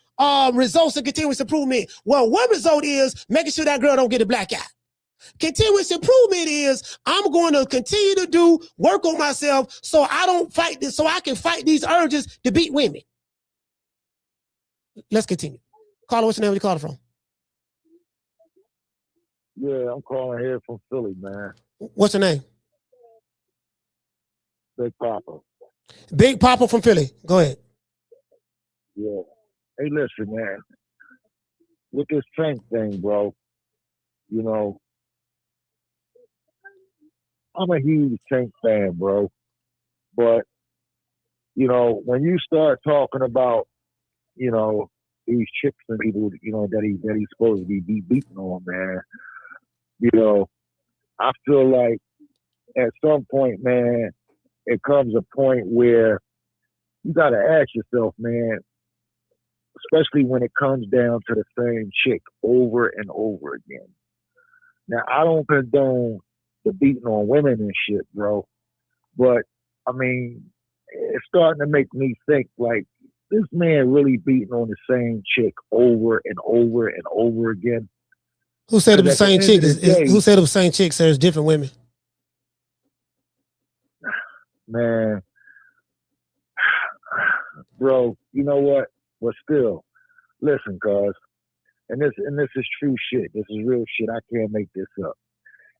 results and continuous improvement? Well, one result is making sure that girl don't get a black eye. Continuous improvement is I'm going to continue to work on myself so I don't fight this, so I can fight these urges to beat women. Let's continue. Caller, what's your name? Where you calling from? Yeah, I'm calling here from Philly, man. What's your name? Big Papa. Big Papa from Philly. Go ahead. Yeah. Hey, listen, man. With this Tank thing, bro, you know, I'm a huge Tank fan, bro. But, you know, when you start talking about, you know, these chicks and people, you know, that he's supposed to be beating on, man, you know, I feel like at some point, man, it comes a point where you got to ask yourself, man, especially when it comes down to the same chick over and over again. Now, I don't condone the beating on women and shit, bro. But, I mean, it's starting to make me think, like, this man really beating on the same chick over and over and over again. Who said it was the same chick? Who said it was the same chick? So there's different women. Man, bro, you know what? But still, listen, cuz, and this is true shit. This is real shit. I can't make this up.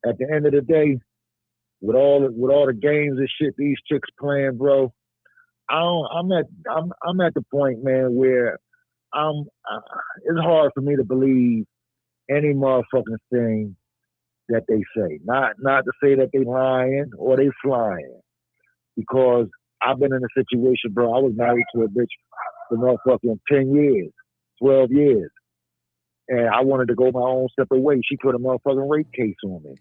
At the end of the day, with all the games and shit these chicks playing, bro, I'm at the point, man, where it's hard for me to believe any motherfucking thing that they say. Not to say that they lying or they flying, because I've been in a situation, bro. I was married to a bitch for motherfucking 10 years, 12 years. And I wanted to go my own separate way. She put a motherfucking rape case on me.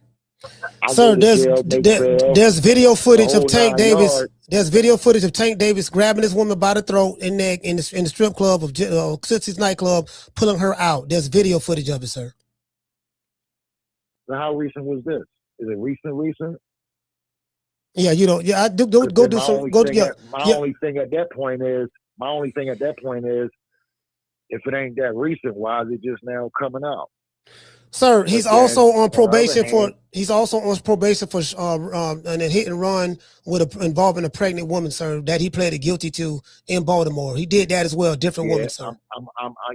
Sir, there's video footage of Tank Davis. There's video footage of Tank Davis grabbing this woman by the throat and neck in the strip club of Tootsie's nightclub, pulling her out. There's video footage of it, sir. So how recent was this? Is it recent? Yeah, you know, yeah, go do some. My only thing at that point is, if it ain't that recent, why is it just now coming out? Sir, he's also on probation for and a hit and run involving a pregnant woman, sir, that he pleaded guilty to in Baltimore. He did that as well, different woman, sir. I'm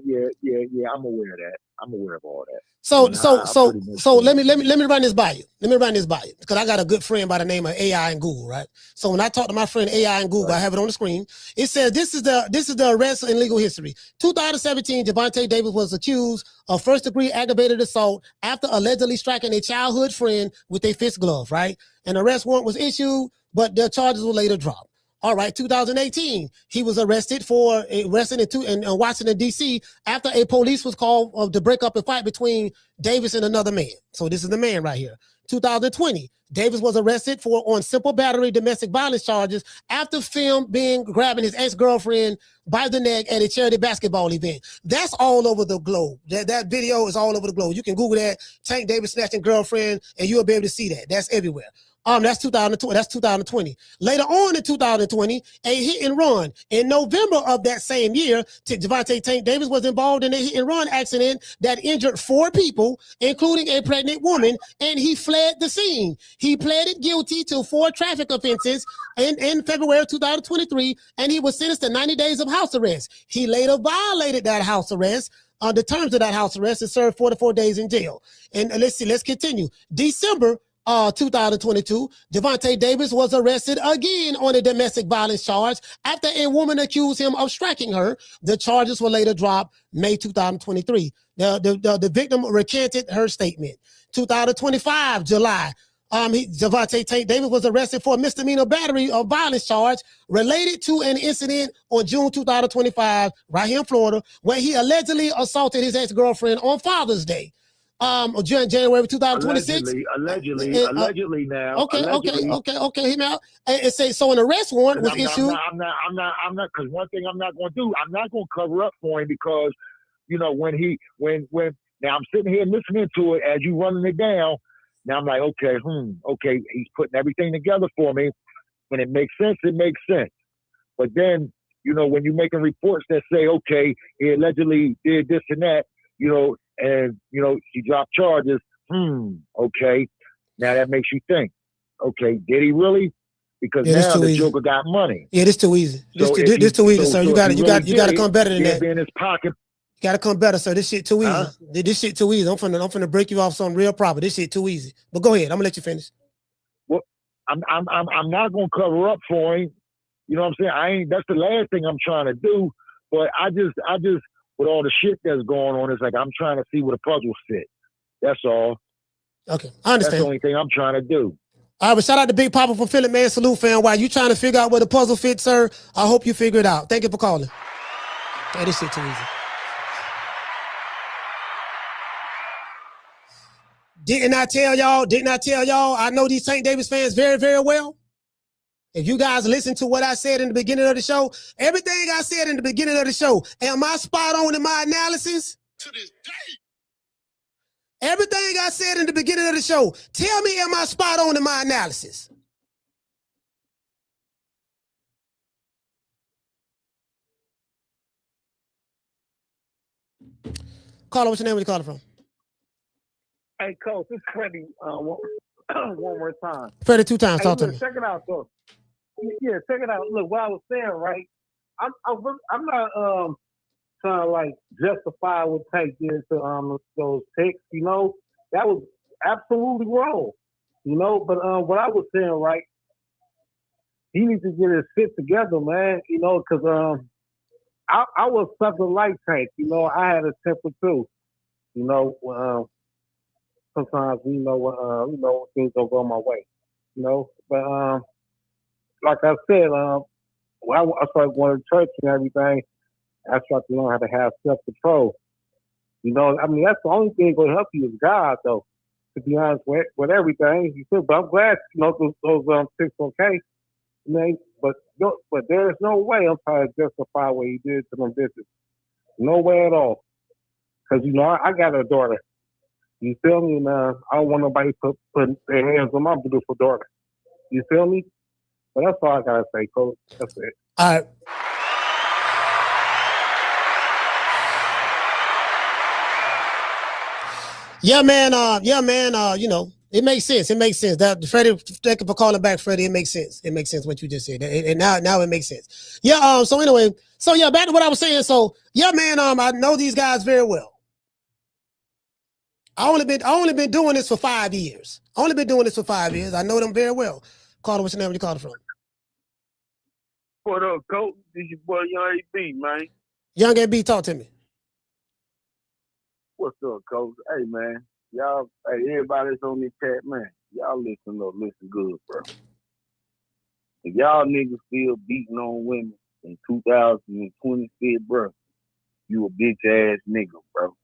aware of that. I'm aware of all that. So let me run this by you. Because I got a good friend by the name of AI and Google, right? So when I talk to my friend AI and Google, I have it on the screen. It says this is the arrest and legal history. 2017, Gervonta Davis was accused of first-degree aggravated assault after allegedly striking a childhood friend with a fist glove, right? An arrest warrant was issued, but the charges were later dropped. All right, 2018, he was arrested in Washington, D.C. after a police was called to break up a fight between Davis and another man. So this is the man right here. 2020, Davis was arrested on simple battery domestic violence charges after filmed grabbing his ex-girlfriend by the neck at a charity basketball event. That's all over the globe. That video is all over the globe. You can Google that, Tank Davis snatching girlfriend, and you'll be able to see that. That's everywhere. That's 2020. That's 2020. Later on in 2020, a hit and run. In November of that same year, Gervonta Tank Davis was involved in a hit and run accident that injured 4 people, including a pregnant woman, and he fled the scene. He pleaded guilty to 4 traffic offenses in February of 2023, and he was sentenced to 90 days of house arrest. He later violated that house arrest. The terms of that house arrest and served 44 days in jail. And let's continue. December 2022, Gervonta Davis was arrested again on a domestic violence charge after a woman accused him of striking her. The charges were later dropped May 2023. The victim recanted her statement. 2025, July, Gervonta Tank Davis was arrested for a misdemeanor battery of violence charge related to an incident on June 2025 right here in Florida, where he allegedly assaulted his ex-girlfriend on Father's Day. January 2026. Allegedly now. Okay. Hear me out. It says so. An arrest warrant was issued. I'm not. Because one thing I'm not going to do, I'm not going to cover up for him because, when now I'm sitting here listening to it as you running it down. Now I'm like, okay, he's putting everything together for me. When it makes sense, it makes sense. But then, when you're making reports that say, okay, he allegedly did this and that, and she dropped charges. Okay. Now that makes you think. Okay, did he really? Because now the Joker got money. Yeah, this too easy. This too easy, sir. You got to come better than that. In his pocket. You got to come better, sir. This shit too easy. This shit too easy. I'm finna break you off something real proper. This shit too easy. But go ahead. I'm gonna let you finish. Well, I'm not gonna cover up for him. You know what I'm saying? That's the last thing I'm trying to do. But I just with all the shit that's going on, it's like I'm trying to see where the puzzle fit. That's all. Okay, I understand. That's the only thing I'm trying to do. All right, but shout out to Big Papa from Philly, man. Salute, fam. While you trying to figure out where the puzzle fits, sir, I hope you figure it out. Thank you for calling. Hey, this shit too easy. Didn't I tell y'all? I know these Tank Davis fans very, very well. If you guys listen to what I said in the beginning of the show, everything I said in the beginning of the show, am I spot on in my analysis? To this day. Everything I said in the beginning of the show, tell me, am I spot on in my analysis? Caller, what's your name? Where you calling from? Hey, Coach, this is Freddie. One more time. Freddie, 2 times. Talk to me. Check it out, though. Yeah, check it out. Look, what I was saying, right? I'm not trying to like justify what Tank did to those picks. That was absolutely wrong. But what I was saying, right? He needs to get his shit together, man. Because I was something like Tank. I had a temper too. Sometimes things don't go my way. But like I said, when I started going to church and everything, I started to learn how to have self-control. That's the only thing going to help you is God, though, to be honest with everything. But I'm glad, those picks okay. But there's no way I'm trying to justify what he did to them bitches. No way at all. Because, I got a daughter. You feel me? And I don't want nobody put their hands on my beautiful daughter. You feel me? But that's all I gotta say, Coach. That's it. All right. Yeah, man. It makes sense. It makes sense. That Freddie, thank you for calling back, Freddie. It makes sense. It makes sense what you just said. And now it makes sense. Yeah. So anyway, back to what I was saying. So yeah, man. I know these guys very well. I only been doing this for 5 years. I know them very well. Caller, what's your name? Where you calling from? What up, Coach? This your boy Young AB, man. Young AB, talk to me. What's up, Coach? Hey, man. Y'all, everybody that's on this chat, man. Y'all listen good, bro. If y'all niggas still beating on women in 2026, bro, you a bitch ass nigga, bro.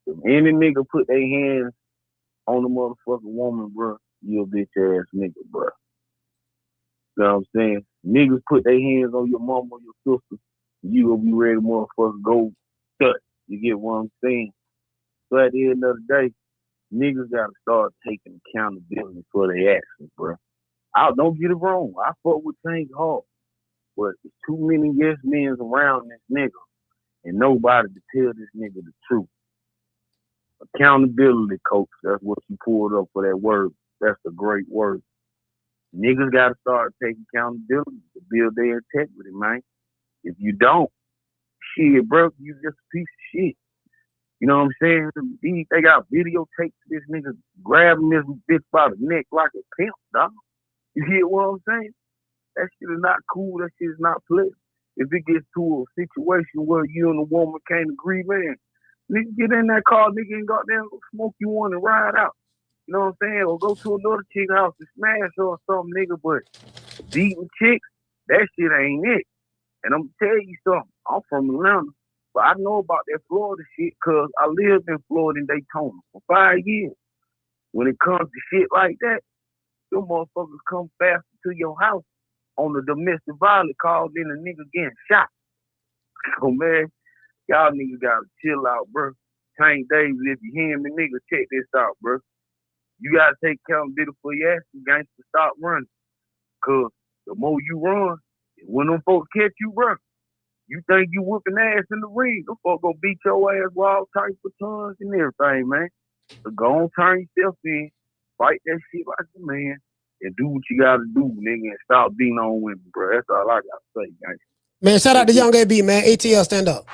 If any nigga put their hands on the motherfucking woman, bro, you a bitch ass nigga, bro. You know what I'm saying? Niggas put their hands on your mama or your sister, you gonna be ready to motherfucker go touch. You get what I'm saying? So at the end of the day, niggas gotta start taking accountability for their actions, bro. Don't get it wrong. I fuck with Tank hard, but there's too many yes men around this nigga, and nobody to tell this nigga the truth. Accountability, coach. That's what you pulled up for that word. That's a great word. Niggas gotta start taking accountability to build their integrity, man. If you don't, shit, bro, you just a piece of shit. You know what I'm saying? They got videotapes of this nigga grabbing this bitch by the neck like a pimp, dog. You hear what I'm saying? That shit is not cool. That shit is not pleasant. If it gets to a situation where you and the woman can't agree, man, nigga get in that car, nigga, and goddamn go smoke you one and ride out. You know what I'm saying? Or go to another chick house and smash her or something, nigga. But beating chicks, that shit ain't it. And I'm gonna tell you something. I'm from Atlanta, but I know about that Florida shit because I lived in Florida in Daytona for 5 years. When it comes to shit like that, them motherfuckers come faster to your house on the domestic violence call than a nigga getting shot. So, man, y'all niggas gotta chill out, bro. Tank Davis, if you hear me, nigga, check this out, bro. You gotta take accountability for your ass. You gangsta stop running. Cause the more you run, when them folks catch you, bro, you think you whooping ass in the ring. Them folks gonna beat your ass with all types of tons and everything, man. So go on, turn yourself in, fight that shit like a man, and do what you gotta do, nigga, and stop beating on women, bro. That's all I gotta say, guys. Man, shout out to Young AB, man. ATL, stand up.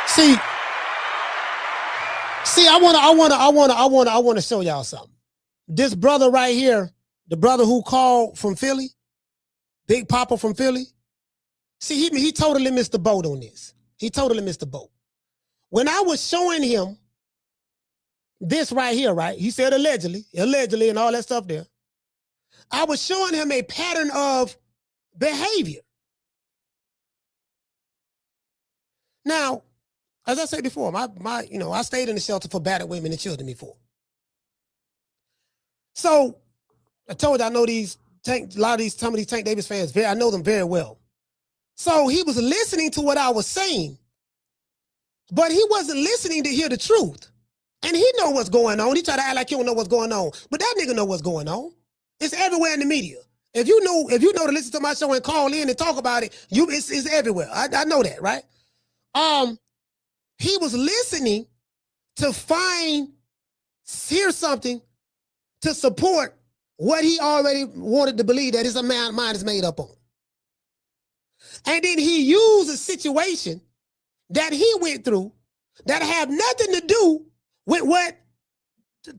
See, I want to show y'all something. This brother right here, the brother who called from Philly, Big Papa from Philly. See, he totally missed the boat on this. He totally missed the boat. When I was showing him this right here, right? He said allegedly, and all that stuff there. I was showing him a pattern of behavior. Now, as I said before, I stayed in the shelter for battered women and children before. So I told you I know some of these Tank Davis fans, I know them very well. So he was listening to what I was saying, but he wasn't listening to hear the truth. And he know what's going on. He try to act like he don't know what's going on, but that nigga know what's going on. It's everywhere in the media. If you know to listen to my show and call in and talk about it, it's everywhere. I know that, right? He was listening to hear something to support what he already wanted to believe that his mind is made up on. And then he used a situation that he went through that have nothing to do with what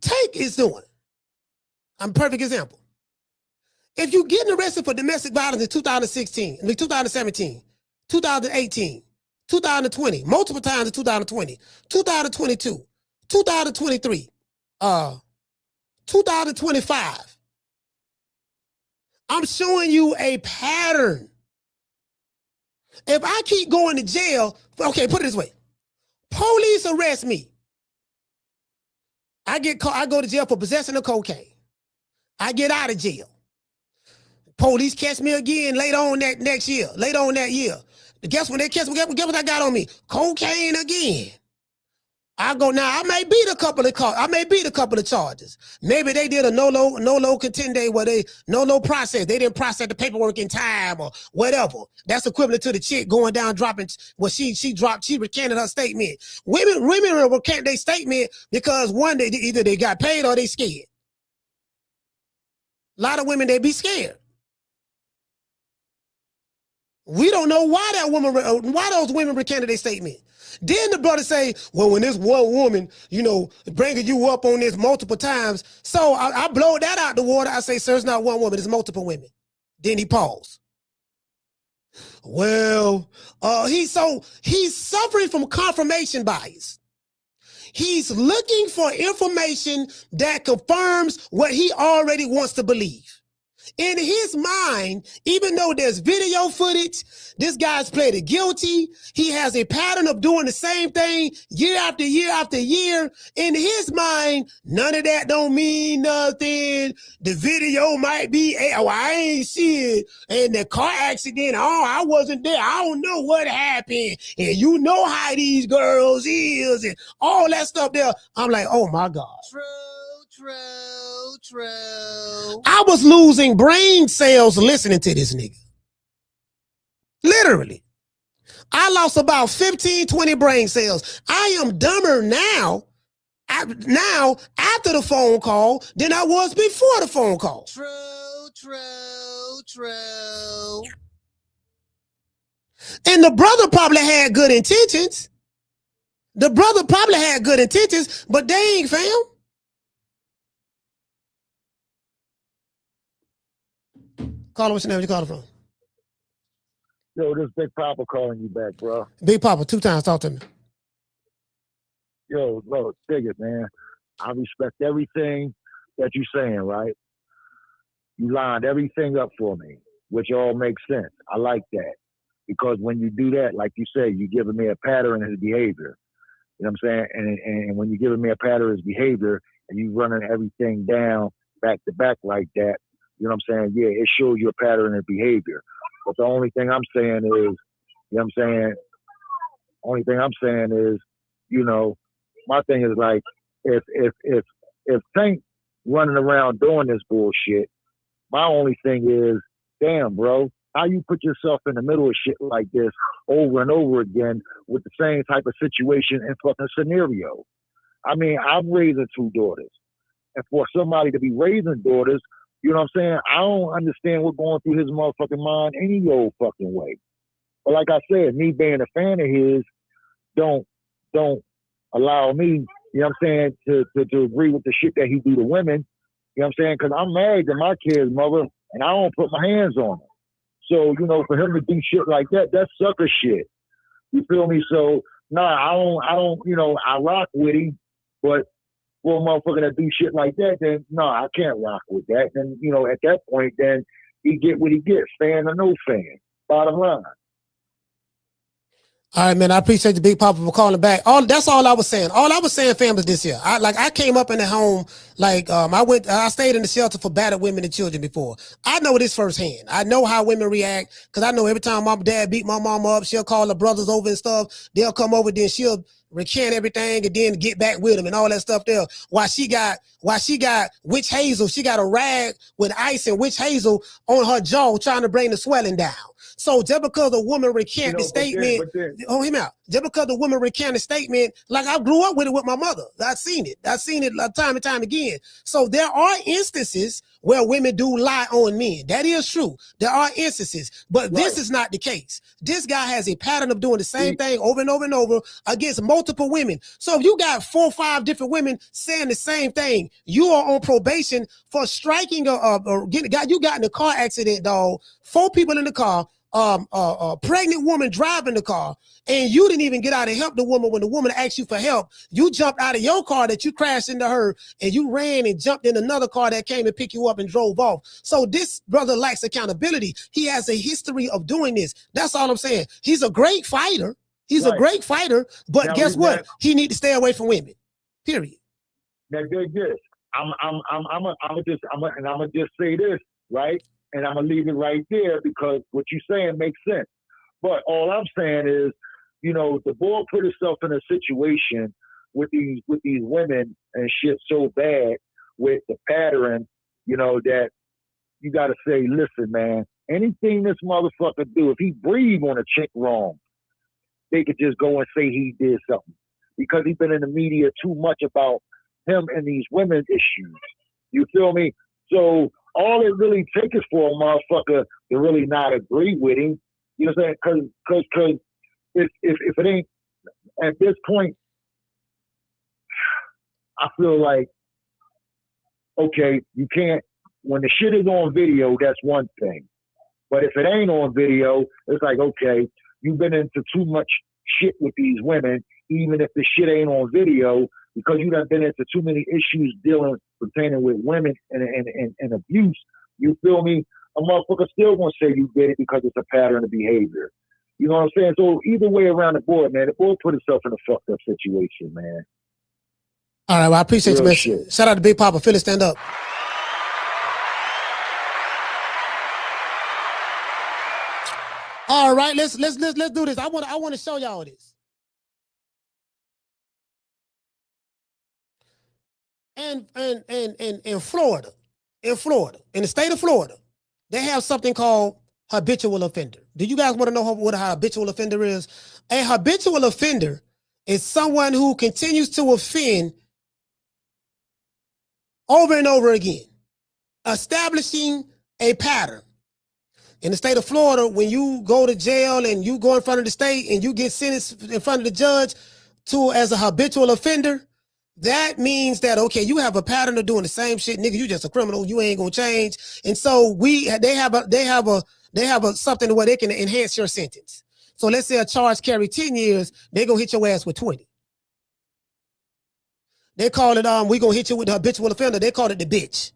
Tank is doing. I'm a perfect example. If you getting arrested for domestic violence in 2016, 2017, 2018, 2020, multiple times in 2020, 2022, 2023, 2025. I'm showing you a pattern. If I keep going to jail, okay, put it this way. Police arrest me. I go to jail for possessing of cocaine. I get out of jail. Police catch me again later on that year. Guess when they catch me, guess what I got on me? Cocaine again. I go, now I may beat a couple of charges. Maybe they did a no-low contende where they no-low process. They didn't process the paperwork in time or whatever. That's equivalent to the chick going down dropping. Well, she recanted her statement. Women recant their statement because one, either they got paid or they scared. A lot of women, they be scared. We don't know why those women recanted their statement. Then the brother say, well, when this one woman, bringing you up on this multiple times. So I blow that out the water. I say, sir, it's not one woman, it's multiple women. Then he paused. Well, he's suffering from confirmation bias. He's looking for information that confirms what he already wants to believe. In his mind, even though there's video footage, this guy's pleaded guilty. He has a pattern of doing the same thing year after year after year. In his mind, none of that don't mean nothing. The video might be, oh, I ain't see it. And the car accident, oh, I wasn't there. I don't know what happened. And you know how these girls is and all that stuff there. I'm like, oh my God. True. I was losing brain cells listening to this nigga. Literally. I lost about 15, 20 brain cells. I am dumber now after the phone call than I was before the phone call. True. And the brother probably had good intentions. But they ain't fam. Caller, what's your name? Where you calling from? Yo, this Big Papa calling you back, bro. Big Papa, 2 times. Talk to me. Yo, look, dig it, man. I respect everything that you're saying, right? You lined everything up for me, which all makes sense. I like that. Because when you do that, like you say, you're giving me a pattern in his behavior. You know what I'm saying? And when you're giving me a pattern in his behavior and you running everything down back to back like that, you know what I'm saying? Yeah, it shows you a pattern in behavior. But the only thing I'm saying is, you know what I'm saying? Only thing I'm saying is, you know, my thing is like, if Tank running around doing this bullshit, my only thing is, damn, bro, how you put yourself in the middle of shit like this over and over again with the same type of situation and fucking scenario? I mean, I'm raising 2 daughters. And for somebody to be raising daughters, you know what I'm saying? I don't understand what's going through his motherfucking mind any old fucking way. But like I said, me being a fan of his, don't allow me, you know what I'm saying, to agree with the shit that he do to women. You know what I'm saying? Because I'm married to my kid's mother, and I don't put my hands on her. So, you know, for him to do shit like that, that's sucker shit. You feel me? So, nah, I don't, you know, I rock with him, but for a motherfucker that do shit like that, then no, I can't rock with that. Then, you know, at that point, then he get what he gets, fan or no fan. Bottom line. All right, man. I appreciate the Big Papa for calling back. That's all I was saying. All I was saying, fam, is this here. I came up in the home, I stayed in the shelter for battered women and children before. I know this firsthand. I know how women react because I know every time my dad beat my mama up, she'll call her brothers over and stuff. They'll come over, then she'll recant everything and then get back with them and all that stuff there. Why she got witch hazel, she got a rag with ice and witch hazel on her jaw trying to bring the swelling down. So just because a woman recant the statement, hold him out. Just because the woman recant a statement, like I grew up with it with my mother. I've seen it time and time again. So there are instances where women do lie on men. That is true. There are instances, but this is not the case. This guy has a pattern of doing the same thing over and over and over against multiple women. So if you got 4 or 5 different women saying the same thing, you are on probation for striking or getting, you got in a car accident, dog. 4 people in the car. A pregnant woman driving the car, and you didn't even get out and help the woman when the woman asked you for help. You jumped out of your car that you crashed into her, and you ran and jumped in another car that came to pick you up and drove off. So this brother lacks accountability. He has a history of doing this. That's all I'm saying. He's a great fighter. A great fighter, but now, guess what? He need to stay away from women. Period. Now, good. I'm gonna just say this, right? And I'm gonna leave it right there because what you're saying makes sense. But all I'm saying is, you know, the boy put himself in a situation with these women and shit so bad with the pattern, you know, that you gotta say, listen, man, anything this motherfucker do, if he breathe on a chick wrong, they could just go and say he did something. Because he's been in the media too much about him and these women issues. You feel me? So all it really takes is for a motherfucker to really not agree with him. You know what I'm saying? Because if it ain't at this point, I feel like, okay, you can't, when the shit is on video, that's one thing. But if it ain't on video, it's like, okay, you've been into too much shit with these women even if the shit ain't on video, because you done been into too many issues dealing pertaining with women and abuse. You feel me? A motherfucker still gonna say you did it because it's a pattern of behavior. You know what I'm saying? So either way around the board, man, the board put itself in a fucked up situation, man. All right, well, I appreciate Real you, man. shit. Shout out to Big Papa. Philly, stand up. All right, let's do this. I want to show y'all this. And in Florida, in the state of Florida, they have something called habitual offender. Do you guys want to know what a habitual offender is? A habitual offender is someone who continues to offend over and over again, establishing a pattern. In the state of Florida, when you go to jail and you go in front of the state and you get sentenced in front of the judge as a habitual offender, that means that, okay, you have a pattern of doing the same shit, nigga. You just a criminal. You ain't gonna change. And so they have something where they can enhance your sentence. So let's say a charge carry 10 years, they gonna hit your ass with 20. They call it, we gonna hit you with the habitual offender. They call it the bitch.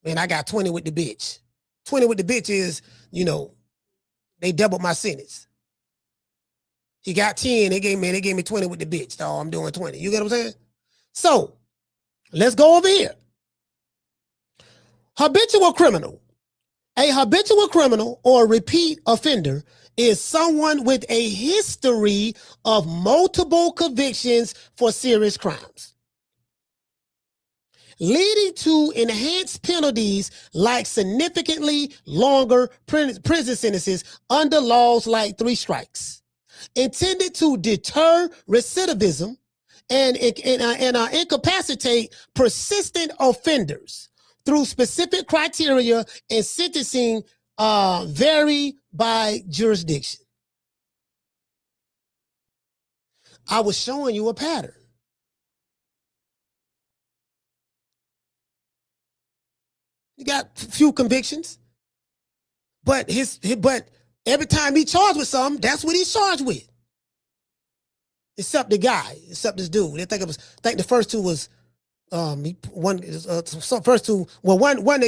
Man, I got 20 with the bitch. 20 with the bitch is, they doubled my sentence. He got 10, they gave me 20 with the bitch. Oh, I'm doing 20. You get what I'm saying? So let's go over here. Habitual criminal. A habitual criminal or repeat offender is someone with a history of multiple convictions for serious crimes, leading to enhanced penalties like significantly longer prison sentences under laws like 3 strikes, intended to deter recidivism and incapacitate persistent offenders through specific criteria, and sentencing vary by jurisdiction. I was showing you a pattern. He got a few convictions, but every time he charged with something, that's what he's charged with. Except the guy, except this dude. I think the first two was one they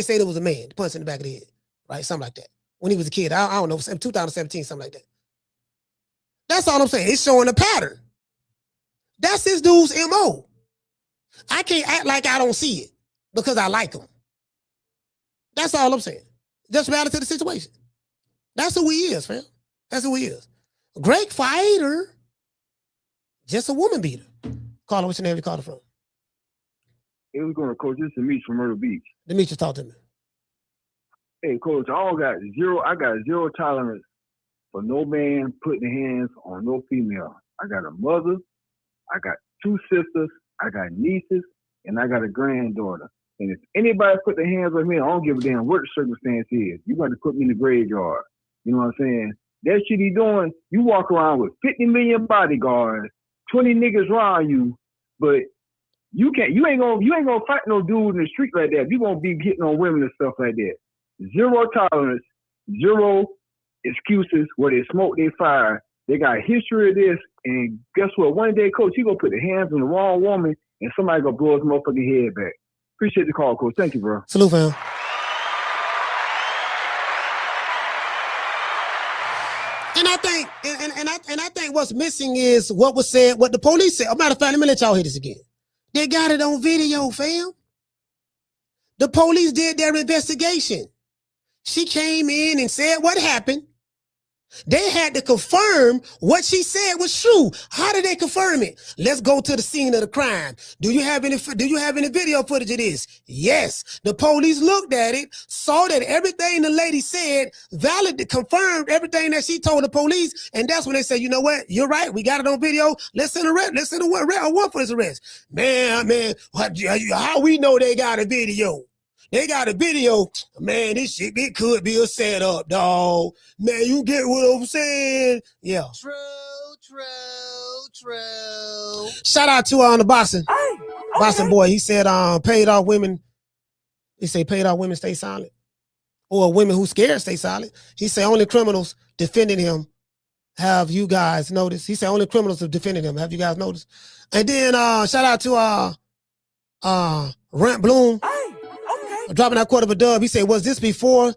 said it was a man, punch in the back of the head, right? Something like that. When he was a kid, I don't know, 2017, something like that. That's all I'm saying. It's showing a pattern. That's this dude's MO. I can't act like I don't see it because I like him. That's all I'm saying. Just reality to the situation. That's who he is, fam. That's who he is. Great fighter. Just a woman beater. Caller, what's your name? You called from? Hey, what's going on, Coach? This is Demetrius from Myrtle Beach. Demetrius, talk to me. Hey, Coach, I got zero tolerance for no man putting hands on no female. I got a mother, I got 2 sisters, I got nieces, and I got a granddaughter. And if anybody put their hands on me, I don't give a damn what the circumstance is. You got to put me in the graveyard. You know what I'm saying? That shit he doing, you walk around with 50 million bodyguards, 20 niggas around you, but you ain't gonna fight no dude in the street like that. You gonna be hitting on women and stuff like that. Zero tolerance, zero excuses. Where they smoke, they fire. They got a history of this, and guess what? One day, Coach, he gonna put the hands on the wrong woman, and somebody gonna blow his motherfucking head back. Appreciate the call, Coach. Thank you, bro. Salute, fam. And I think, and I think what's missing is what was said, what the police said. As a matter of fact, let me let y'all hear this again. They got it on video, fam. The police did their investigation. She came in and said what happened. They had to confirm what she said was true. How did they confirm it? Let's go to the scene of the crime. Do you have any video footage of this? Yes. The police looked at it, saw that everything the lady said confirmed everything that she told the police, and that's when they said, you know what? You're right. We got it on video. Let's send a warrant for his arrest. Man, how we know they got a video? They got a video. Man, this shit, it could be a setup, dog. Man, you get what I'm saying? Yeah. True. Shout out to the boxing. Boxing boy. He said paid off women. He said paid off women stay silent. Or women who scared stay silent. He said only criminals defending him Have you guys noticed? He said only criminals have defended him. Have you guys noticed? And then shout out to Rant Bloom. Dropping that quarter of a dub. He said, was this before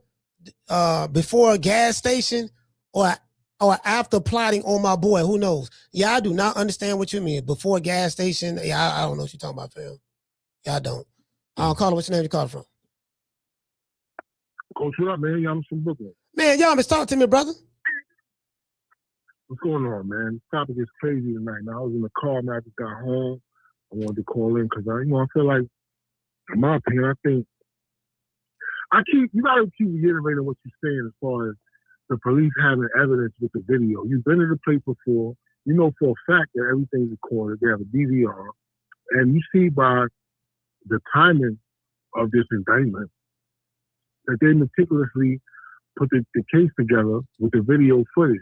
a gas station or after plotting on my boy? Who knows? Yeah, I do not understand what you mean. Before a gas station. Yeah, I don't know what you're talking about, fam. Yeah, I don't. Caller, what's your name? You called from? Coach, what up, man? Y'all from Brooklyn. Man, y'all been talking to me, brother. What's going on, man? This topic is crazy tonight. Now, I was in the car, man. I just got home. I wanted to call in because I feel like, in my opinion, I think you gotta keep reiterating what you're saying as far as the police having evidence with the video. You've been to the place before. You know for a fact that everything's recorded. They have a DVR. And you see by the timing of this indictment that they meticulously put the case together with the video footage.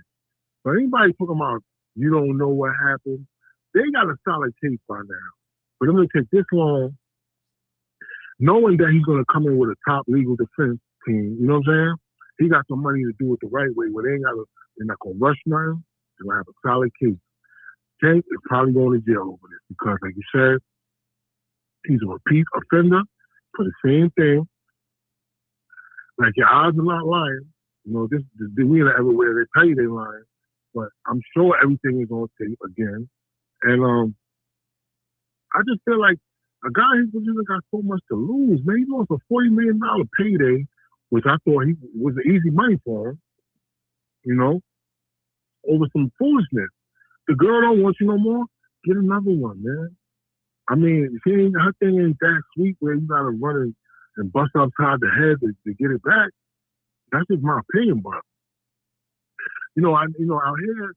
But anybody talking about you don't know what happened, they got a solid case by now. For them to take this long, knowing that he's going to come in with a top legal defense team, you know what I'm saying? He got some money to do it the right way where they're not going to rush nothing. They're going to have a solid case. Tank is probably going to jail over this because, like you said, he's a repeat offender for the same thing. Like, your odds are not lying. You know, we ain't everywhere they tell you they're lying. But I'm sure everything is on tape again. And I just feel like a guy who just got so much to lose, man. He lost a $40 million payday, which I thought was easy money for him, you know, over some foolishness. The girl don't want you no more, get another one, man. I mean, her thing ain't that sweet where you gotta run and bust upside the head to get it back. That's just my opinion, but out here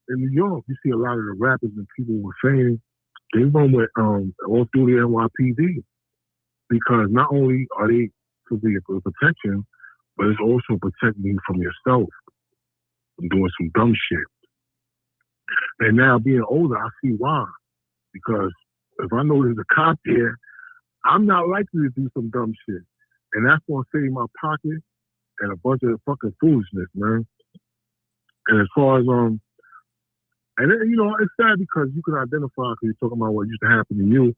in New York, you see a lot of the rappers and people with fame. They run with all through the NYPD because not only are they for the protection, but it's also protecting you from yourself from doing some dumb shit. And now being older, I see why. Because if I know there's a cop there, I'm not likely to do some dumb shit. And that's going to save my pocket and a bunch of fucking foolishness, man. And as far as, and then, it's sad because you can identify, because you're talking about what used to happen to you,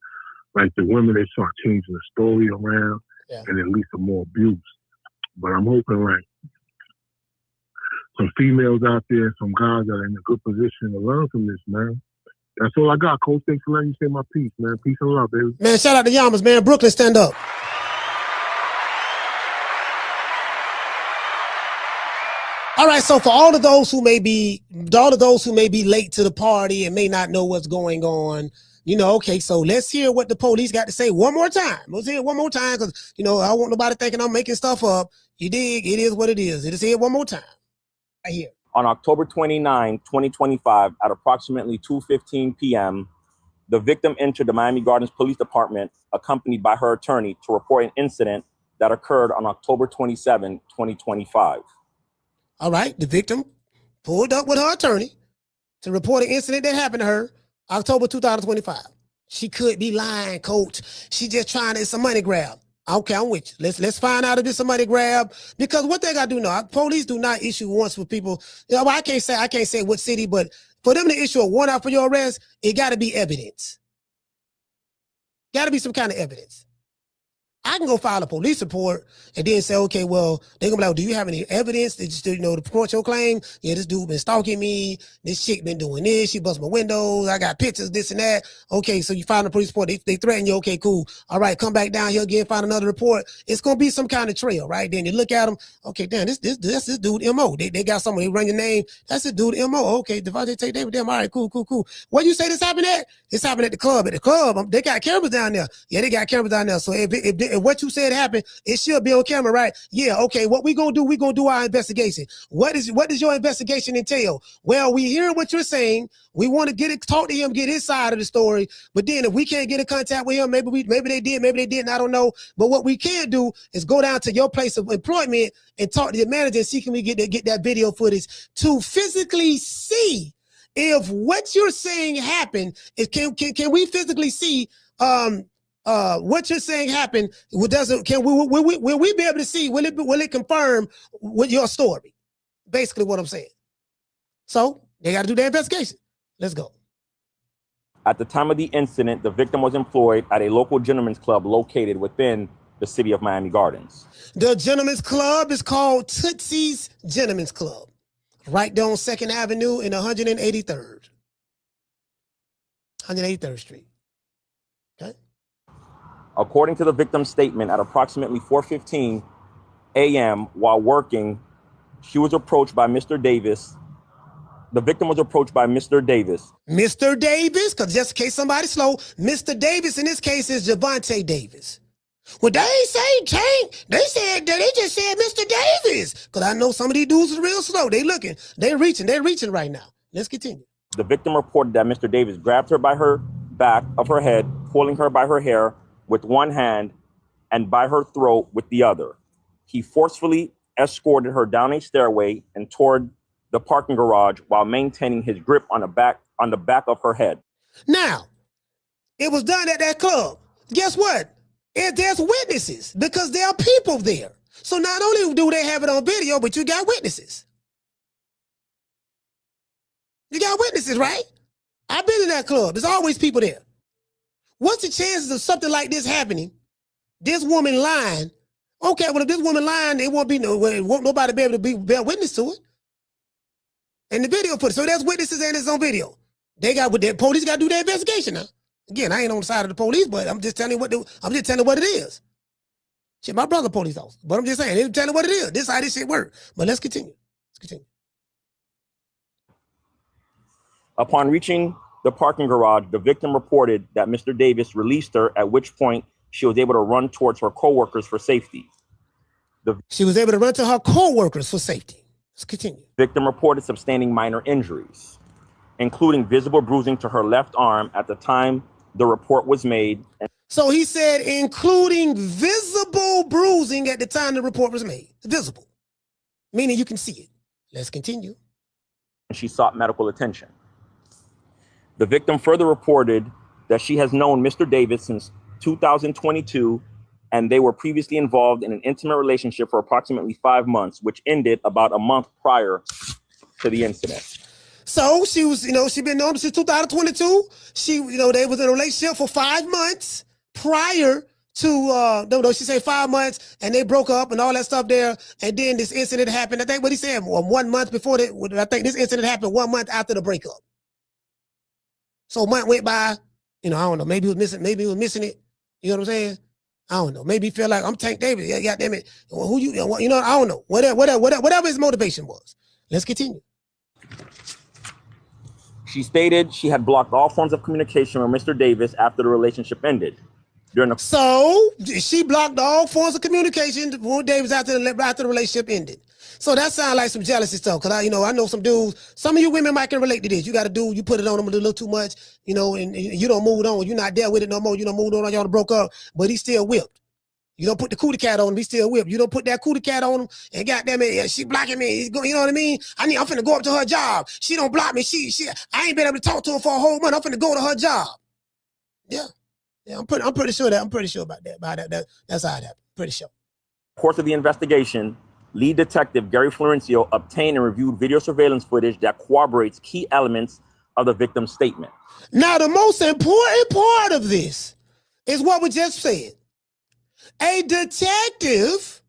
like the women, they start changing the story around and it leads to more abuse. But I'm hoping, like, some females out there, some guys that are in a good position to learn from this, man. That's all I got, Coach. Thanks for letting me say my piece, man. Peace and love, baby. Man, shout out to Yamas, man. Brooklyn, stand up. All right, so for all of those who may be late to the party and may not know what's going on, okay, so let's hear what the police got to say one more time. Let's hear it one more time because, I don't want nobody thinking I'm making stuff up. You dig? It is what it is. Let's hear it one more time. Right here. On October 29, 2025, at approximately 2:15 p.m., the victim entered the Miami Gardens Police Department, accompanied by her attorney, to report an incident that occurred on October 27, 2025. All right, the victim pulled up with her attorney to report an incident that happened to her October 2025. She could be lying, Coach. She just trying to, it's a money grab. Okay, I'm with you. Let's find out if it's a money grab, because what they got to do now, police do not issue warrants for people. I can't say what city, but for them to issue a warrant out for your arrest, it got to be evidence. Got to be some kind of evidence. I can go file a police report and then say, okay, well, they're gonna be like, do you have any evidence to support your claim? Yeah, this dude been stalking me. This chick been doing this. She bust my windows. I got pictures, this and that. Okay, so you file a police report. They threaten you. Okay, cool. All right, come back down here again, find another report. It's gonna be some kind of trail, right? Then you look at them. Okay, damn, this dude MO. They got someone. They run your name. That's the dude MO. Okay, Gervonta Tank Davis. Damn, all right, cool. What you say this happened at? It's happened at the club. At the club, they got cameras down there. Yeah, they got cameras down there. So if what you said happened, it should be on camera, right? Yeah, okay, what we gonna do? We gonna do our investigation. What does your investigation entail? Well, we hear what you're saying. We want to talk to him, get his side of the story. But then if we can't get in contact with him, maybe they did, maybe they didn't, I don't know. But what we can do is go down to your place of employment and talk to your manager and see can we get that video footage to physically see if what you're saying happened. Can we physically see what you're saying happened? Will we be able to see? Will it confirm with your story? Basically, what I'm saying. So They got to do their investigation. Let's go. At the time of the incident, the victim was employed at a local gentleman's club located within the city of Miami Gardens. The gentleman's club is called Tootsie's Gentleman's Club, right there on 2nd Avenue in 183rd Street. Okay. According to the victim's statement, at approximately 4:15 a.m. while working, she was approached by Mr. Davis. The victim was approached by Mr. Davis. Mr. Davis, because just in case somebody's slow, Mr. Davis in this case is Gervonta Davis. Well, they ain't say Tank. They just said Mr. Davis. Because I know some of these dudes are real slow. They looking. They're reaching right now. Let's continue. The victim reported that Mr. Davis grabbed her by her back of her head, pulling her by her hair with one hand and by her throat with the other. He forcefully escorted her down a stairway and toward the parking garage while maintaining his grip on the back of her head. Now, it was done at that club. Guess what? There's witnesses because there are people there. So not only do they have it on video, but you got witnesses. You got witnesses, right? I've been in that club. There's always people there. What's the chances of something like this happening? This woman lying. Okay, well, if this woman lying, it won't nobody be able to bear witness to it. And the video footage. So there's witnesses and it's on video. The police got to do their investigation now. Again, I ain't on the side of the police, but I'm just telling you what it is. Shit, my brother police officer. But I'm just saying, they're telling what it is. This is how this shit work. But let's continue. Upon reaching the parking garage, the victim reported that Mr. Davis released her, at which point she was able to run towards her co-workers for safety. She was able to run to her co-workers for safety. Let's continue. Victim reported sustaining minor injuries, including visible bruising to her left arm at the time the report was made. So he said, including visible bruising at the time the report was made. Visible, meaning you can see it. Let's continue. And she sought medical attention. The victim further reported that she has known Mr. Davis since 2022, and they were previously involved in an intimate relationship for approximately 5 months, which ended about a month prior to the incident. So she was, she been known since 2022. They was in a relationship for 5 months prior to, she said 5 months, and they broke up and all that stuff there. And then this incident happened. I think what he said, 1 month before that. I think this incident happened 1 month after the breakup. So a month went by. I don't know. Maybe he was missing it. You know what I'm saying? I don't know. Maybe he felt like I'm Tank Davis. Yeah, goddamn it. Who you? I don't know. Whatever his motivation was. Let's continue. She stated she had blocked all forms of communication with Mr. Davis after the relationship ended. So she blocked all forms of communication with Davis after the relationship ended. So that sounds like some jealousy stuff. Cause I know some dudes, some of you women might can relate to this. You put it on them a little too much, and you don't move on. You're not there with it no more. You don't move on, y'all broke up, but he's still whipped. You don't put the cootie cat on him, he's still whipped. You don't put that cootie cat on him, and goddamn it, she blocking me. You know what I mean? I'm finna go up to her job. She don't block me. I ain't been able to talk to her for a whole month. I'm finna go to her job. Yeah, I'm pretty sure about that. That's how it happened. Pretty sure. Course of the investigation, lead detective Gary Florencio obtained and reviewed video surveillance footage that corroborates key elements of the victim's statement. Now, the most important part of this is what we just said. A detective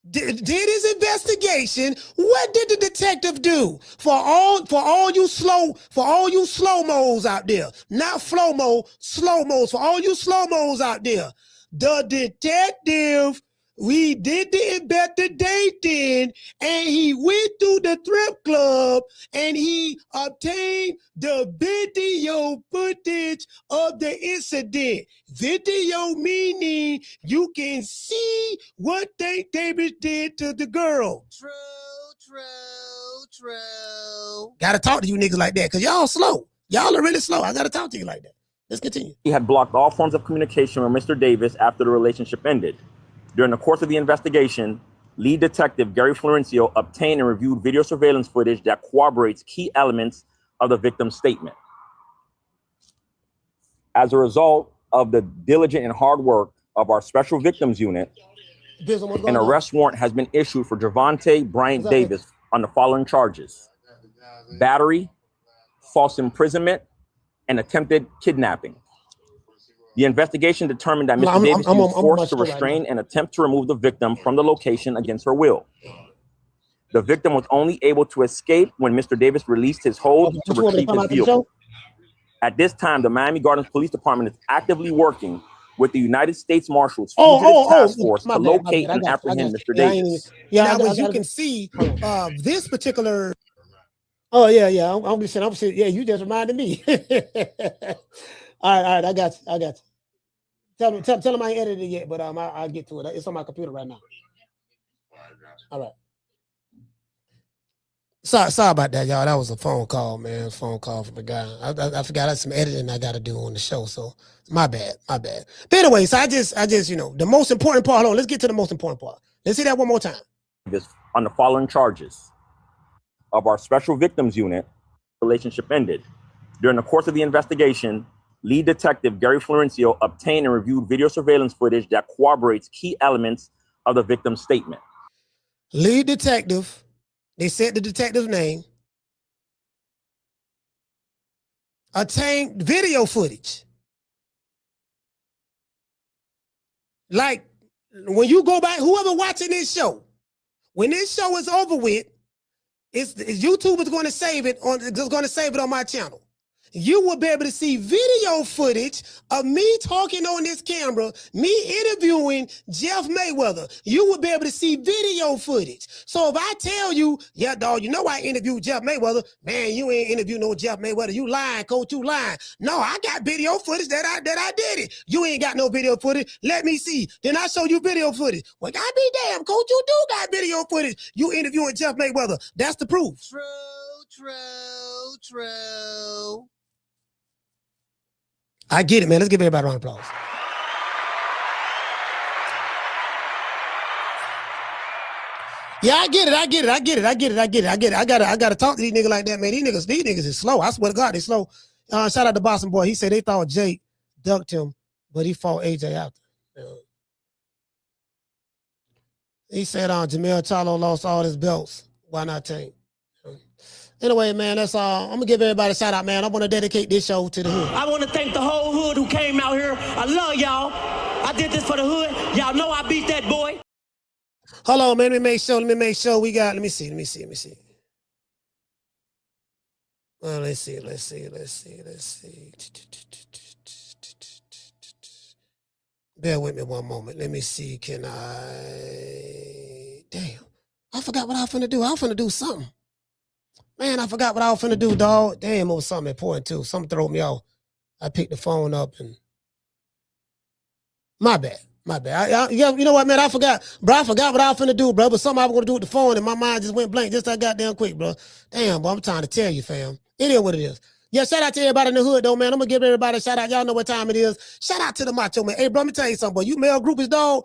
did his investigation. What did the detective do? For all you slow-mos out there, not flow-mo, slow-mos, for all you slow-mos out there, the detective, we did the investigation, and he went to the thrift club and he obtained the video footage of the incident. Video meaning you can see what Tank Davis did to the girl. True. Gotta talk to you niggas like that, because y'all slow. Y'all are really slow. I gotta talk to you like that. Let's continue. He had blocked all forms of communication with Mr. Davis after the relationship ended. During the course of the investigation, lead detective Gary Florencio obtained and reviewed video surveillance footage that corroborates key elements of the victim's statement. As a result of the diligent and hard work of our Special Victims Unit, an arrest warrant has been issued for Gervonta Bryant Davis on the following charges: battery, false imprisonment, and attempted kidnapping. The investigation determined that Mr. Davis used force to restrain and attempt to remove the victim from the location against her will. The victim was only able to escape when Mr. Davis released his hold to retrieve his vehicle. At this time, the Miami Gardens Police Department is actively working with the United States Marshals Fugitive Task Force to locate and apprehend Mr. Davis. Yeah, now, as you can see, this particular. Oh yeah. I'm just saying. Yeah, you just reminded me. All right. I got you. Tell him I ain't edited it yet, but I'll get to it. It's on my computer right now. All right. Sorry about that, y'all. That was a phone call, man. A phone call from a guy. I forgot I had some editing I got to do on the show, so my bad. But anyway, so I just the most important part. Hold on, let's get to the most important part. Let's see that one more time. This on the following charges of our Special Victims Unit. Relationship ended. During the course of the investigation, lead detective Gary Florencio obtained and reviewed video surveillance footage that corroborates key elements of the victim's statement. Lead detective. They said the detective's name. Obtained video footage. Like, when you go back, whoever watching this show, when this show is over with, YouTube is going to save it on my channel. You will be able to see video footage of me talking on this camera, me interviewing Jeff Mayweather. You will be able to see video footage. So if I tell you, yeah, dog, you know I interviewed Jeff Mayweather, man, you ain't interviewed no Jeff Mayweather. You lying, coach, you lying. No, I got video footage that I did it. You ain't got no video footage. Let me see. Then I show you video footage. Well, God be damn, coach, you do got video footage. You interviewing Jeff Mayweather. That's the proof. True. I get it, man. Let's give everybody a round of applause. Yeah, I get it. I gotta talk to these niggas like that, man. These niggas is slow. I swear to God, they slow. Shout out to Boston Boy. He said they thought Jake ducked him, but he fought AJ after. He said Jamel Charlo lost all his belts. Why not Tank? Anyway, man, that's all. I'm gonna give everybody a shout out, man. I want to dedicate this show to the hood. I want to thank the whole hood who came out here. I love y'all. I did this for the hood. Y'all know I beat that boy. Hold on, man. Let me make sure we got. Let me see. Well, let's see. Bear with me one moment. Let me see. Can I? Damn, I forgot what I was finna do. I was finna do something. Man, I forgot what I was finna do, dog. Damn, it was something important too. Something threw me off. I picked the phone up and my bad. You know what, man? I forgot what I was finna do, bro. But something I was gonna do with the phone and my mind just went blank just that goddamn quick, bro. Damn, bro, I'm trying to tell you, fam. It is what it is. Yeah, shout out to everybody in the hood, though, man. I'm gonna give everybody a shout out. Y'all know what time it is. Shout out to the macho, man. Hey, bro, let me tell you something, boy. You male groupies, dog.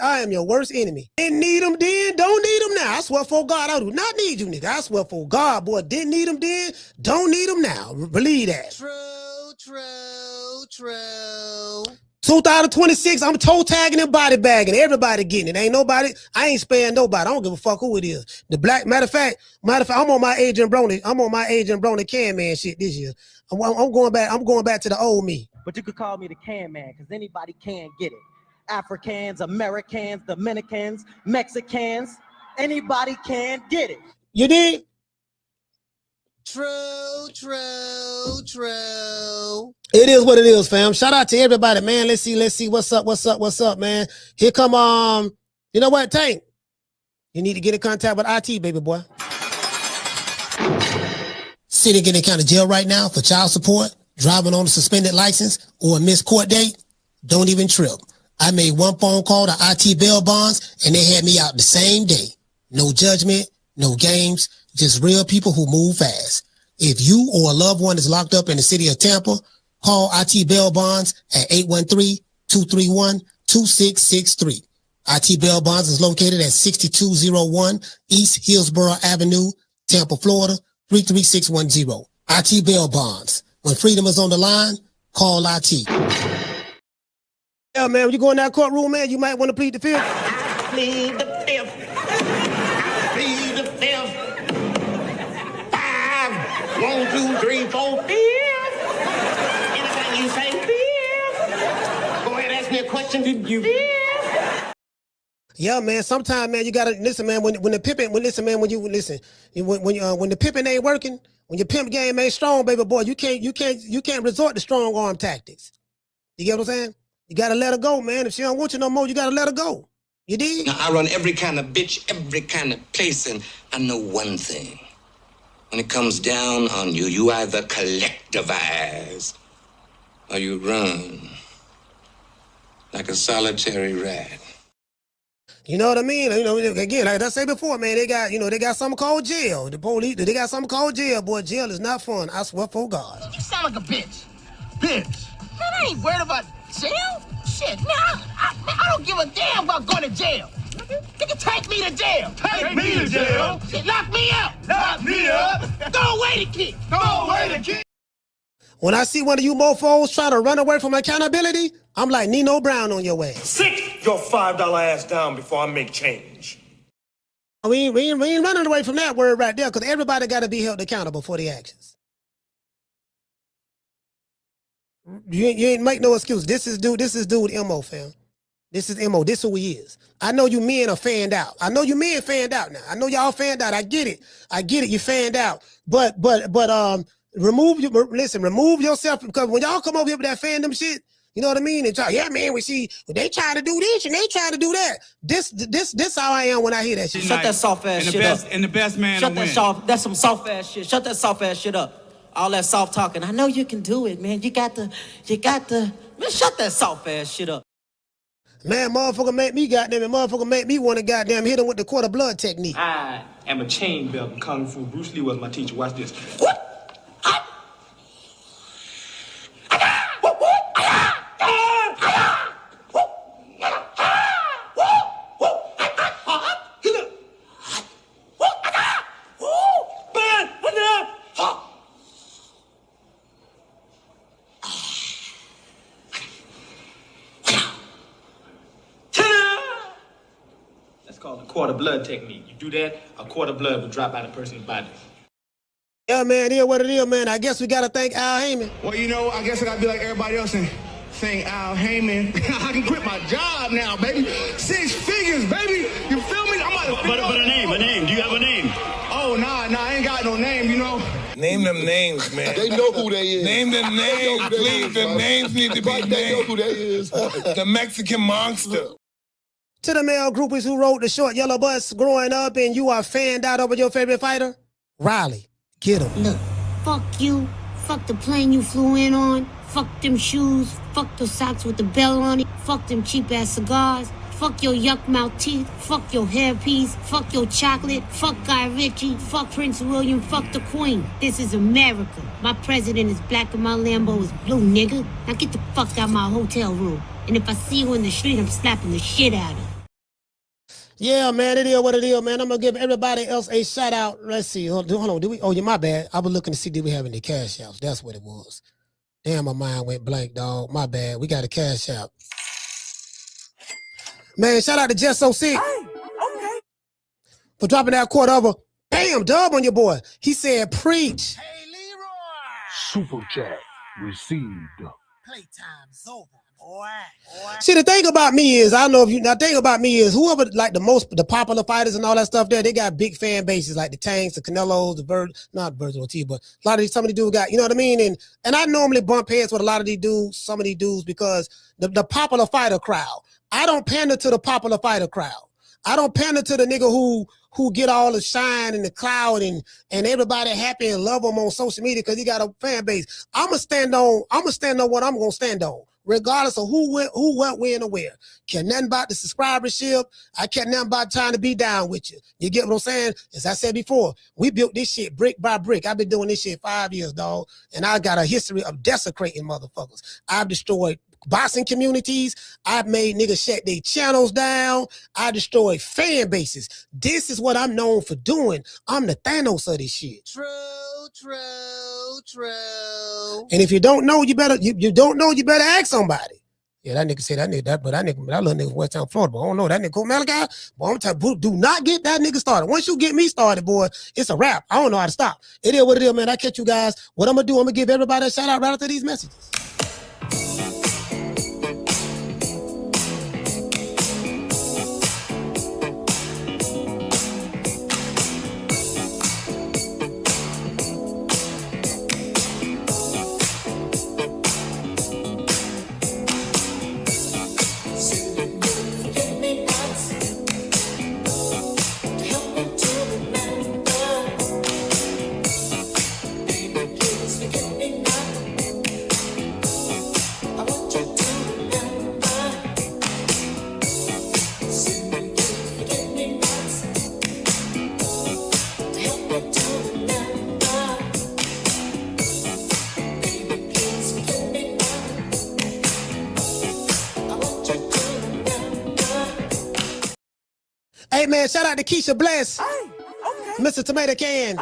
I am your worst enemy. Didn't need them then, don't need them now. I swear for God, I do not need you, nigga. I swear for God, boy. Didn't need them then, don't need them now. Believe that. True. 2026, I'm toe tagging and body bagging. Everybody getting it. Ain't nobody. I ain't sparing nobody. I don't give a fuck who it is. The black matter of fact, I'm on my Agent Brony Can Man shit this year. I'm going back to the old me. But you could call me the Can Man because anybody can get it. Africans, Americans, Dominicans, Mexicans, anybody can get it. You did? True. It is what it is, fam. Shout out to everybody, man. Let's see. What's up, man? Here come, you know what, Tank? You need to get in contact with IT, baby boy. Sitting in county jail right now for child support, driving on a suspended license, or a missed court date? Don't even trip. I made one phone call to IT bail bonds, and they had me out the same day. No judgment, no games, just real people who move fast. If you or a loved one is locked up in the city of Tampa, call IT Bail Bonds at 813-231-2663. IT Bail Bonds is located at 6201 East Hillsborough Avenue, Tampa, Florida, 33610. IT Bail Bonds. When freedom is on the line, call IT. Yeah, man, when you go in that courtroom, man, you might want to plead the fifth. Plead the fifth. Plead the fifth. 5, 1, 2, 3, 4, 5. Anything you say, 5. Go ahead, ask me a question. Did you? 5. Yeah, man. Sometimes, man, you gotta listen, man. When the pimping, when the pimping ain't working, when your pimp game ain't strong, baby boy, you can't resort to strong arm tactics. You get what I'm saying? You gotta let her go, man. If she don't want you no more, you gotta let her go. You dig? Now, I run every kind of bitch, every kind of place, and I know one thing. When it comes down on you, you either collectivize or you run like a solitary rat. You know what I mean? You know, again, like I said before, man, they got something called jail. The police, they got something called jail. Boy, jail is not fun. I swear for God. You sound like a bitch. Bitch. Man, I ain't worried about jail. Shit, man, I don't give a damn about going to jail. Nigga, take me to jail. Take me to jail? Shit, lock me up. Lock me up. Throw away the key. Throw away the key. When I see one of you mofos trying to run away from accountability, I'm like Nino Brown on your ass. Sit your $5 ass down before I make change. We ain't running away from that word right there, because everybody got to be held accountable for the actions. You ain't make no excuse. This is dude MO, fam. This is MO. This is who he is. I know you men are fanned out. I know you men fanned out now. I know y'all fanned out. I get it. You fanned out. But remove yourself, because when y'all come over here with that fandom shit, you know what I mean? And try, yeah, man, they trying to do this and they trying to do that. This how I am when I hear that shit. Shut that soft ass shit up. And the best man Shut to that win. soft. That's some soft ass shit. Shut that soft ass shit up. All that soft talking. I know you can do it, man. You got to. Man, shut that soft ass shit up. Man, motherfucker make me want to goddamn hit him with the quarter blood technique. I am a chain belt in Kung Fu. Bruce Lee was my teacher. Watch this. That's called the quarter blood technique. You do that, a quarter blood will drop out of a person's body. Yeah, man, it is what it is, man. I guess we got to thank Al Heyman. Well, you know, I guess I gotta be like everybody else and thank Al Heyman. I can quit my job now, baby. 6 figures, baby. You feel me? I'm about to But a name. Do you have a name? Oh, nah, I ain't got no name, you know. Name them names, man. They know who they is. Name them names, please. The names need to be named. They know who they is. The Mexican monster. To the male groupies who rode the short yellow bus growing up and you are fanned out over your favorite fighter, Riley, get him. Look, fuck you, fuck the plane you flew in on, fuck them shoes, fuck those socks with the bell on it, fuck them cheap ass cigars, fuck your yuck mouth teeth, fuck your hairpiece, fuck your chocolate, fuck Guy Ritchie, fuck Prince William, fuck the Queen. This is America. My president is black and my Lambo is blue, nigga. Now get the fuck out of my hotel room. And if I see you in the street, I'm slapping the shit out of you. Yeah, man, it is what it is, man. I'm going to give everybody else a shout out. Let's see. Hold on. Oh, yeah, my bad. I was looking to see, did we have any cash outs? That's what it was. Damn, my mind went blank, dog. My bad. We got a cash out. Man, shout out to Just So Sick. Hey, okay. For dropping that quarter of a bam dub on your boy. He said, preach. Hey, Leroy. Super chat received. Playtime's over, boy. See, the thing about me is, I don't know if you, the thing about me is, whoever, like the popular fighters and all that stuff there, they got big fan bases, like the Tanks, the Canelos, not Virgil T, but a lot of these, some of these dudes got, you know what I mean? And I normally bump heads with a lot of these dudes, some of these dudes, because the popular fighter crowd, I don't pander to the popular fighter crowd. I don't pander to the nigga who get all the shine and the cloud and everybody happy and love him on social media because he got a fan base. I'ma stand on what I'm gonna stand on, regardless of who went, when, or where. Care nothing about the subscribership. I care nothing about trying to be down with you. You get what I'm saying? As I said before, we built this shit brick by brick. I've been doing this shit 5 years, dog, and I got a history of desecrating motherfuckers. I've destroyed boxing communities. I've made niggas shut their channels down. I destroyed fan bases. This is what I'm known for doing. I'm the Thanos of this shit. True. And if you don't know, you better ask somebody. Yeah, that nigga said that little nigga from West Town, Florida. But I don't know that nigga Coach Malachi. But I'm telling you, do not get that nigga started. Once you get me started, boy, it's a wrap. I don't know how to stop. It is what it is, man. I catch you guys. What I'm gonna do, I'm gonna give everybody a shout out right after these messages. Hey, man, shout out to Keisha Bless. Mr. Tomato Can.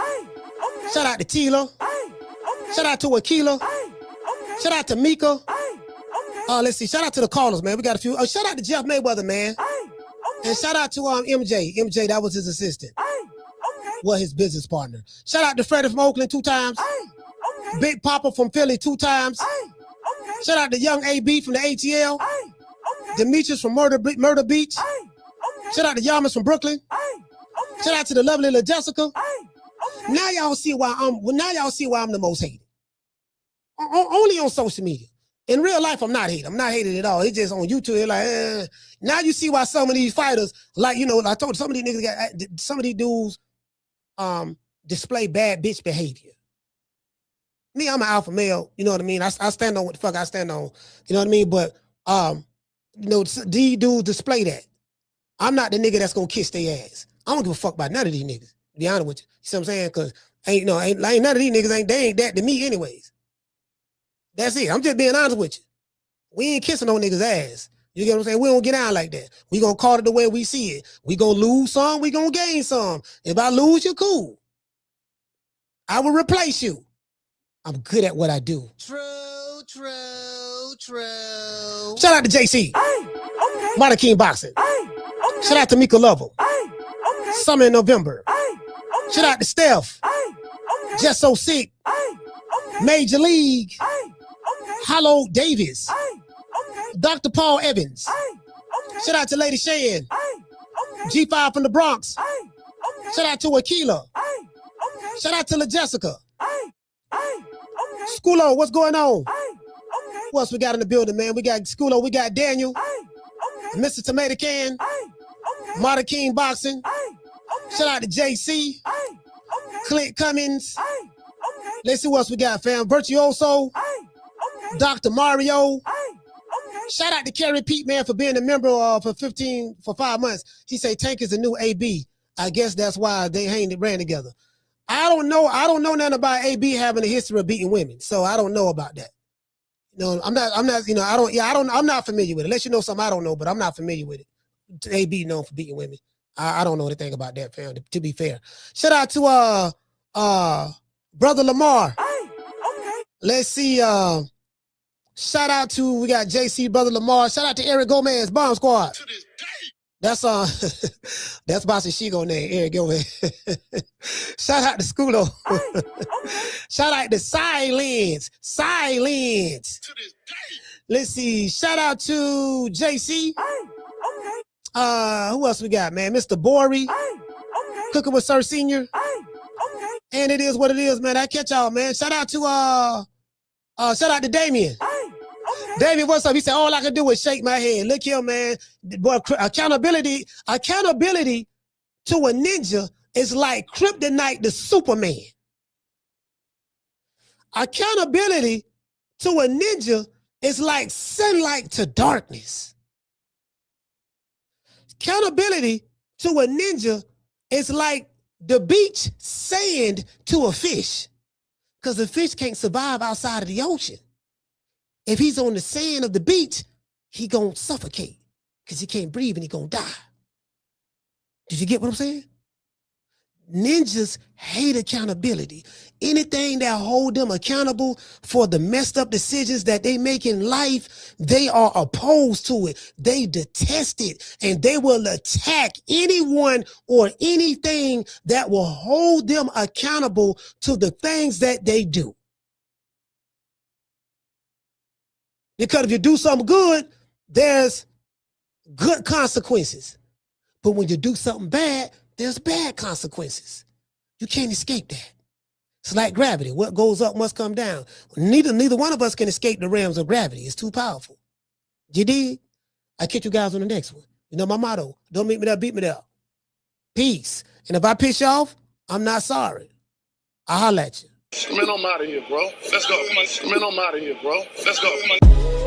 Shout out to Tila. Shout out to Aquila. Shout out to Mika. Let's see. Shout out to the callers, man. We got a few. Oh, shout out to Jeff Mayweather, man. And shout out to MJ. MJ, that was his assistant. Well, his business partner. Shout out to Freddie from Oakland 2 times. Big Papa from Philly 2 times. Shout out to Young AB from the ATL. Demetrius from Murder Beach. Shout out to Yamas from Brooklyn. Shout out to the lovely little Jessica. Now y'all see why I'm the most hated. Only on social media. In real life, I'm not hated. I'm not hated at all. It's just on YouTube. It's like, Now you see why some of these fighters, like, you know, I told you, some of these niggas some of these dudes display bad bitch behavior. Me, I'm an alpha male. You know what I mean? I stand on what the fuck I stand on. You know what I mean? But you know, these dudes display that. I'm not the nigga that's gonna kiss their ass. I don't give a fuck about none of these niggas, to be honest with you. You see what I'm saying? Because ain't none of these niggas ain't that to me anyways. That's it. I'm just being honest with you. We ain't kissing no niggas' ass. You get what I'm saying? We don't get down like that. We gonna call it the way we see it. We gonna lose some, we gonna gain some. If I lose, you're cool. I will replace you. I'm good at what I do. True. Shout out to JC. Modern King Boxing. Shout out to Mika Lovell. Summer in November. Shout out to Steph. Just So Sick. Major League. Hollow Davis. Dr. Paul Evans. Shout out to Lady Shan. G5 from the Bronx. Shout out to Aquila. Shout out to La Jessica. Schoolo, what's going on? Who else we got in the building, man? We got Schoolo, we got Daniel. Mr. Tomato Can. Modern King Boxing. Shout out to JC. Clint Cummins. Let's see what else we got, fam. Virtuoso. Dr. Mario. Shout out to Kerry Pete, man, for being a member for 5 months. He say Tank is the new AB. I guess that's why they ran together. I don't know nothing about AB having a history of beating women, so I don't know about that. No, I'm not, I'm not familiar with it. Unless you know something I don't know, but I'm not familiar with it. AB known for beating women. I don't know anything about that, fam, to be fair. Shout out to Brother Lamar. Let's see, shout out to, we got JC, Brother Lamar. Shout out to Eric Gomez, Bomb Squad. That's that's Bossy Shigo name, Eric Gomez. Shout out to Schoolo. Shout out to Silence. Let's see. Shout out to JC. Who else we got, man? Mr. Bory. Cooking with Sir Senior. And it is what it is, man. I catch y'all, man. Shout out to Damien. Damien, what's up? He said, all I can do is shake my head. Look here, man. Boy, accountability to a ninja is like kryptonite to Superman. Accountability to a ninja is like sunlight to darkness. Accountability to a ninja is like the beach sand to a fish, because the fish can't survive outside of the ocean. If he's on the sand of the beach, he gonna suffocate because he can't breathe and he gonna die. Did you get what I'm saying? ninjas hate accountability. Anything that hold them accountable for the messed up decisions that they make in life, they are opposed to it. They detest it, and they will attack anyone or anything that will hold them accountable to the things that they do. Because if you do something good, there's good consequences. But when you do something bad, there's bad consequences. You can't escape that. It's like gravity. What goes up must come down. Neither one of us can escape the realms of gravity. It's too powerful. You dig? I catch you guys on the next one. You know my motto, don't meet me there, beat me there. Peace. And if I piss you off, I'm not sorry. I'll holler at you. Man, I'm out of here, bro. Let's go. Man, I'm out of here, bro. Let's go.